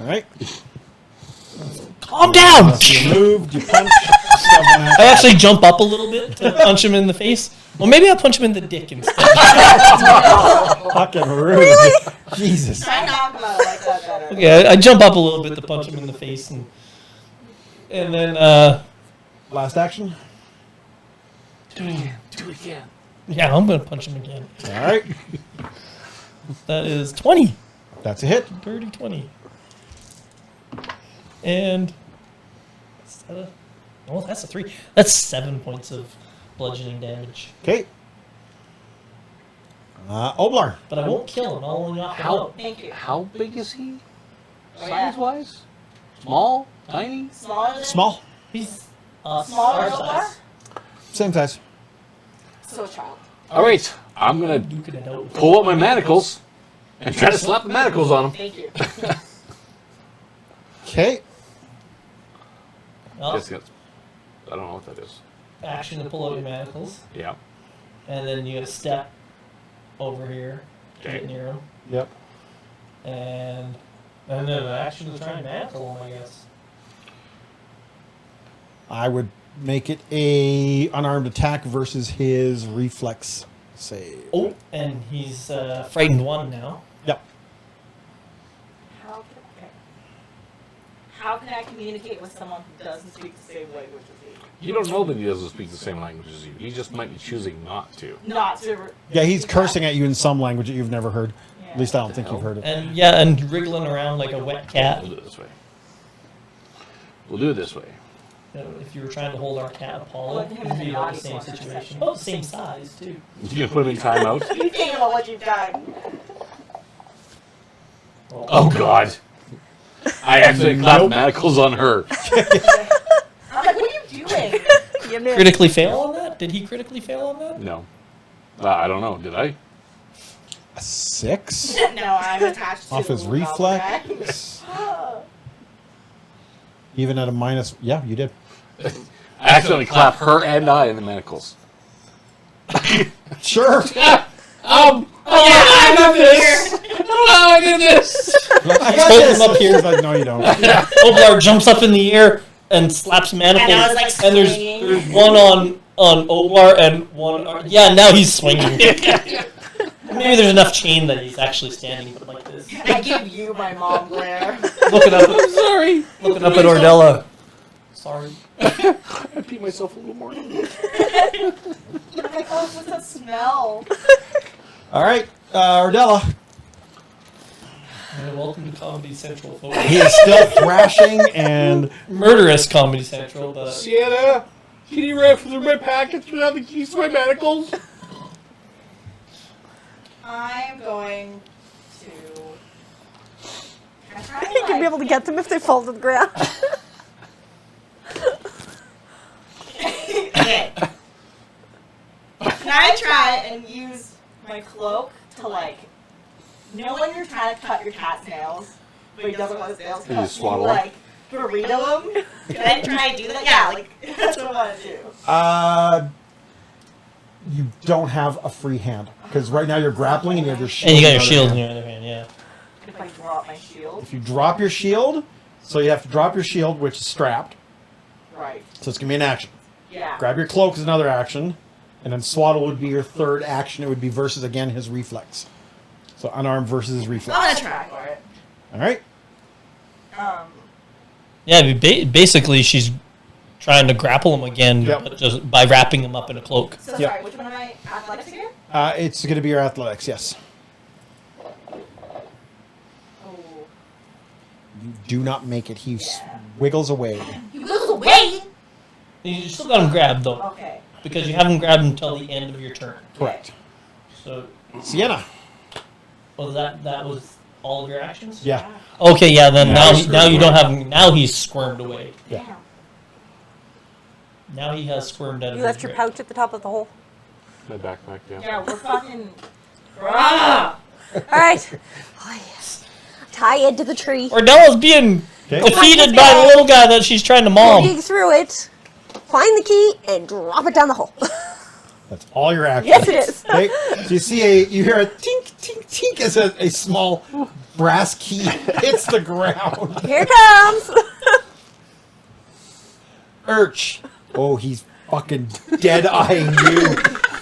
All right. Calm down! You moved, you punched. Someone I actually jump up a little bit to punch him in the face. Well, maybe I'll punch him in the dick instead. fucking rude. Jesus. Try knock him out. I like that better. Okay, I jump up a little bit to punch him in the face, and then Last action. Do it again. yeah, I'm gonna punch him again. All right. That is 20, That's a hit. dirty 20, and is that that's a 3. That's 7 points of bludgeoning damage. Okay. Oblar. But I won't kill him. I'll only knock him How- out. Thank you. How big is he? Oh, yeah. Size wise? Small? Tiny? Smaller than Small. He's Smaller our than size. Same size. So a child. All right. I'm going to Duke it out. pull out my manacles and try to slap the manacles on him. Thank you. Okay. Well, I don't know what that is. action to pull out your manacles, Yeah. and then you gotta step over here to Okay. get near him, Yep. and then an action to try and manacle him, I guess. I would make it a unarmed attack versus his reflex save. Oh, and he's frightened 1 now. Yep. How can I communicate with someone who doesn't speak the same language as me? You don't know that he doesn't speak the same language as you. He just might be choosing not to. Not to. Yeah, he's cursing at you in some language that you've never heard. Yeah. At least I don't think you've heard it. And yeah, and wriggling around like a wet cat. We'll do it this way. We'll do it this way. If you were trying to hold our cat Apollo, Well, him it'd and be the about the naughty same corner situation. section. Oh, same size too. You can put him in timeout. You think about what you've done. Oh, God. I actually clapped manacles on her. I'm like, what are you doing? You missed. Critically fail on that? Did he critically fail on that? No. I don't know. Did I? A 6? No, I'm attached to Off his the reflex? Even at a minus... Yeah, you did. I accidentally clapped her and I in the manacles. Sure. I did this! I did this! I got Hold this. him up here. He's like, no, you don't. Oblar jumps up in the air and slaps manacles. And I was, like, and swinging. there's one on Oblar and one... Yeah, now he's swinging. Maybe there's enough chain that he's actually standing like this. I give you my mom glare. Looking up, Sorry. looking up at Ordella. Sorry. I peed myself a little more. I'm like, oh, what's that smell? All right, Ordella. Welcome to Comedy Central, folks. He is still thrashing and... Murderous Comedy Central, but... Sienna, can you run through my packets without the keys to my manacles? I'm going to. Can I try You can be able to get them if they fall to the ground. Okay. Can I try and use my cloak to, like, you know when you're trying to cut your cat's nails, but he doesn't want his nails You cut? just swaddle like burrito him? Can I try and do that? Yeah, like that's what I want to do. You don't have a free hand. Because right now you're grappling and you have your shield. And you got your in shield the in other your other hand, yeah. If I drop my shield, If you drop your shield, so you have to drop your shield, which is strapped. right? So it's going to be an action. Yeah. Grab your cloak is another action. And then swaddle would be your third action. It would be versus, again, his reflex. So unarmed versus his reflex. I'm gonna try for it. All right. Yeah, basically she's trying to grapple him again, Yep. but just by wrapping him up in a cloak. So Yep. sorry, which one am I? Athletics again? It's going to be your athletics, yes. Oh. You do not make it. He wiggles away. He goes away. You still got him grabbed though, Okay. because you haven't grabbed him until the end of your turn. Correct. So, Sienna. well, that was all of your actions. Yeah. Okay, yeah. Then Now now he's now you squirmed don't away. have him. Now he's squirmed away. Yeah. Damn. Now he has squirmed out of You his left your grip. pouch at the top of the hole. My backpack, yeah. Yeah, we're fucking. Ah! All right. Oh, yes. Tie it to the tree. Ordella's being Okay. defeated by the little guy that she's trying to maul. Dig through it. Find the key and drop it down the hole. That's all your actions. Yes, it is. Okay. So you hear a tink, tink, tink as a small brass key hits the ground. Here it comes. Urch. Oh, he's fucking dead eyeing you.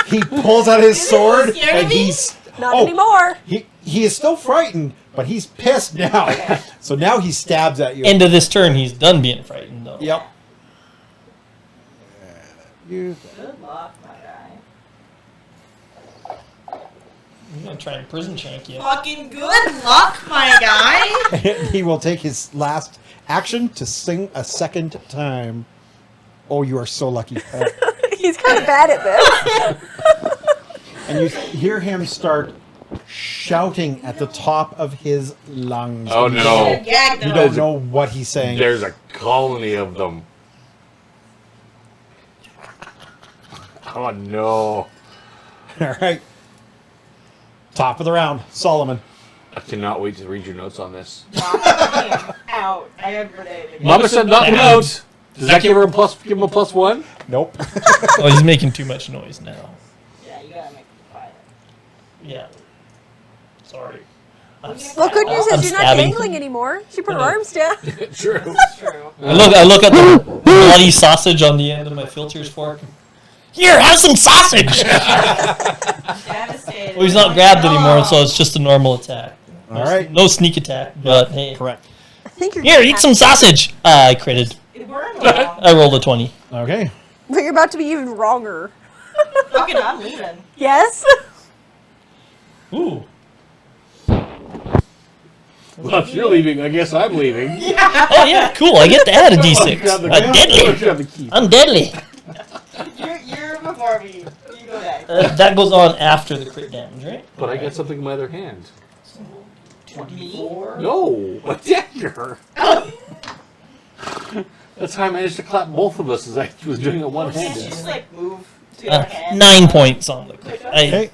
He pulls out his sword scared and of me? he's Not anymore. He is still frightened, but he's pissed now. So now he stabs at you. End of this turn, he's done being frightened though. Yep. You. Good luck, my guy. I'm gonna try and prison shank you. Fucking good luck, my guy. He will take his last action to sing a second time. Oh, you are so lucky. He's kind of bad at this. And you hear him start shouting at the top of his lungs. Oh no! Gagged You him. don't know what he's saying. There's a colony of them. Oh no! All right. Top of the round, Solomon. I cannot wait to read your notes on this. Knock him out. I have grenade. Mama said knock him out. Does that give him a +1? Nope. Oh, he's making too much noise now. Yeah, you gotta make him quiet. Yeah. Sorry. Well, good news I'm is you're not stabbing. dangling anymore. She put her arms down. True. That's true. I look at the bloody sausage on the end of my filter's fork. Here, have some sausage! Devastated. Well, he's not grabbed anymore, so it's just a normal attack. All right. No sneak attack, but hey. Correct. I think you're Here, eat some sausage! I critted. It burned well. I rolled a 20. Okay. But you're about to be even wronger. Fucking, I'm leaving. Yes? Ooh. Well, if you're leaving, I guess I'm leaving. Oh yeah, cool. I get to add a d6. Deadly. I'm deadly. You're before me. You go next. That goes on after the crit damage, right? But I got something in my other hand. 24. No, a dagger. That's how I managed to clap both of us as I was doing it Can't you one-handed. just like move to your hand? 9 points on the crit. Okay.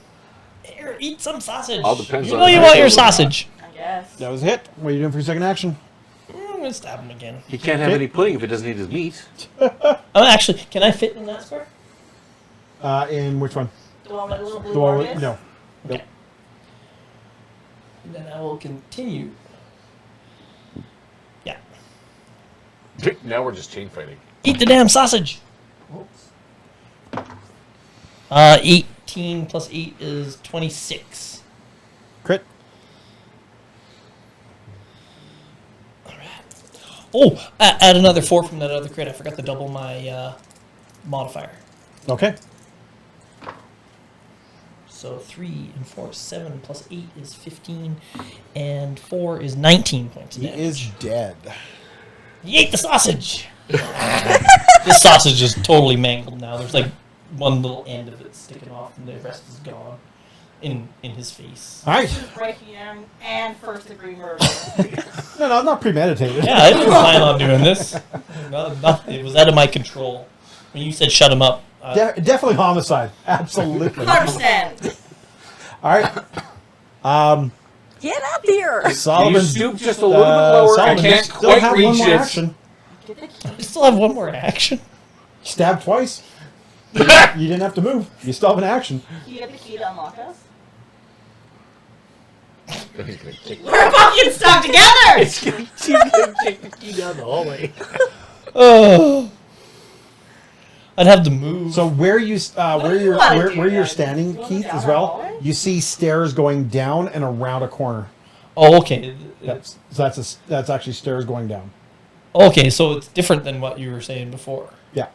Here, eat some sausage. All depends You on know you how want you your feel about sausage. I guess. That was a hit. What are you doing for your second action? I'm gonna stab him again. He can't have any pudding if it doesn't eat his meat. Actually, can I fit in that square? In which one? The one with the little blue The one mark with, is? no. Okay. Then I will continue. Yeah. Now we're just chain fighting. Eat the damn sausage. 18 plus 8 is 26. Crit. Oh, add another 4 from that other crit. I forgot to double my modifier. Okay. So 3 and 4 is 7 plus 8 is 15, and 4 is 19 points of He damage. is dead. He ate the sausage! This sausage is totally mangled now. There's like one little end of it sticking off, and the rest is gone in his face. All right. Breaking him and first degree murder. No, not premeditated. Yeah, I didn't plan on doing this. It was out of my control. When you said shut him up, Definitely homicide. Absolutely. 100%. All right. Get up here! Can you Solomon. stoop just a little bit lower? Solomon, I you can't still quite have one reach more it. action. I still have one more action. Stab twice. You didn't have to move. You still have an action. Can you get the key to unlock us? He's gonna kick We're fucking stuck together! He's gonna kick the key down the hallway. Oh. I'd have to move. So where you do you wanna do, you're then? standing, Going Keith, down as the well, hallway? you see stairs going down and around a corner. Oh, okay. That's that's actually stairs going down. Okay, so it's different than what you were saying before. Yeah.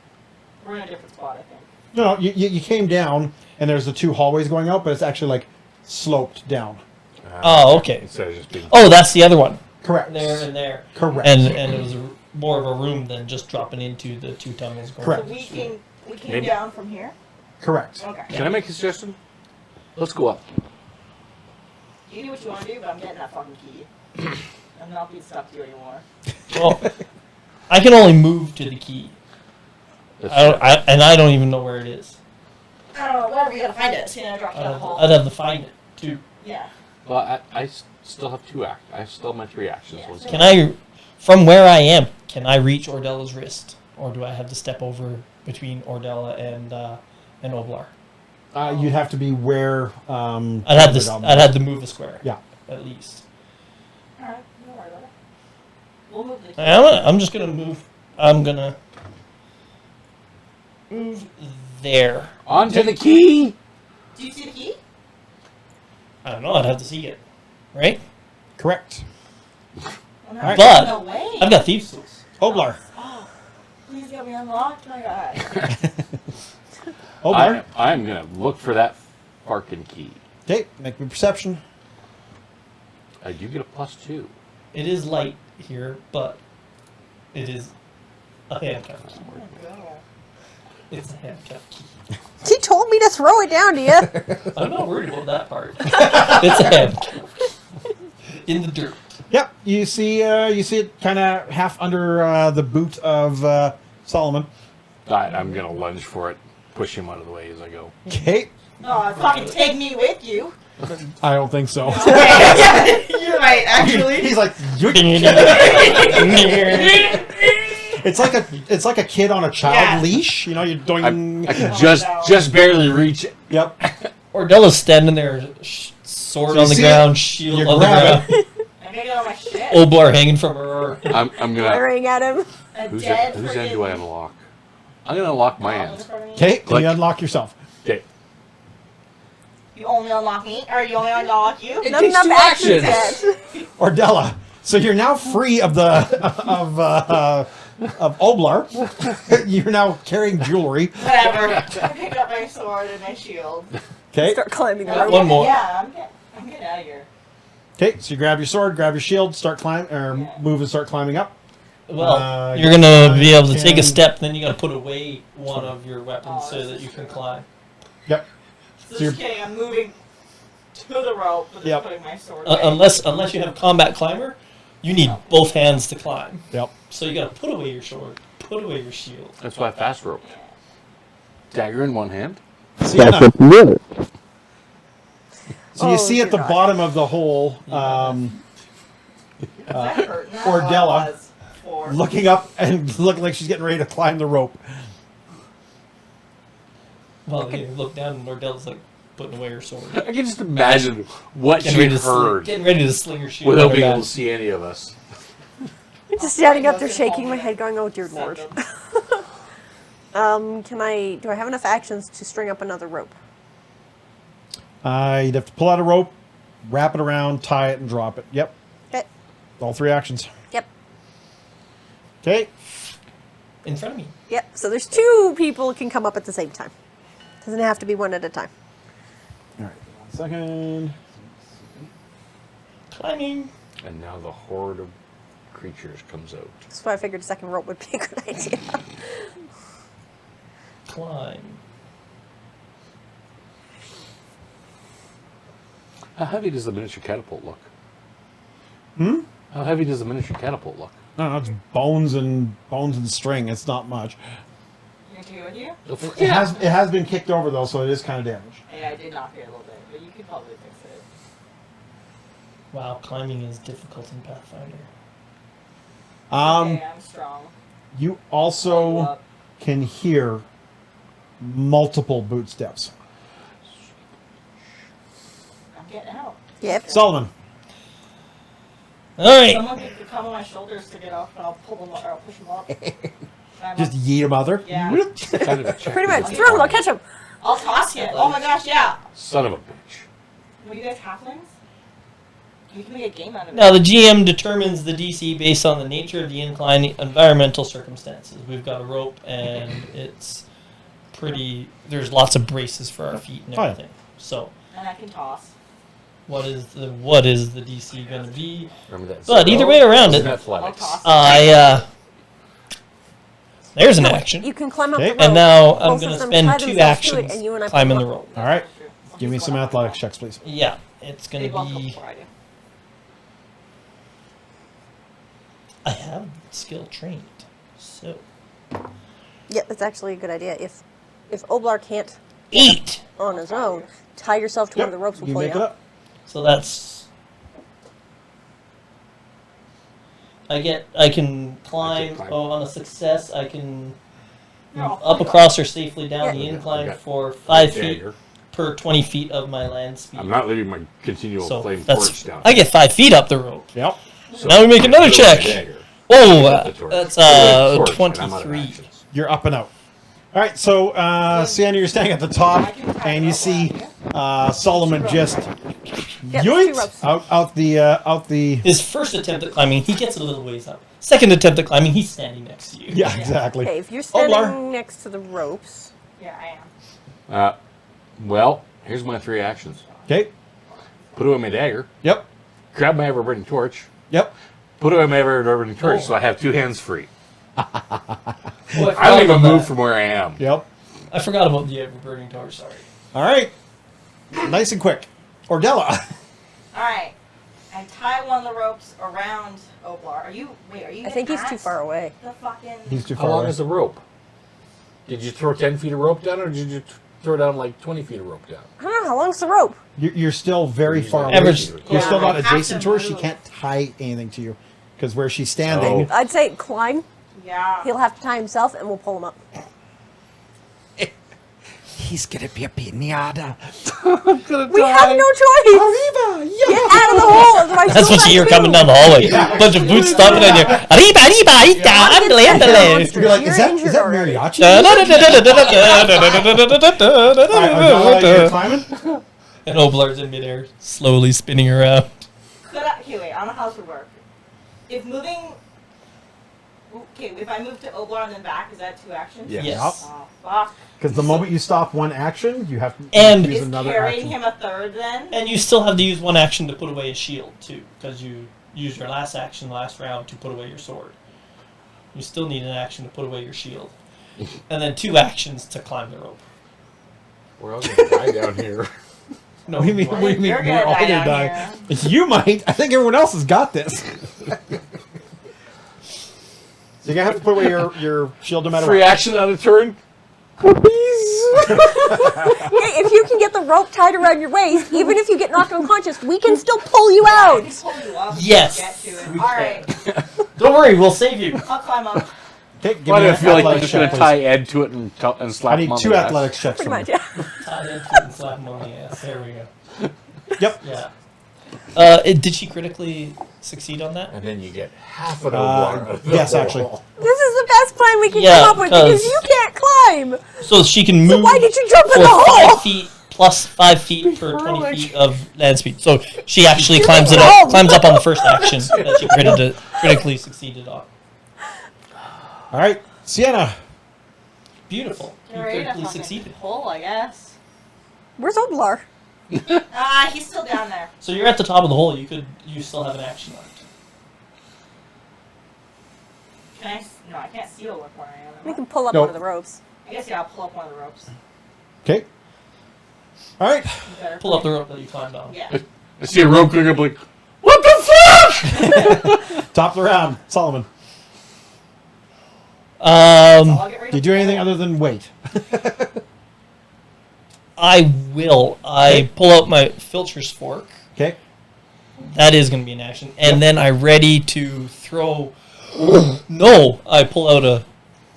We're in a different spot, I think. No, you came down and there's the two hallways going out, but it's actually like sloped down. Oh, okay. Instead of just being. Oh, that's the other one. Correct. There and there. Correct. And it was more of a room than just dropping into the two tunnels. Going Correct. So we came Maybe- down from here? Correct. Okay. Can I make a suggestion? Let's go up. You do what you want to do, but I'm getting that fucking key. I'm not being stuck to you anymore. Well, I can only move to the key. I don't even know where it is. I don't know, where are we gonna find it? It's gonna drop down the hall. I'd have to find it too. Yeah. Well, I still have I still have my 3 actions. Yeah. Let's Can I, from where I am, can I reach Ordella's wrist, or do I have to step over between Ordella and Oblar? You'd have to be where. I'd have to move a square. Yeah. At least. Alright, don't worry about it. We'll move the key. I'm just gonna move. I'm gonna move there. On to the key! Do you see the key? I don't know. I'd have to see it, right? Correct. Oh, no, Alright. But no way. I've got thieves' tools. Oblar. Oh, please get me unlocked, my god. Oblar. I'm gonna look for that fucking key. Okay, make me perception. I do get a +2. It is light here, but it is a handcuff key. Oh my god. It's a handcuff key. He told me to throw it down to you. I'm not worried about that part. It's a hand. In the dirt. Yep, you see it kind of half under the boot of Solomon. I'm gonna lunge for it, push him out of the way as I go. Okay, Oh, fucking take me with you. I don't think so. You're right, actually. He's like, it's like a kid on a child Yeah. leash. You know, you're doing. I can just barely reach it. Yep. Ordella's standing there, sword So you on the see ground, it, shield you on the grab ground. I'm gonna get all my shit. Oblar hanging from her. I'm gonna. Glaring at him. A Whose dead end friggin' do I unlock? I'm gonna unlock my dog in end. front of me. Okay, Like- you unlock yourself. Okay. You only unlock me, or you only unlock you? It Not takes enough two actions actions. yet. Ordella. So you're now free of the of Oblar. You're now carrying jewelry. Whatever. I pick up my sword and my shield. Okay. Start climbing the I'm rope. One more. Yeah, I'm getting out of here. Okay. So you grab your sword, grab your shield, start climb or Yeah. move and start climbing up. Well, you're gonna be able to take a can- step, then you gotta put away one of your weapons Oh, so this that is you can true. climb. Yep. So So just kidding, I'm moving to the rope, but Yep. putting my sword away. Unless you have combat climber, you need both hands to climb. Yep. So you gotta put away your sword, put away your shield. That's why I fast roped. Dagger in one hand. Sienna. That's what you do. So you Oh, see at the dear God. bottom of the hole, That hurt. Not Ordella. what it was for. looking up and looking like she's getting ready to climb the rope. Well, you look down and Nordella's like putting away her sword. I can just imagine what Getting she ready to sling, heard getting ready to sling her shield. without on her being back. able to see any of us. Just standing up there shaking my head going, oh dear lord. Do I have enough actions to string up another rope? You'd have to pull out a rope, wrap it around, tie it, and drop it. Yep. Okay. All 3 actions. Yep. Okay. In front of me. Yep. So there's 2 people who can come up at the same time. Doesn't have to be one at a time. All right. 1 second. Climbing. And now the horde of creatures comes out. That's why I figured a second rope would be a good idea. Climb. How heavy does the miniature catapult look? How heavy does the miniature catapult look? No, no, it's bones and string. It's not much. You can take it with you? It has been kicked over though, so it is kind of damaged. Yeah, I did knock it a little bit, but you could probably fix it. Wow, climbing is difficult in Pathfinder. Okay, I'm strong. You Level also up. can hear multiple boot steps. I'm getting out. Yep. Solomon. All right. Someone could come on my shoulders to get off, and I'll pull them up, or I'll push them up. I'm Just up. yeet him out there. Yeah. Kind of a check Pretty is much. it? Throw him, I'll catch him. I'll toss you. Oh my gosh, yeah. Son of a bitch. What are you guys halflings? We can make a game out of it. Now the GM determines the DC based on the nature of the incline, environmental circumstances. We've got a rope, and it's pretty. There's lots of braces for our feet and Oh, yeah. everything. So, And I can toss. what is the DC going to be? Remember that? But either way around It's it, athletics. I'll toss. there's an action, You can climb up Okay. the rope. and now I'm Both going of to them spend tie 2 themselves to it, actions and you and I climbing pull the up. rope. All right. I'll Give me just some go up athletics before- checks, please. Yeah, it's going Maybe to I'll come be. before I do. I have skill trained, so Yeah, that's actually a good idea. If Oblar can't 8. on his own, tie yourself to one of the ropes. We'll you pull make you it up. up. So that's. I can climb. climb. Oh, on a success, I can No, I'll move pull up you across or safely down Yeah. the Okay, incline okay. for 5 feet Dagger. per 20 feet of my land speed. I'm not leaving my continual So flame that's. torch down. I get 5 feet up the rope. Yep. So Now we make another I'm with check. my dagger. Oh, The torch. that's With the torch, and I'm out of 23. actions. You're up and out. All right. So, Sienna, you're standing at the top, I can tie and it you up see around you. Solomon just Yep, 2 yoinks ropes. out the. His first attempt at climbing, he gets a little ways up. Second attempt at climbing, he's standing next to you. Yeah, exactly. Okay, if you're standing Oblar. next to the ropes, Yeah, I am. Well, here's my 3 actions. Okay. Put away my dagger. Yep. Grab my ever-burning torch. Yep. Put away my ever-burning torch, so I have 2 hands free. Oh, I don't even move from where I am. Yep. I forgot about the ever burning torch. Sorry. All right. Nice and quick. Ordella. Alright. And tie one of the ropes around Oblar. Are you I think he's too far away. The fucking He's too How far long away. is the rope? Did you throw 10 feet of rope down, or did you throw down like 20 feet of rope down? I don't know, how long's the rope? You're still very far away. Average- You're still not I have adjacent to to her. She move. can't tie anything to you. Because where she's standing, I'd say climb. Yeah. He'll have to tie himself, and we'll pull him up. he's going to be a pinata. We have no choice. Arriba! Get out of the hole. That's what you hear coming down the hallway. A bunch of boots stomping on you. Arriba, arriba, ita, andale, andale. You're like, is You're that injured mariachi? You're climbing? And Oblar's in midair, slowly spinning around. Okay, wait. I don't know how this would work. If moving. Okay, if I move to Oblar and then back, is that 2 actions? Yeah. Yes. Oh, fuck. Because the moment you stop one action, you have to And- use Is another carrying action. him a third then? And you still have to use one action to put away a shield, too, because you used your last action last round to put away your sword. You still need an action to put away your shield. And then 2 actions to climb the rope. We're all going to die down here. No, What do you mean? you What do you mean? You're We're gonna all die gonna down die. here. You might. I think everyone else has got this. So you're gonna have to put away your shield no matter Free what. action on a turn. Hey, if you can get the rope tied around your waist, even if you get knocked unconscious, we can still pull you I out. can pull you up. Yes. Get to it. We Alright. Don't worry, we'll save you. I'll climb up. Okay, give Why me do I an feel like you're athletics just going check, to please. tie Ed to it and slap I need him on 2 the ass? athletics checks Pretty from much, you. yeah. Tie into it and slap him on the ass. There we go. Yep. Yeah. Did she critically succeed on that? And then you get half an Oblar. Yes, actually. This is the best plan we can Yeah, come up with because because- you can't climb. So she can move Why did you jump in for the 5 hole? feet plus 5 feet per 20 feet of land speed. So she actually You climbs can it up, roll. climbs up on the first action that she critically succeeded on. All right, Sienna. Beautiful. You Alright, critically a fucking succeeded. pull, I guess. Where's Oblar? Ah, he's still down there. So you're at the top of the hole. You still have an action left. Can I? No, I can't see over where I am. We can pull up Nope. one of the ropes. I guess yeah, I'll pull up one of the ropes. Okay. All right. You better Pull up the rope that you climbed on. Yeah. I see a rope going up like, what the fuck? Top of the round, Solomon. I'll get rid Do you of do anything the- other than wait? I will. I pull out my filcher's fork. Okay. That is going to be an action. And then I ready to throw. No, I pull out a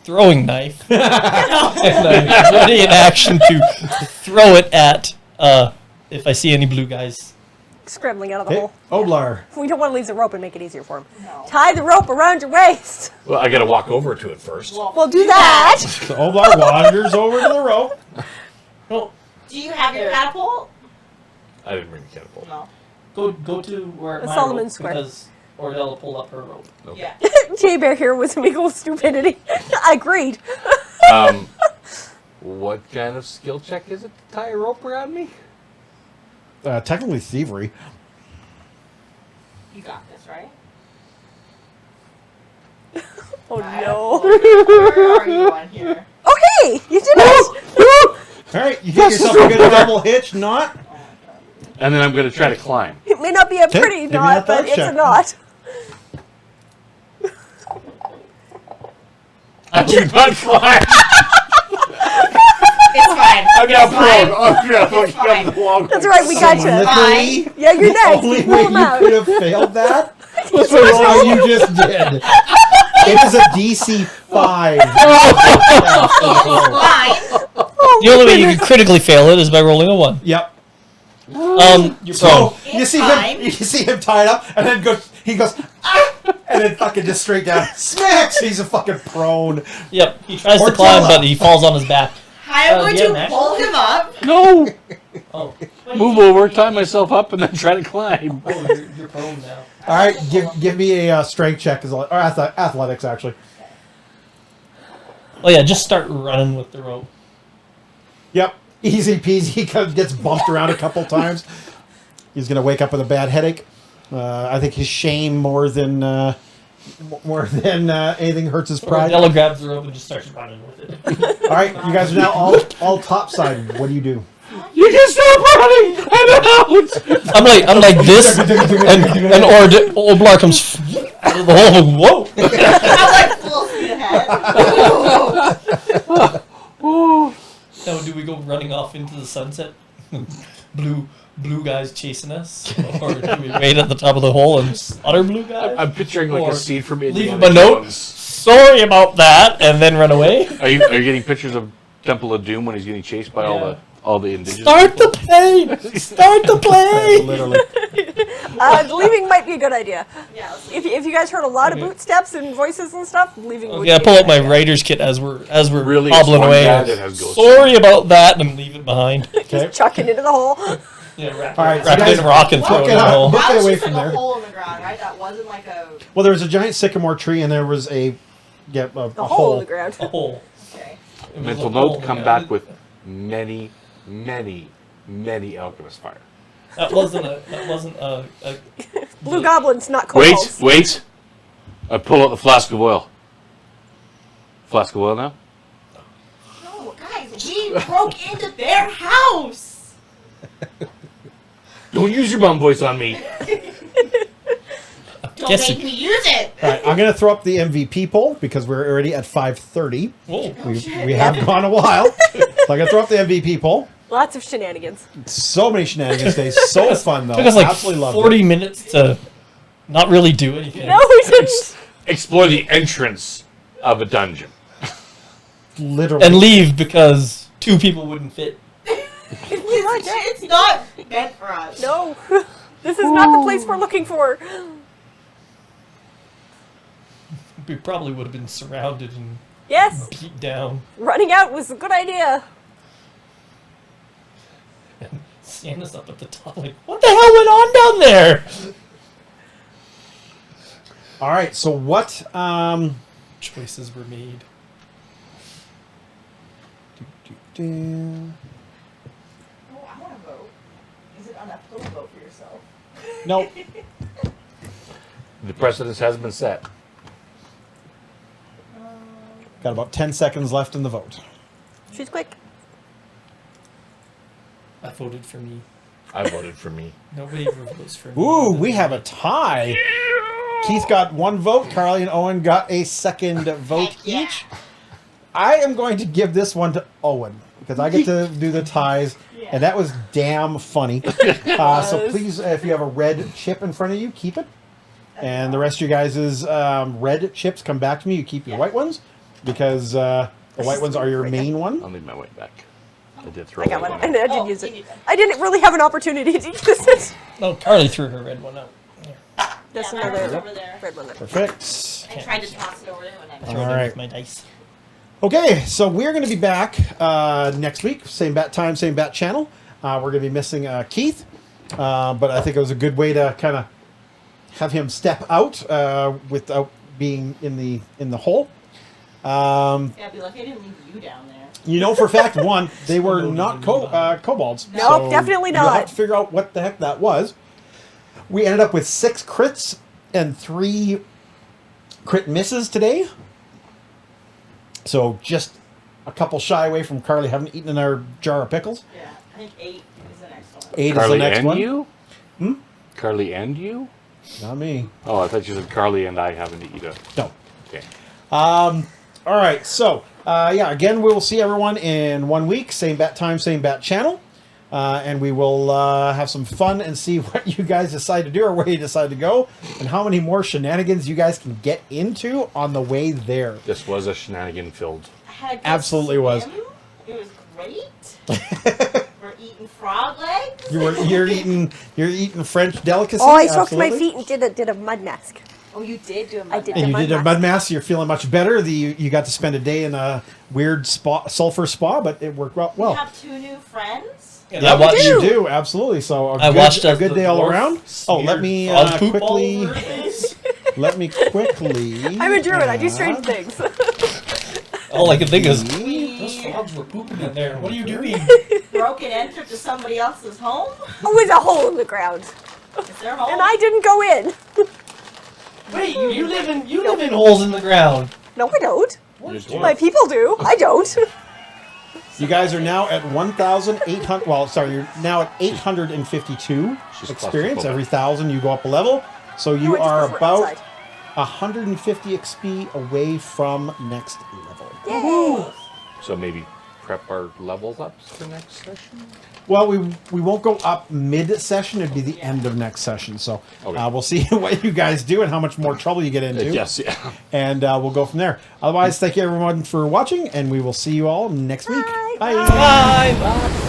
throwing knife. And I'm ready in action to throw it at if I see any blue guys. Scrambling out of the Okay. hole. Oblar. We don't want to leave the rope and make it easier for him. No. Tie the rope around your waist. Well, I got to walk over to it first. We'll do that. So Oblar wanders over to the rope. No, Do you have your catapult? I didn't bring the catapult. No. go to where The my Solomon rope, Square. because Ordella pulled up her rope. Okay. Yeah. J Bear here was illegal with stupidity. I agreed. What kind of skill check is it to tie a rope around me? Technically thievery. You got this, right? Oh I no. Where are you on here? Oh hey, you did it. All right, you get yourself a good double hitch knot. And then I'm going to try to climb. It may not be a Okay, pretty give me knot, that but thought it's a check. knot. I do not climb. It's fine. I'm now It's fine. prone. I'm now It's fine. along. That's right, we got you. Literally, Yeah, you're the next. only You pull way him you out. could have failed that What's is the how you just did. It is a DC 5. Fine. The only way you can critically fail it is by rolling a 1. Yep. You're So prone. you It's see fine. him. You see him tied up, and then he goes, ah! And then fucking just straight down, smacks. He's a fucking prone. Yep, he tries to Ordella. climb, but he falls on his back. I'm going yeah, to Max. pull him up. No. Oh, Move over, tie myself up, and then try to climb. oh you're prone now. All right, give me a strength check as well, or athletics actually. Oh yeah, just start running with the rope. Yep, easy peasy. He gets bumped around a couple times. He's gonna wake up with a bad headache. I think his shame more than anything hurts his pride. Ordella grabs the rope and just starts running with it. All right, you guys are now all topside. What do you do? You can stop running! I'm out! I'm like this, and Oblar comes out of the hole. Whoa! I'm like full speed ahead. Now, do we go running off into the sunset? Blue guys chasing us, or do we wait at the top of the hole and slaughter blue guys? I'm picturing like Or a scene from leave Indiana him a note. Jones. Sorry about that, and then run away. Are you getting pictures of Temple of Doom when he's getting chased by all the indigenous Start people? the plane! Start the plane! Literally. Leaving might be a good idea. Yeah, let's If you guys heard a lot of Okay. footsteps and voices and stuff, leaving would Yeah, be pull a up good my idea. writer's kit as we're Really, hobbling it's one away. guy that has ghosts. Sorry about that, and leave it behind. Okay. Chuck it into the hole. Yeah, wrap, All right, so wrap it guys, in rock and throw it book in it the up. hole. Book That it was away just from like there. a hole in the ground, right? That wasn't like a. Well, there was a giant sycamore tree, and there was a The a hole hole. in the ground. A hole. Okay. It was Mental a hole note: in the come ground. back with many, many, many alchemist fire. That wasn't a Blue goblins, not Wait, kobolds. wait! I pull out the flask of oil. Flask of oil now. No, guys, we broke into their house. Don't use your bum voice on me. Don't Guess make it- me use it. All right, I'm going to throw up the MVP poll because we're already at 5:30. Whoa. We have gone a while. So I'm going to throw up the MVP poll. Lots of shenanigans. So many shenanigans days. So fun, though. Took us like Absolutely loved 40 minutes to not really do anything. No, we didn't. Explore the entrance of a dungeon. it. Literally. And leave because 2 people wouldn't fit. It's not meant for us. No, this is not the place we're looking for. We probably would have been surrounded and Yes, beat down. running out was a good idea. And Santa's up at the top like, what the hell went on down there? All right, so what... Choices were made. do. Oh, I want to vote. Is it unethical to vote for yourself? Nope. The precedence has been set. Got about 10 seconds left in the vote. She's quick. I voted for me. I voted for me. Nobody ever votes for me. Ooh, we have a tie. Keith got 1 vote. Carly and Owen got a second vote Heck yeah. each. I am going to give this one to Owen because I get to do the ties, and that was damn funny. So please, if you have a red chip in front of you, keep it. And the rest of you guys' red chips come back to me. You keep your white ones because the white ones are your main one. I'll need my white back. I did throw I got it one. on. And I did use it. I didn't really have an opportunity to use it. No, Carly threw her red one out. Just Yeah, mine was another over there. red one there. Perfect. I tried to toss it over there when I Throw it in All right. with my dice. Okay, so we're going to be back next week. Same bat time, same bat channel. We're going to be missing Keith, but I think it was a good way to kind of have him step out without being in the hole. Yeah, I'd be lucky I didn't leave you down there. You know for a fact, one, they were not kobolds. Nope, definitely You'll have not. to figure out what the heck that was. We ended up with 6 crits and 3 crit misses today. So just a couple shy away from Carly having eaten in our jar of pickles. Yeah, I think 8 is the next one. 8 Carly is the next and one. you? Carly and you? Not me. Oh, I thought you said Carly and I having to eat a. No. Okay. All right. So, yeah, again, we will see everyone in 1 week. Same bat time, same bat channel. And we will have some fun and see what you guys decide to do or where you decide to go and how many more shenanigans you guys can get into on the way there. This was a shenanigan filled. I had a good Absolutely was. swim. It was great. We're eating frog legs. You're eating French delicacy. Oh, I soaked my absolutely. feet and did a mud mask. Oh, you did do a I did. And you mud did a mask. mud mask. You're feeling much better. You got to spend a day in a weird sulfur spa, but it worked well. We have 2 new friends. And Yeah, I watched you do absolutely. So I watched a as good the day all dwarf around. Oh, let smeared me frog poop all quickly. over her face. Let me quickly. I'm a druid. I do strange things. All I could think is, those We frogs were pooping in there. What are you doing? broke and entered to somebody else's home. Always a hole in the ground, It's their home. and I didn't go in. Wait, you live in holes in the ground. No, I don't. You're My people do. I don't. You guys are now at 1,800. Well, sorry, you're now at 852 She's experience. claustrophobic. Every 1,000 you go up a level. So you Oh, I just are prefer about outside. 150 XP away from next level. Yay! So maybe prep our levels up for next session. Well, we won't go up mid-session. It'd be the end of next session. So Okay. we'll see what you guys do and how much more trouble you get into. Yes, yeah. And we'll go from there. Otherwise, thank you everyone for watching, and we will see you all next week. Bye. Bye.